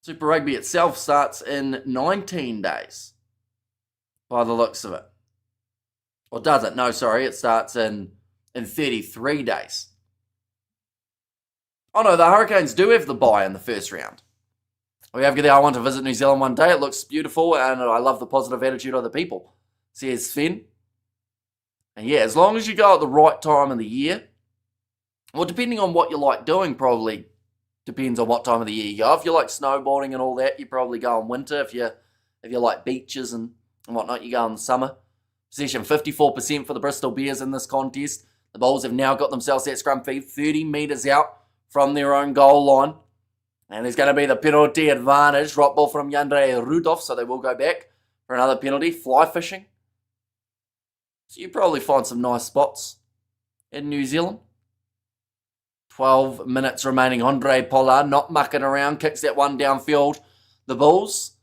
Super Rugby itself starts in 19 days, by the looks of it. Or does it? No, sorry, it starts in 33 days. Oh no, the Hurricanes do have the bye in the first round. We have I want to visit New Zealand one day. It looks beautiful and I love the positive attitude of the people, says Sven. And yeah, as long as you go at the right time of the year, well, depending on what you like doing, probably depends on what time of the year you go. If you like snowboarding and all that, you probably go in winter. If you like beaches and whatnot, you go in the summer. Possession 54% for the Bristol Bears in this contest. The Bulls have now got themselves that scrum feed 30 metres out from their own goal line. And there's going to be the penalty advantage. Drop ball from Yandre Rudolph, so they will go back for another penalty. Fly fishing. So you probably find some nice spots in New Zealand. 12 minutes remaining. Andre Pollard not mucking around. Kicks that one downfield. The Bulls,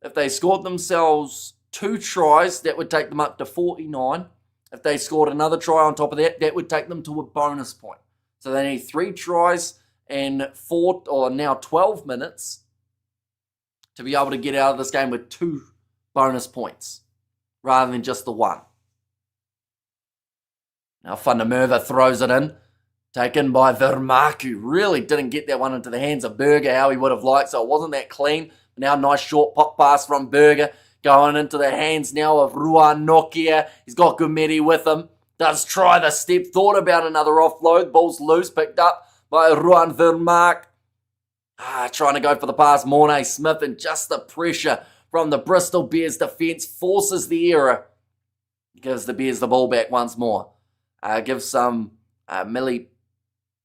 if they scored themselves 2 tries, that would take them up to 49. If they scored another try on top of that, that would take them to a bonus point. So they need 3 tries and 4 or now 12 minutes to be able to get out of this game with 2 bonus points rather than just the 1. Now Fundermerva throws it in. Taken by Vermaku. Really didn't get that one into the hands of Berger how he would have liked, so it wasn't that clean. Now nice short pop pass from Berger. Going into the hands now of Ruan Nokia. He's got Gumeri with him. Does try the step. Thought about another offload. Ball's loose. Picked up by Ruan Vermaak. Trying to go for the pass. Mornay Smith, and just the pressure from the Bristol Bears defence forces the error. Gives the Bears the ball back once more. Gives some Millie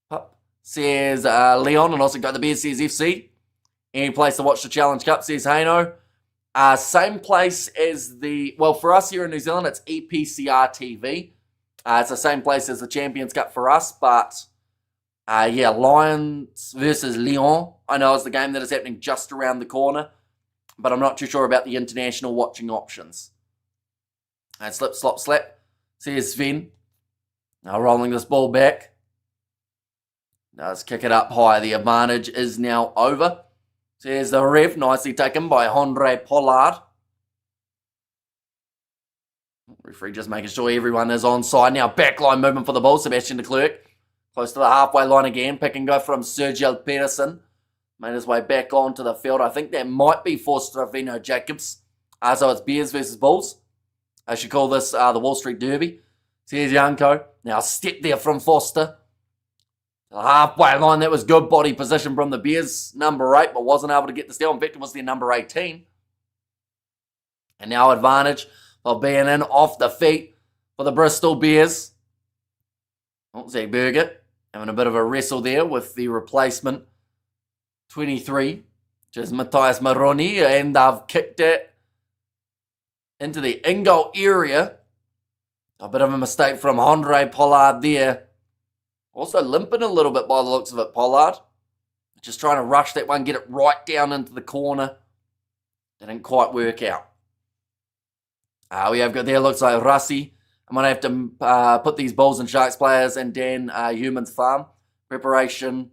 Pup. Says Leon, and also got the Bears, says FC. Any place to watch the Challenge Cup, says Haino. Same place as for us here in New Zealand, it's EPCR TV. It's the same place as the Champions Cup for us, but Lions versus Lyon, I know, is the game that is happening just around the corner. but I'm not too sure about the international watching options. And slip, slop, slap. Says Sven. Now rolling this ball back. Now let's kick it up high. The advantage is now over. Says the ref. Nicely taken by Andre Pollard. Referee just making sure everyone is onside. Now backline movement for the Bulls. Sebastian de Klerk. Close to the halfway line again. Pick and go from Sergio Pedersen. Made his way back onto the field. I think that might be for Stravino Jacobs. So it's Bears versus Bulls. I should call this the Wall Street Derby. So here's Janko. Now step there from Foster. The halfway line. That was good body position from the Bears. Number 8, but wasn't able to get the steal. In fact, it was their number 18. And now advantage of being in off the feet for the Bristol Bears. Oh, Zach Berger having a bit of a wrestle there with the replacement 23, which is Matthias Maroni, and they've kicked it into the in-goal area. A bit of a mistake from Andre Pollard there. Also limping a little bit by the looks of it, Pollard. Just trying to rush that one, get it right down into the corner. Didn't quite work out. We have got there, looks like Rassi. I'm going to have to put these Bulls and Sharks players in Dan Human's farm. Preparation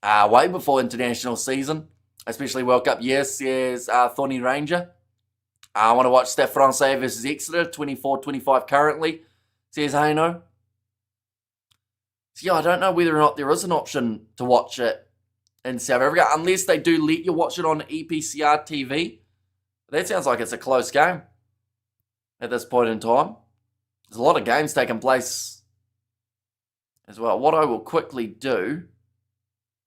way before international season, especially World Cup. Yes, says Thorny Ranger. I want to watch Stade Francais versus Exeter, 24-25 currently, says Haino. So yeah, I don't know whether or not there is an option to watch it in South Africa, unless they do let you watch it on EPCR TV. That sounds like it's a close game at this point in time. There's a lot of games taking place as well. What I will quickly do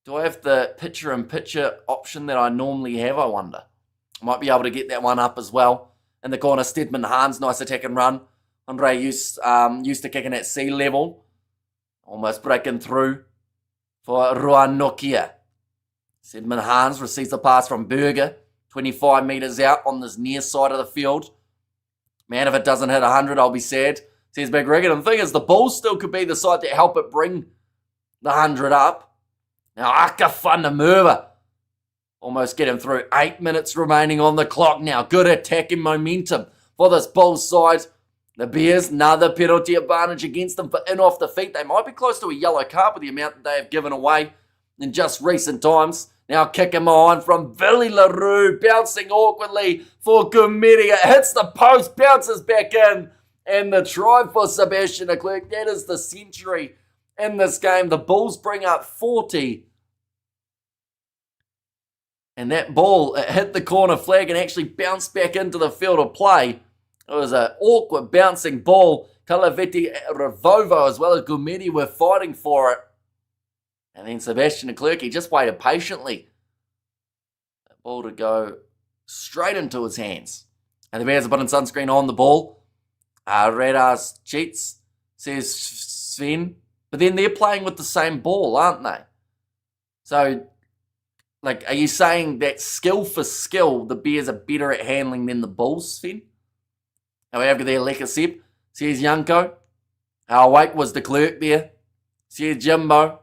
I have the picture-in-picture option that I normally have, I wonder? I might be able to get that one up as well. In the corner, Stedman Hans, nice attack and run. Andre used to kicking at sea level. Almost breaking through for Ruan Nokia. Stedman Hans receives the pass from Berger. 25 metres out on this near side of the field. Man, if it doesn't hit 100, I'll be sad, says Big Riggett. And the thing is, the Bulls still could be the side that help it bring the 100 up. Now, Aka van der Merwe almost getting through. 8 minutes remaining on the clock now. Good attacking momentum for this Bulls side. The Bears, another penalty advantage against them for in off the feet. They might be close to a yellow card with the amount that they have given away in just recent times. Now kicking behind from Billy LaRue, bouncing awkwardly for Gumedi. It hits the post, bounces back in, and the try for Sebastian de Klerk. That is the century in this game. The Bulls bring up 40. And that ball, it hit the corner flag and actually bounced back into the field of play. It was an awkward bouncing ball. Calaveti, Ravovo, as well as Gumedi were fighting for it. And then Sebastian de Klerk, he just waited patiently. That ball to go straight into his hands. And the Bears are putting sunscreen on the ball. Radas cheats, says Sven. But then they're playing with the same ball, aren't they? So, like, are you saying that skill for skill, the Bears are better at handling than the Bulls, Sven? Now we have got there Lekasip, says Janko. Our wait was de Klerk there. Says Jimbo.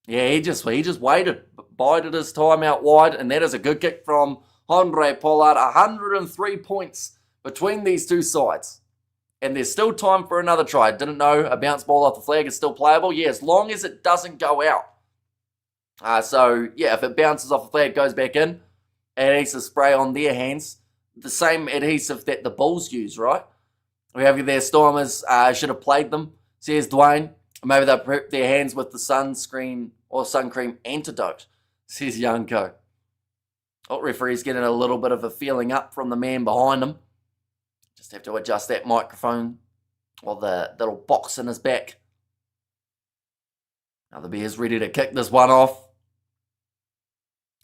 Yeah, he just waited, bided his time out wide, and that is a good kick from Andre Pollard. 103 points between these two sides. And there's still time for another try. Didn't know a bounce ball off the flag is still playable. Yeah, as long as it doesn't go out. So, yeah, if it bounces off the flag, goes back in. Adhesive spray on their hands. The same adhesive that the Bulls use, right? We have their Stormers. Should have played them, says Dwayne. Maybe they'll prep their hands with the sunscreen or sun cream antidote, says Janko. Oh, referee's getting a little bit of a feeling up from the man behind him. Just have to adjust that microphone or the little box in his back. Now the Bears ready to kick this one off.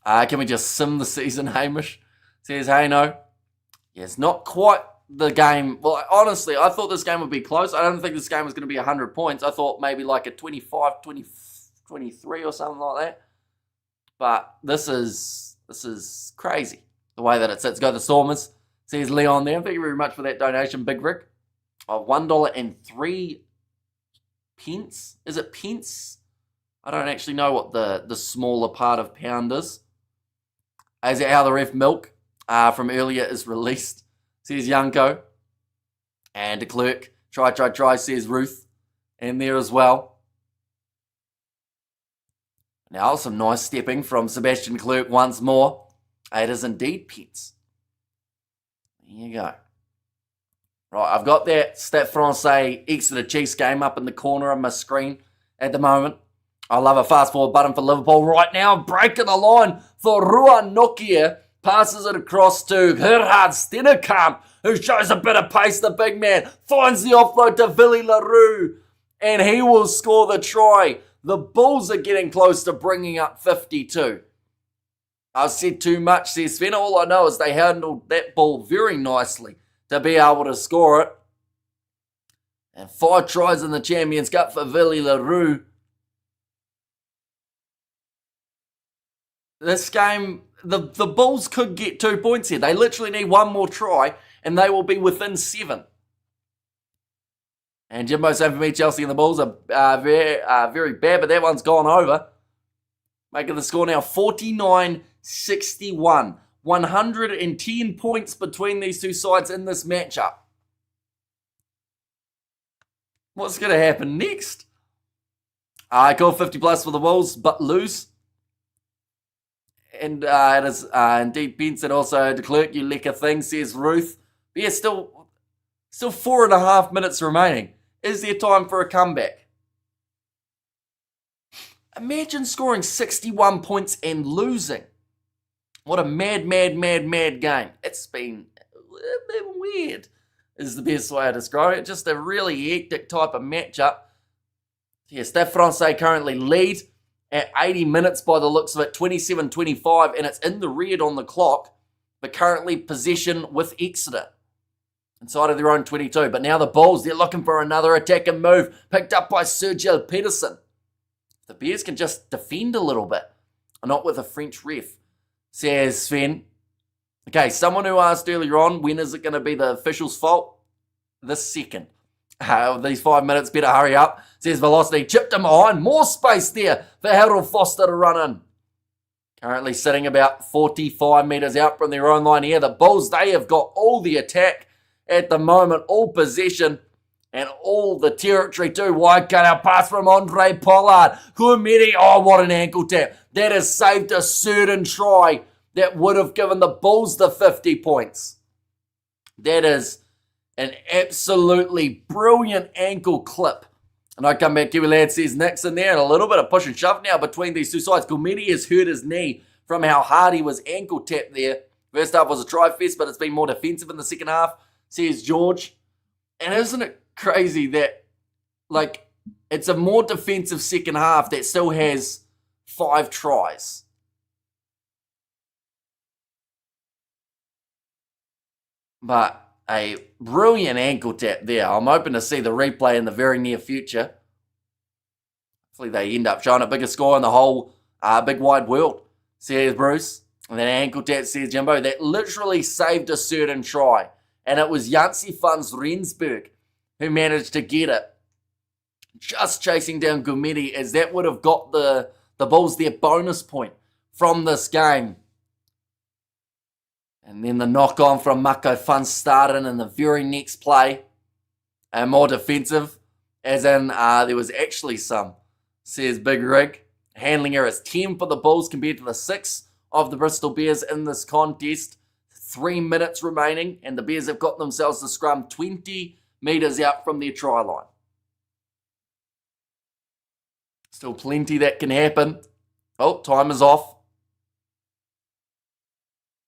Can we just sim the season, Hamish? Says Hayno. Yeah, it's not quite the game. Well, honestly, I thought this game would be close. I don't think this game was going to be 100 points. I thought maybe like a 25, 20, 23 or something like that. But this is crazy, the way that it sits. Go the Stormers, says Leon there. Thank you very much for that donation, Big Rick. Of $1.03. Is it pence? I don't actually know what the smaller part of pound is. Is it how the ref milk from earlier is released? Says Yanko. And de Klerk. Try, says Ruth. In there as well. Now, some nice stepping from Sebastian Klerk once more. It is indeed Pence. There you go. Right, I've got that Stade Francais Exeter Chiefs game up in the corner of my screen at the moment. I love a fast forward button for Liverpool right now. Breaking the line for Ruan Nokia. Passes it across to Gerhard Stennekamp, who shows a bit of pace, the big man. Finds the offload to Willy Leroux, and he will score the try. The Bulls are getting close to bringing up 52. I've said too much, says Sven. All I know is they handled that ball very nicely to be able to score it. And 5 tries in the Champions Cup for Willy Leroux. This game, the Bulls could get 2 points here. They literally need one more try, and they will be within 7. And Jimbo saying for me, Chelsea and the Bulls are very bad, but that one's gone over. Making the score now 49-61. 110 points between these two sides in this matchup. What's going to happen next? I call 50 plus for the Wolves, but lose. And it is indeed Benson also de Klerk, you lekker thing, says Ruth. But yeah, still 4.5 minutes remaining. Is there time for a comeback? Imagine scoring 61 points and losing. What a mad game. It's been weird, is the best way to describe it. Just a really hectic type of matchup. Yes, Stade Francais currently lead at 80 minutes by the looks of it, 27-25, and it's in the red on the clock, but currently possession with Exeter inside of their own 22. But now the Bulls, they're looking for another attack and move, picked up by Sergio Pedersen. The Bears can just defend a little bit, not with a French ref, says Sven. Okay, someone who asked earlier on, when is it going to be the official's fault? This second. These 5 minutes, better hurry up. Says Velocity, chipped him behind. More space there for Harold Foster to run in. Currently sitting about 45 metres out from their own line here. The Bulls, they have got all the attack at the moment, all possession, and all the territory too. Wide cut out pass from Andre Pollard. Goumedi, oh, what an ankle tap. That has saved a certain try that would have given the Bulls the 50 points. That is an absolutely brilliant ankle clip. And I come back, Kiwi Lad says Nixon there, and a little bit of push and shove now between these two sides. Goumedi has hurt his knee from how hard he was ankle tapped there. First half was a try fest, but it's been more defensive in the second half, says George. And isn't it crazy that, it's a more defensive second half that still has 5 tries? But a brilliant ankle tap there. I'm hoping to see the replay in the very near future. Hopefully they end up showing a bigger score in the whole big wide world, says Bruce. And then ankle tap, says Jimbo, that literally saved a certain try. And it was Jansi Fans Rensburg who managed to get it. Just chasing down Goumedi, as that would have got the Bulls their bonus point from this game. And then the knock-on from Mako Fun started in the very next play. And more defensive, as in there was actually some, says Big Rig. Handling error is 10 for the Bulls compared to the 6 of the Bristol Bears in this contest. 3 minutes remaining, and the Bears have got themselves to scrum 20 metres out from their try line. Still plenty that can happen. Oh, time is off.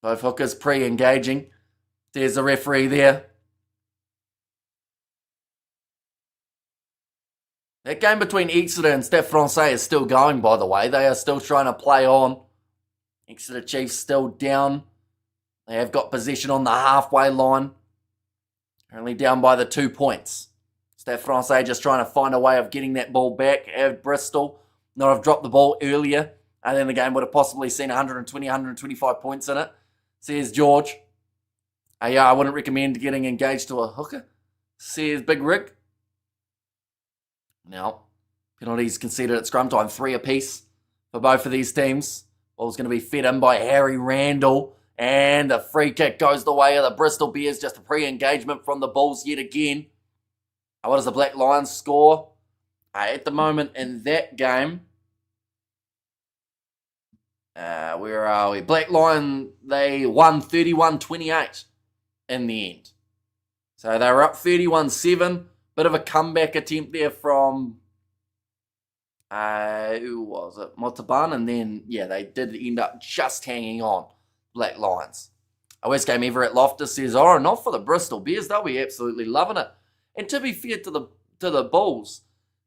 Both hookers pre-engaging. There's the referee there. That game between Exeter and Stade Francais is still going, by the way. They are still trying to play on. Exeter Chiefs still down. They have got possession on the halfway line. Currently down by the 2 points. Stade Francais just trying to find a way of getting that ball back at Bristol. Not have dropped the ball earlier. And then the game would have possibly seen 120, 125 points in it, says George. Yeah, I wouldn't recommend getting engaged to a hooker, says Big Rig. Now, penalties conceded at scrum time, 3 apiece for both of these teams. Ball's going to be fed in by Harry Randall. And the free kick goes the way of the Bristol Bears. Just a pre-engagement from the Bulls yet again. What does the Black Lions score? At the moment in that game, where are we? Black Lion, they won 31-28 in the end. So they were up 31-7. Bit of a comeback attempt there from, who was it? Motaban. And then, yeah, they did end up just hanging on. Black Lions. West Game Everett Loftus says, oh, not for the Bristol Bears. They'll be absolutely loving it. And to be fair to the Bulls,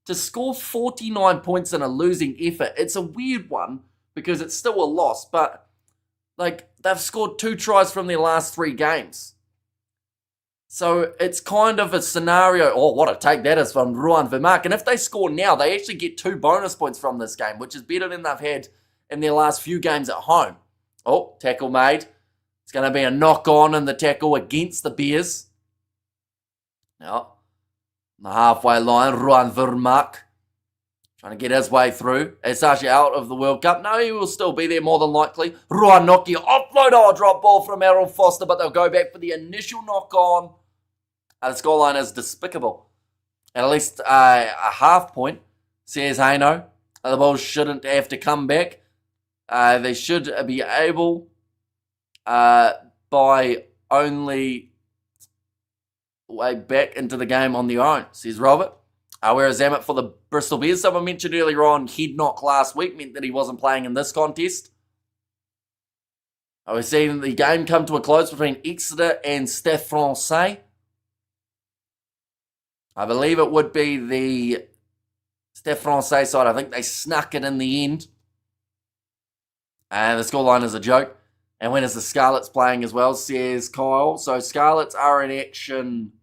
to score 49 points in a losing effort, it's a weird one because it's still a loss. But, like, they've scored 2 tries from their last 3 games. So it's kind of a scenario, what a take that is from Ruan Vermaak. And if they score now, they actually get 2 bonus points from this game, which is better than they've had in their last few games at home. Oh, tackle made. It's going to be a knock-on in the tackle against the Bears. Now, the halfway line, Ruan Vermaak trying to get his way through. Is actually out of the World Cup? No, he will still be there more than likely. Ruan Nokia offload, drop ball from Errol Foster, but they'll go back for the initial knock-on. The scoreline is despicable. At least a half point, says Haino. The Bulls shouldn't have to come back. They should be able, by only way back into the game on their own, says Robert. Whereas Zammit for the Bristol Bears, someone mentioned earlier on, head knock last week meant that he wasn't playing in this contest. We're seeing the game come to a close between Exeter and Stade Francais. I believe it would be the Stade Francais side. I think they snuck it in the end. And the scoreline is a joke. And when is the Scarlets playing as well, says Kyle. So Scarlets are in action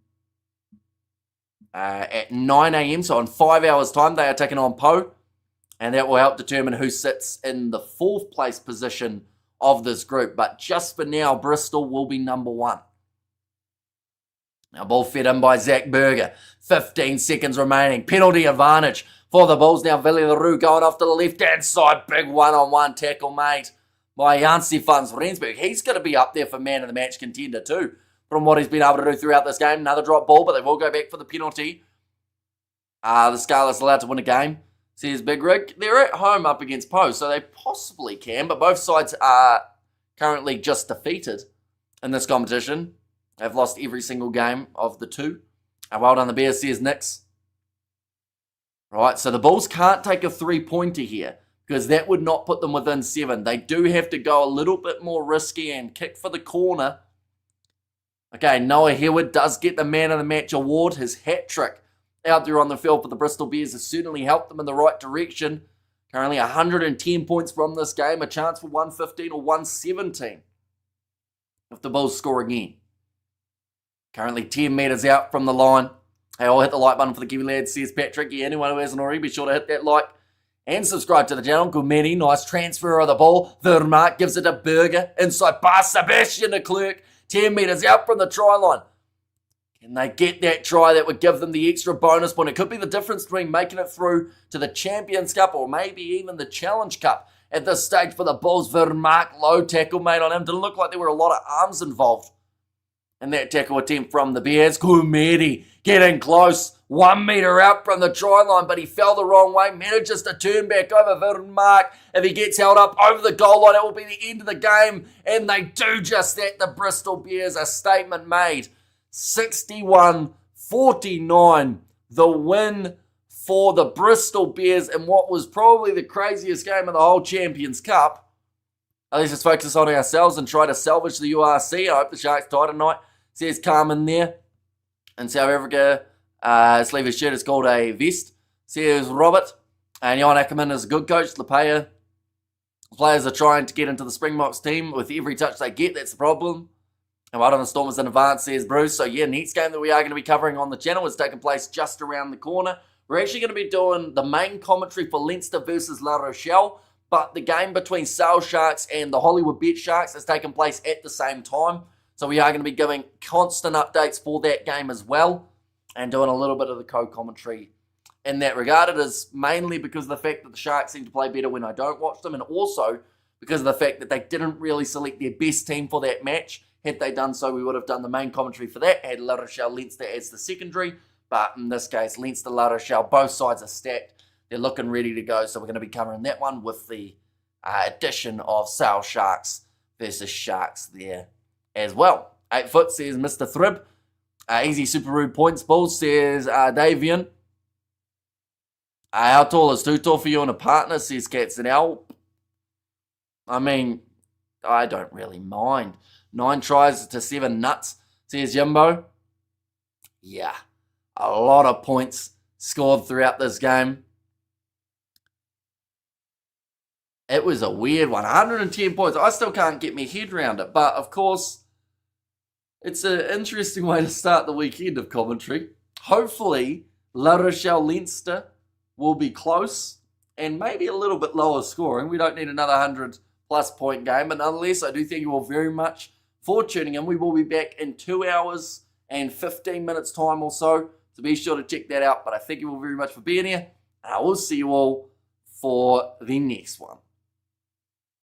at 9 a.m. So in 5 hours' time, they are taking on Poe. And that will help determine who sits in the 4th place position of this group. But just for now, Bristol will be number 1. Now, ball fed in by Zach Berger. 15 seconds remaining. Penalty advantage for the Bulls. Now, Villy LaRue going off to the left-hand side. Big one-on-one tackle made by Jansi van Rensburg. He's going to be up there for man of the match contender too, from what he's been able to do throughout this game. Another drop ball, but they will go back for the penalty. The Scarlets allowed to win a game, says Big Rig. They're at home up against Poe, so they possibly can, but both sides are currently just defeated in this competition. They've lost every single game of the 2. Well done, the Bears, says Nix. Right, so the Bulls can't take a 3-pointer here because that would not put them within 7. They do have to go a little bit more risky and kick for the corner. Okay, Noah Hewitt does get the man of the match award. His hat trick out there on the field for the Bristol Bears has certainly helped them in the right direction. Currently 110 points from this game, a chance for 115 or 117 if the Bulls score again. Currently 10 metres out from the line. Hey, I'll hit the like button for the Kiwi lads, says Patrick. Yeah, anyone who hasn't already, be sure to hit that like and subscribe to the channel. Good many. Nice transfer of the ball. Vermaak gives it to Berger. Inside pass Sebastian de Klerk. 10 metres out from the try line. Can they get that try that would give them the extra bonus point? It could be the difference between making it through to the Champions Cup or maybe even the Challenge Cup at this stage for the Bulls. Vermaak, low tackle made on him. Didn't look like there were a lot of arms involved in that tackle attempt from the Bears. Gumedi getting close. 1 metre out from the try line, but he fell the wrong way. Manages to turn back over Vermaak. If he gets held up over the goal line, it will be the end of the game. And they do just that. The Bristol Bears, a statement made. 61-49. The win for the Bristol Bears in what was probably the craziest game of the whole Champions Cup. At least let's focus on ourselves and try to salvage the URC. I hope the Sharks tie tonight, says Carmen there. In South Africa, sleeve his shirt is called a vest, says Robert. And Johan Ackerman is a good coach. Lepaya players are trying to get into the Springboks team with every touch they get. That's the problem. And right on the Stormers in advance, says Bruce. So yeah, next game that we are going to be covering on the channel is taking place just around the corner. We're actually going to be doing the main commentary for Leinster versus La Rochelle, but the game between Sale Sharks and the Hollywood Bet Sharks is taking place at the same time. So we are going to be giving constant updates for that game as well and doing a little bit of the co-commentary in that regard. It is mainly because of the fact that the Sharks seem to play better when I don't watch them, and also because of the fact that they didn't really select their best team for that match. Had they done so, we would have done the main commentary for that, had La Rochelle Leinster as the secondary. But in this case, Leinster, La Rochelle, both sides are stacked. They're looking ready to go. So we're going to be covering that one with the addition of Sale Sharks versus Sharks there as well. 8 foot, says Mr. Thrib. Easy Super Rude points. Bulls, says Davian. How tall is too tall for you and a partner, says Cats and L. I mean, I don't really mind. 9 tries to 7 nuts, says Jimbo. Yeah, a lot of points scored throughout this game. It was a weird one. 110 points. I still can't get my head around it. But, of course, it's an interesting way to start the weekend of commentary. Hopefully, La Rochelle Leinster will be close and maybe a little bit lower scoring. We don't need another 100-plus point game. But nonetheless, I do thank you all very much for tuning in. We will be back in 2 hours and 15 minutes time or so. So be sure to check that out. But I thank you all very much for being here. And I will see you all for the next one.